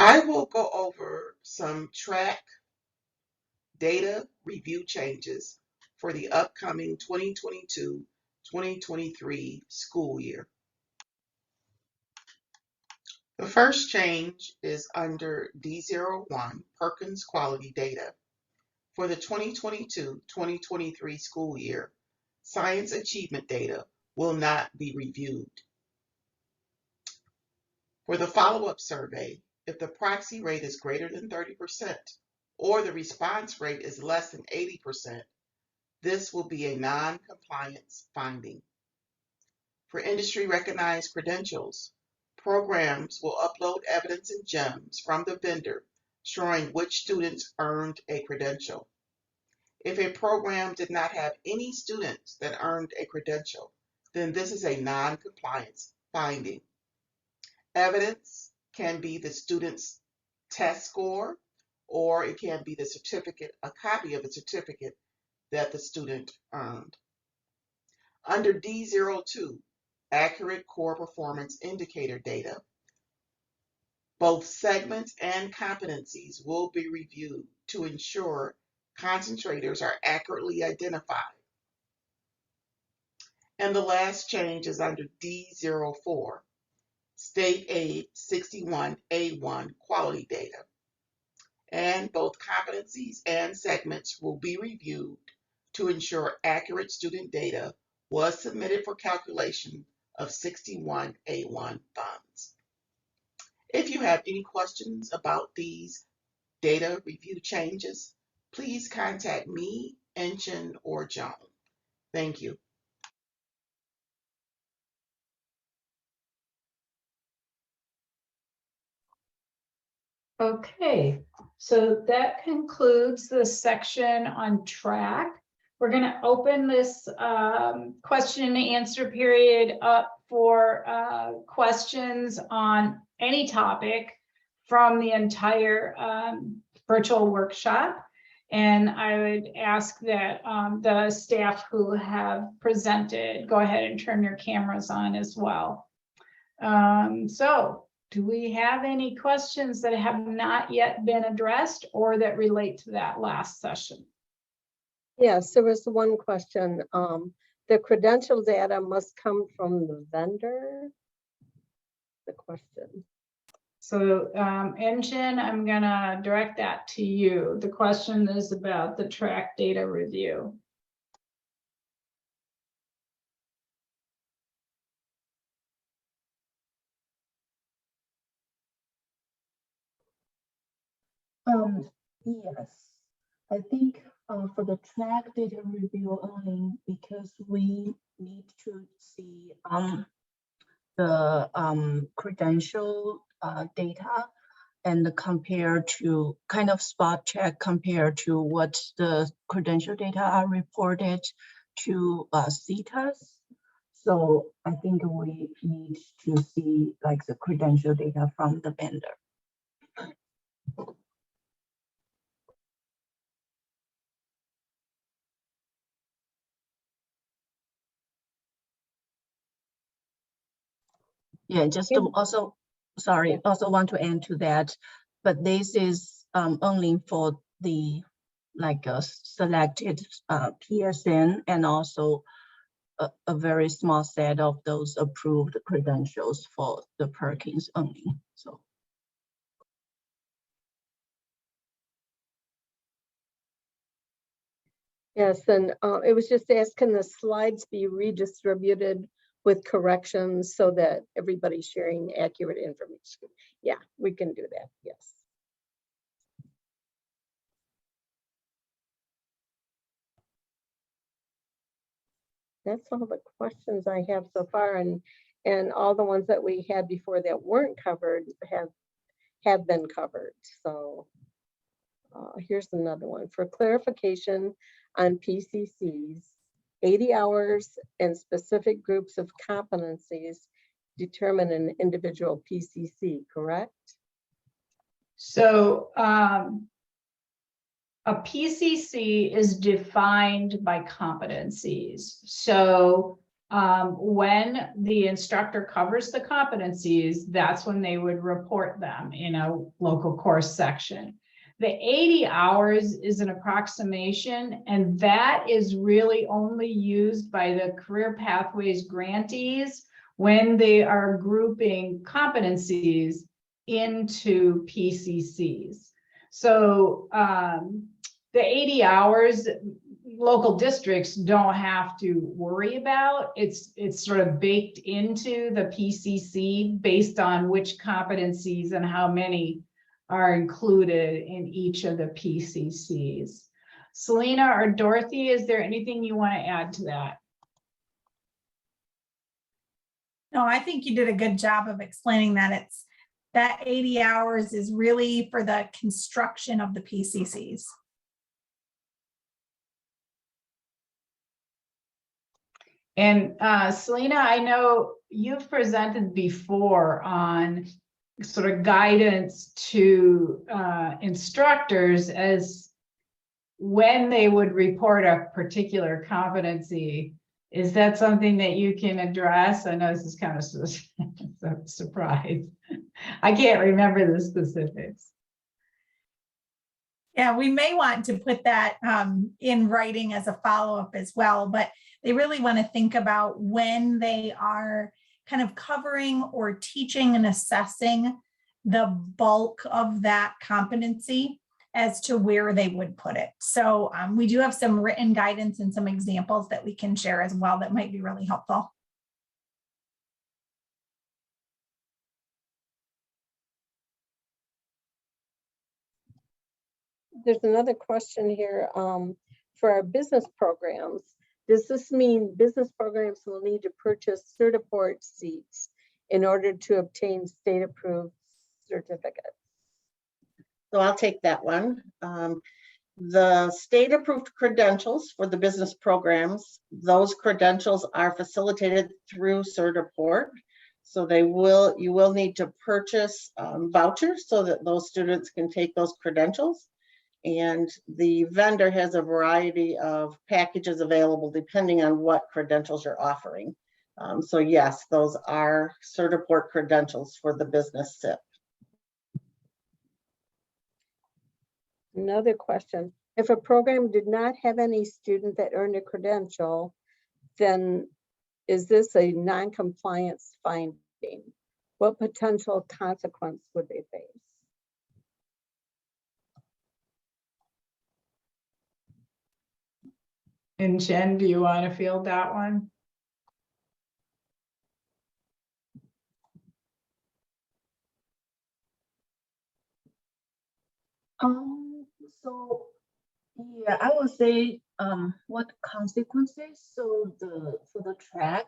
I will go over some track data review changes for the upcoming 2022-2023 school year. The first change is under D01, Perkins Quality Data. For the 2022-2023 school year, science achievement data will not be reviewed. For the follow-up survey, if the proxy rate is greater than 30% or the response rate is less than 80%, this will be a non-compliance finding. For industry-recognized credentials, programs will upload evidence and gems from the vendor showing which students earned a credential. If a program did not have any students that earned a credential, then this is a non-compliance finding. Evidence can be the student's test score, or it can be the certificate, a copy of the certificate that the student earned. Under D02, accurate core performance indicator data, both segments and competencies will be reviewed to ensure concentrators are accurately identified. And the last change is under D04, State Aid 61A1 quality data. And both competencies and segments will be reviewed to ensure accurate student data was submitted for calculation of 61A1 funds. If you have any questions about these data review changes, please contact me, Enchen, or Joan. Thank you. Okay, so that concludes the section on track. We're going to open this question and answer period up for questions on any topic from the entire virtual workshop. And I would ask that the staff who have presented go ahead and turn your cameras on as well. So do we have any questions that have not yet been addressed or that relate to that last session? Yes, there was one question. The credential data must come from the vendor. The question. So Engine, I'm gonna direct that to you. The question is about the track data review. Yes, I think for the track data review only, because we need to see the credential data and compare to kind of spot check compared to what the credential data are reported to Cteis. So I think we need to see like the credential data from the vendor. Yeah, just to also, sorry, also want to add to that, but this is only for the like selected PSN and also a very small set of those approved credentials for the Perkins only. So. Yes, and it was just asking the slides be redistributed with corrections so that everybody's sharing accurate information. Yeah, we can do that, yes. That's all the questions I have so far, and all the ones that we had before that weren't covered have been covered. So here's another one. For clarification on PCCs, 80 hours and specific groups of competencies determine an individual PCC, correct? So a PCC is defined by competencies. So When the instructor covers the competencies, that's when they would report them in a local course section. The 80 hours is an approximation, and that is really only used by the Career Pathways grantees when they are grouping competencies into PCCs. So the 80 hours, local districts don't have to worry about. It's sort of baked into the PCC based on which competencies and how many are included in each of the PCCs. Selena or Dorothy, is there anything you want to add to that? No, I think you did a good job of explaining that. It's that 80 hours is really for the construction of the PCCs. And Selena, I know you've presented before on sort of guidance to instructors as when they would report a particular competency. Is that something that you can address? I know this is kind of a surprise. I can't remember the specifics. Yeah, we may want to put that in writing as a follow-up as well, but they really want to think about when they are kind of covering or teaching and assessing the bulk of that competency as to where they would put it. So we do have some written guidance and some examples that we can share as well that might be really helpful. There's another question here for our business programs. Does this mean business programs will need to purchase Certiport seats in order to obtain state-approved certificates? So I'll take that one. The state-approved credentials for the business programs, those credentials are facilitated through Certiport. So you will need to purchase vouchers so that those students can take those credentials. And the vendor has a variety of packages available depending on what credentials you're offering. So yes, those are Certiport credentials for the business SIP. Another question, if a program did not have any student that earned a credential, then is this a non-compliance finding? What potential consequence would they face? And Jen, do you want to field that one? So yeah, I would say what consequences. So for the track,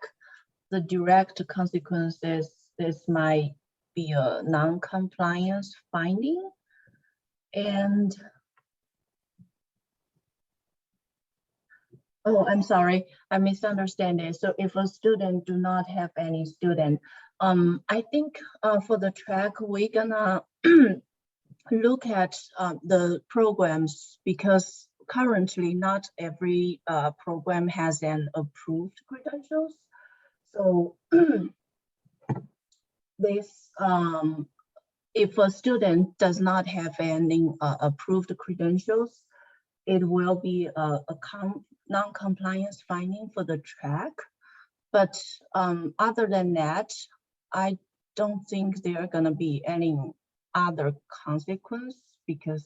the direct consequences, this might be a non-compliance finding. And oh, I'm sorry, I misunderstand it. So if a student do not have any student, I think for the track, we're gonna look at the programs, because currently not every program has an approved credentials. So this, if a student does not have any approved credentials, it will be a non-compliance finding for the track. But other than that, I don't think there are gonna be any other consequence, because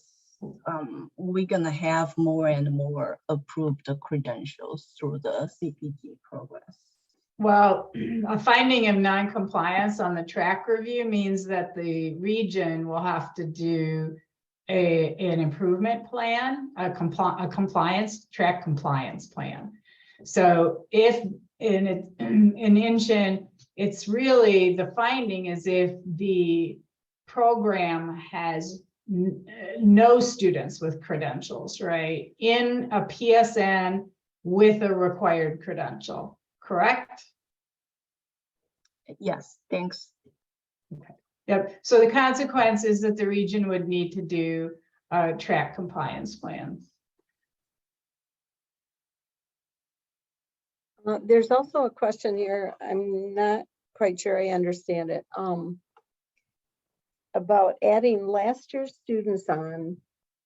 we're gonna have more and more approved credentials through the CPG progress. Well, a finding of non-compliance on the track review means that the region will have to do an improvement plan, a track compliance plan. So if in Inchin, it's really, the finding is if the program has no students with credentials, right, in a PSN with a required credential, correct? Yes, thanks. Okay. Yep. So the consequence is that the region would need to do a track compliance plan. There's also a question here. I'm not quite sure I understand it. About adding last year's students on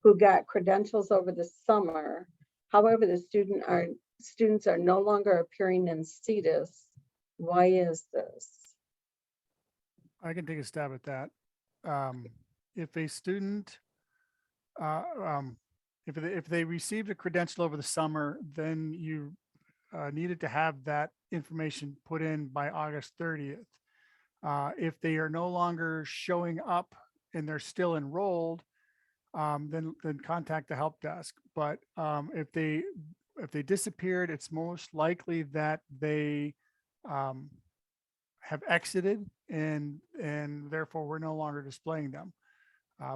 who got credentials over the summer. However, the students are no longer appearing in Cteis. Why is this? I can take a stab at that. If a student, if they received a credential over the summer, then you needed to have that information put in by August 30th. If they are no longer showing up and they're still enrolled, then contact the help desk. But if they disappeared, it's most likely that they have exited and therefore we're no longer displaying them.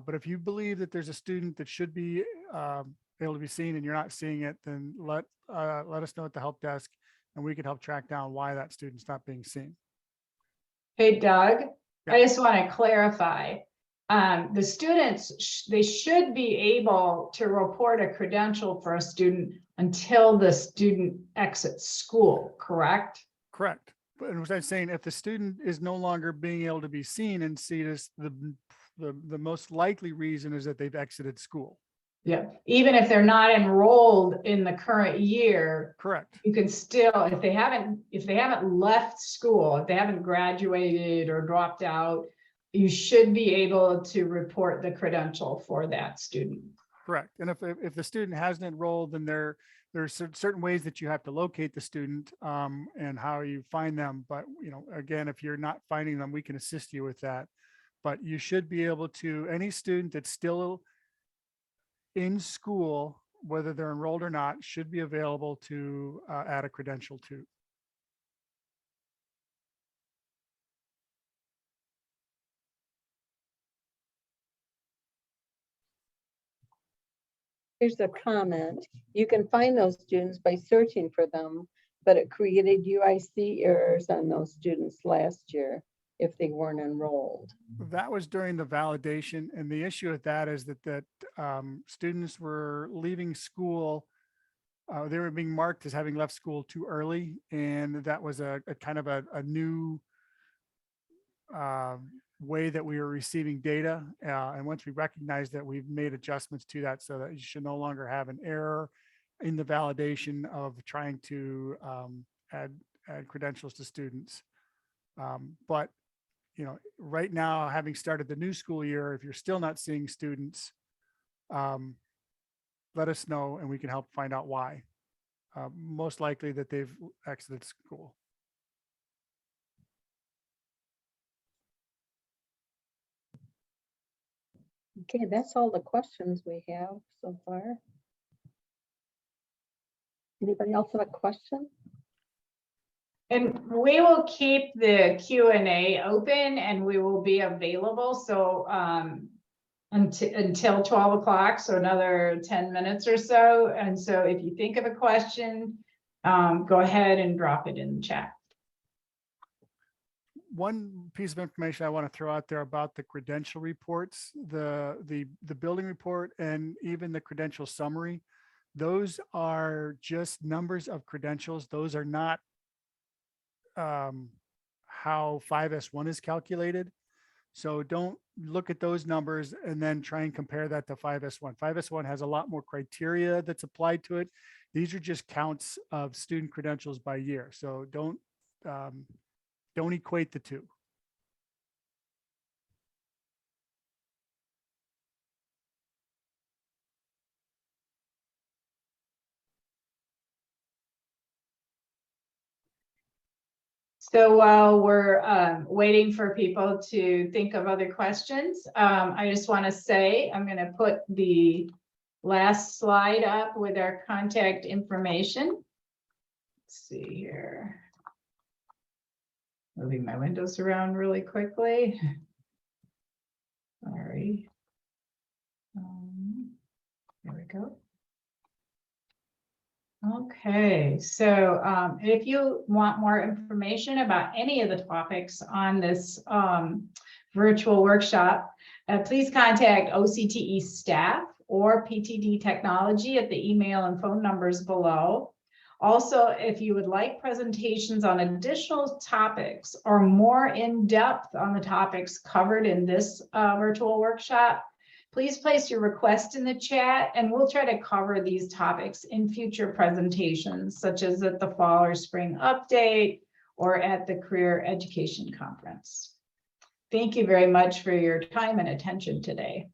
But if you believe that there's a student that should be able to be seen and you're not seeing it, then let us know at the help desk and we can help track down why that student's not being seen. Hey, Doug, Yeah. I just want to clarify. The students, they should be able to report a credential for a student until the student exits school, correct? Correct. But as I'm saying, if the student is no longer being able to be seen in Cteis, the most likely reason is that they've exited school. Yeah, even if they're not enrolled in the current year, Correct. you can still, if they haven't left school, if they haven't graduated or dropped out, you should be able to report the credential for that student. Correct. And if the student hasn't enrolled, then there's certain ways that you have to locate the student and how you find them. But, again, if you're not finding them, we can assist you with that. But you should be able to, any student that's still in school, whether they're enrolled or not, should be available to add a credential to. Here's a comment. You can find those students by searching for them, but it created UIC errors on those students last year if they weren't enrolled. That was during the validation, and the issue with that is that students were leaving school. They were being marked as having left school too early, and that was a kind of a new way that we were receiving data. And once we recognized that, we've made adjustments to that so that you should no longer have an error in the validation of trying to add credentials to students. But right now, having started the new school year, if you're still not seeing students, let us know and we can help find out why. Most likely that they've exited school. Okay, that's all the questions we have so far. Anybody else have a question? And we will keep the Q&A open and we will be available. So until 12 o'clock, so another 10 minutes or so. And so if you think of a question, go ahead and drop it in the chat. One piece of information I want to throw out there about the credential reports, the building report and even the credential summary, those are just numbers of credentials. Those are not how 5S1 is calculated. So don't look at those numbers and then try and compare that to 5S1. 5S1 has a lot more criteria that's applied to it. These are just counts of student credentials by year. So don't equate the two. So while we're waiting for people to think of other questions, I just want to say I'm going to put the last slide up with our contact information. Let's see here. Moving my windows around really quickly. Sorry. There we go. Okay, so if you want more information about any of the topics on this virtual workshop, please contact OCTE staff or PTD Technology at the email and phone numbers below. Also, if you would like presentations on additional topics or more in-depth on the topics covered in this virtual workshop, please place your request in the chat and we'll try to cover these topics in future presentations, such as at the fall or spring update or at the Career Education Conference. Thank you very much for your time and attention today.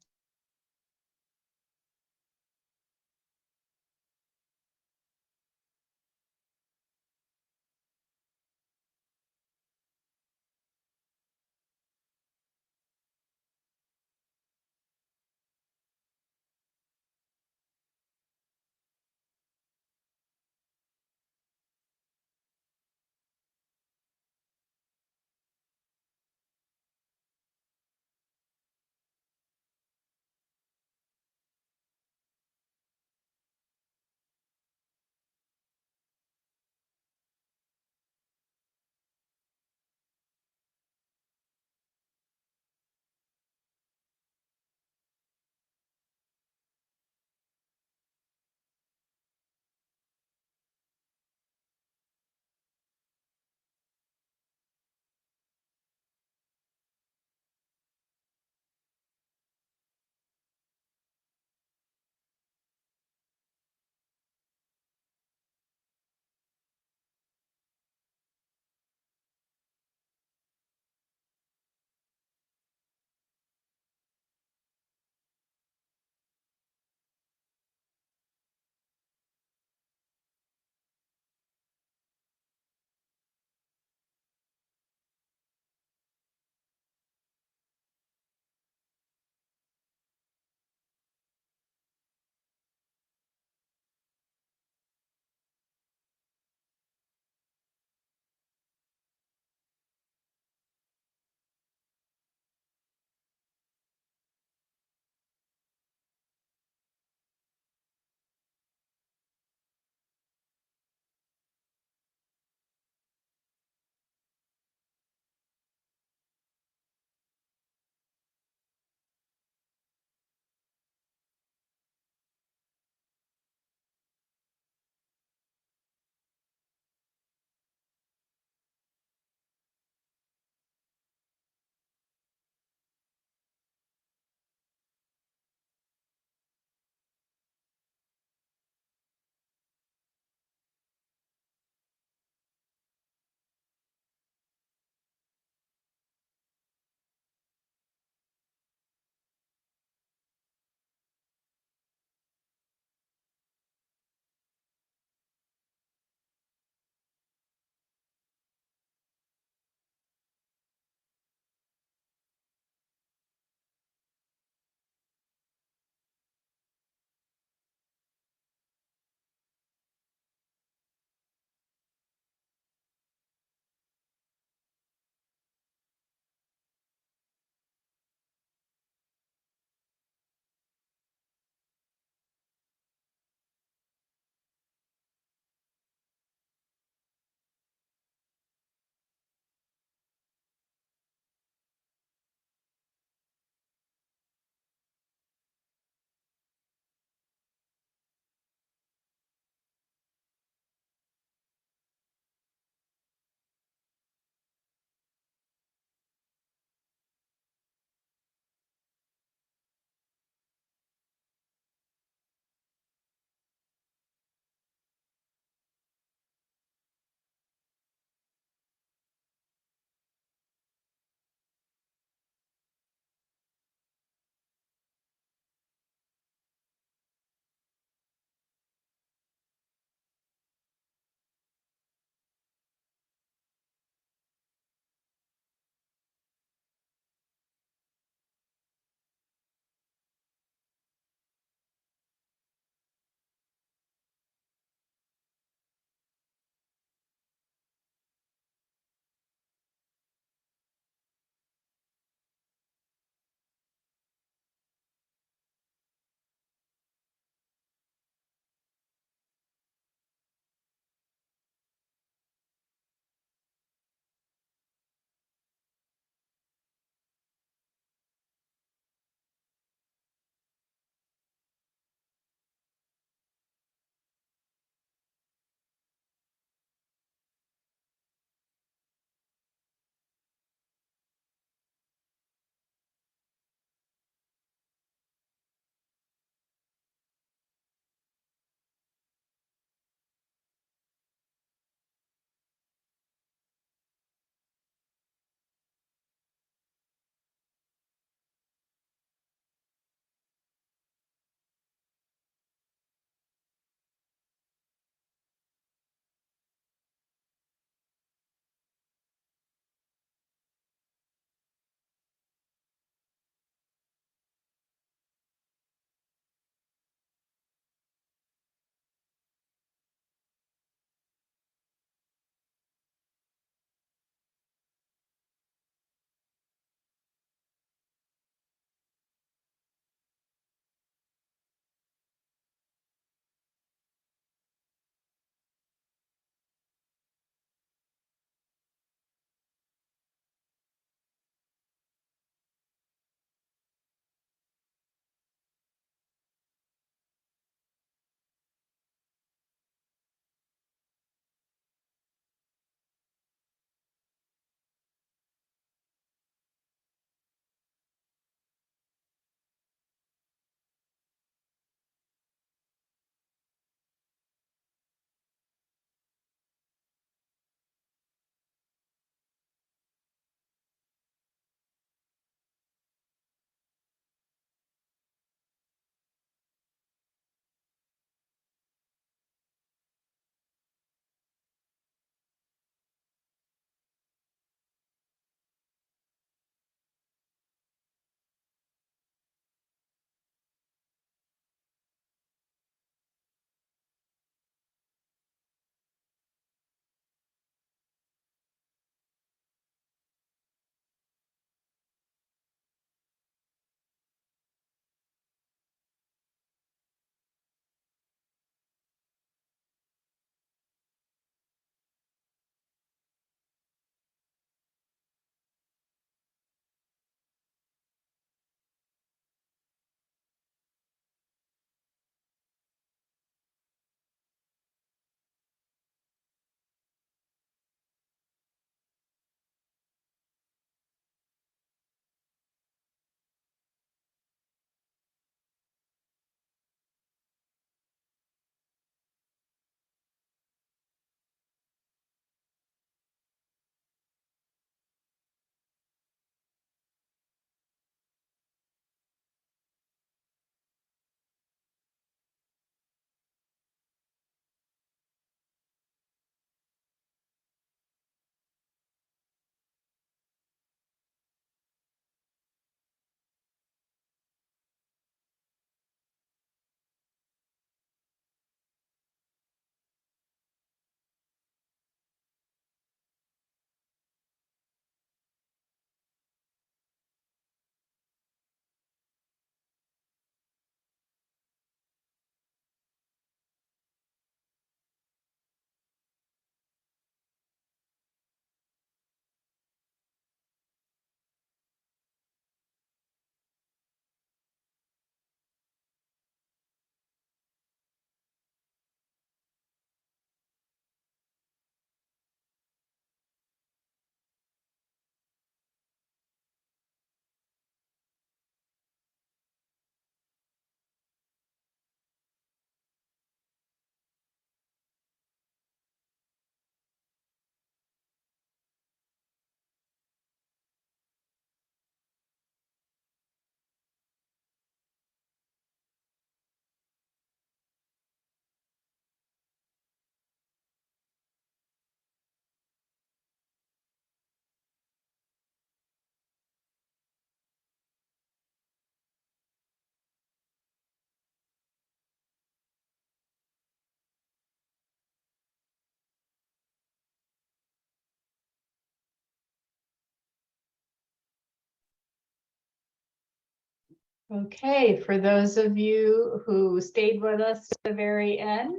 Okay, for those of you who stayed with us to the very end,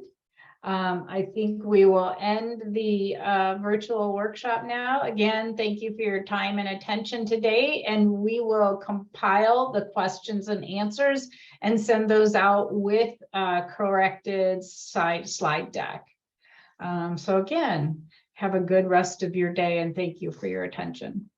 I think we will end the virtual workshop now. Again, thank you for your time and attention today, and we will compile the questions and answers and send those out with corrected slide deck. So again, have a good rest of your day and thank you for your attention.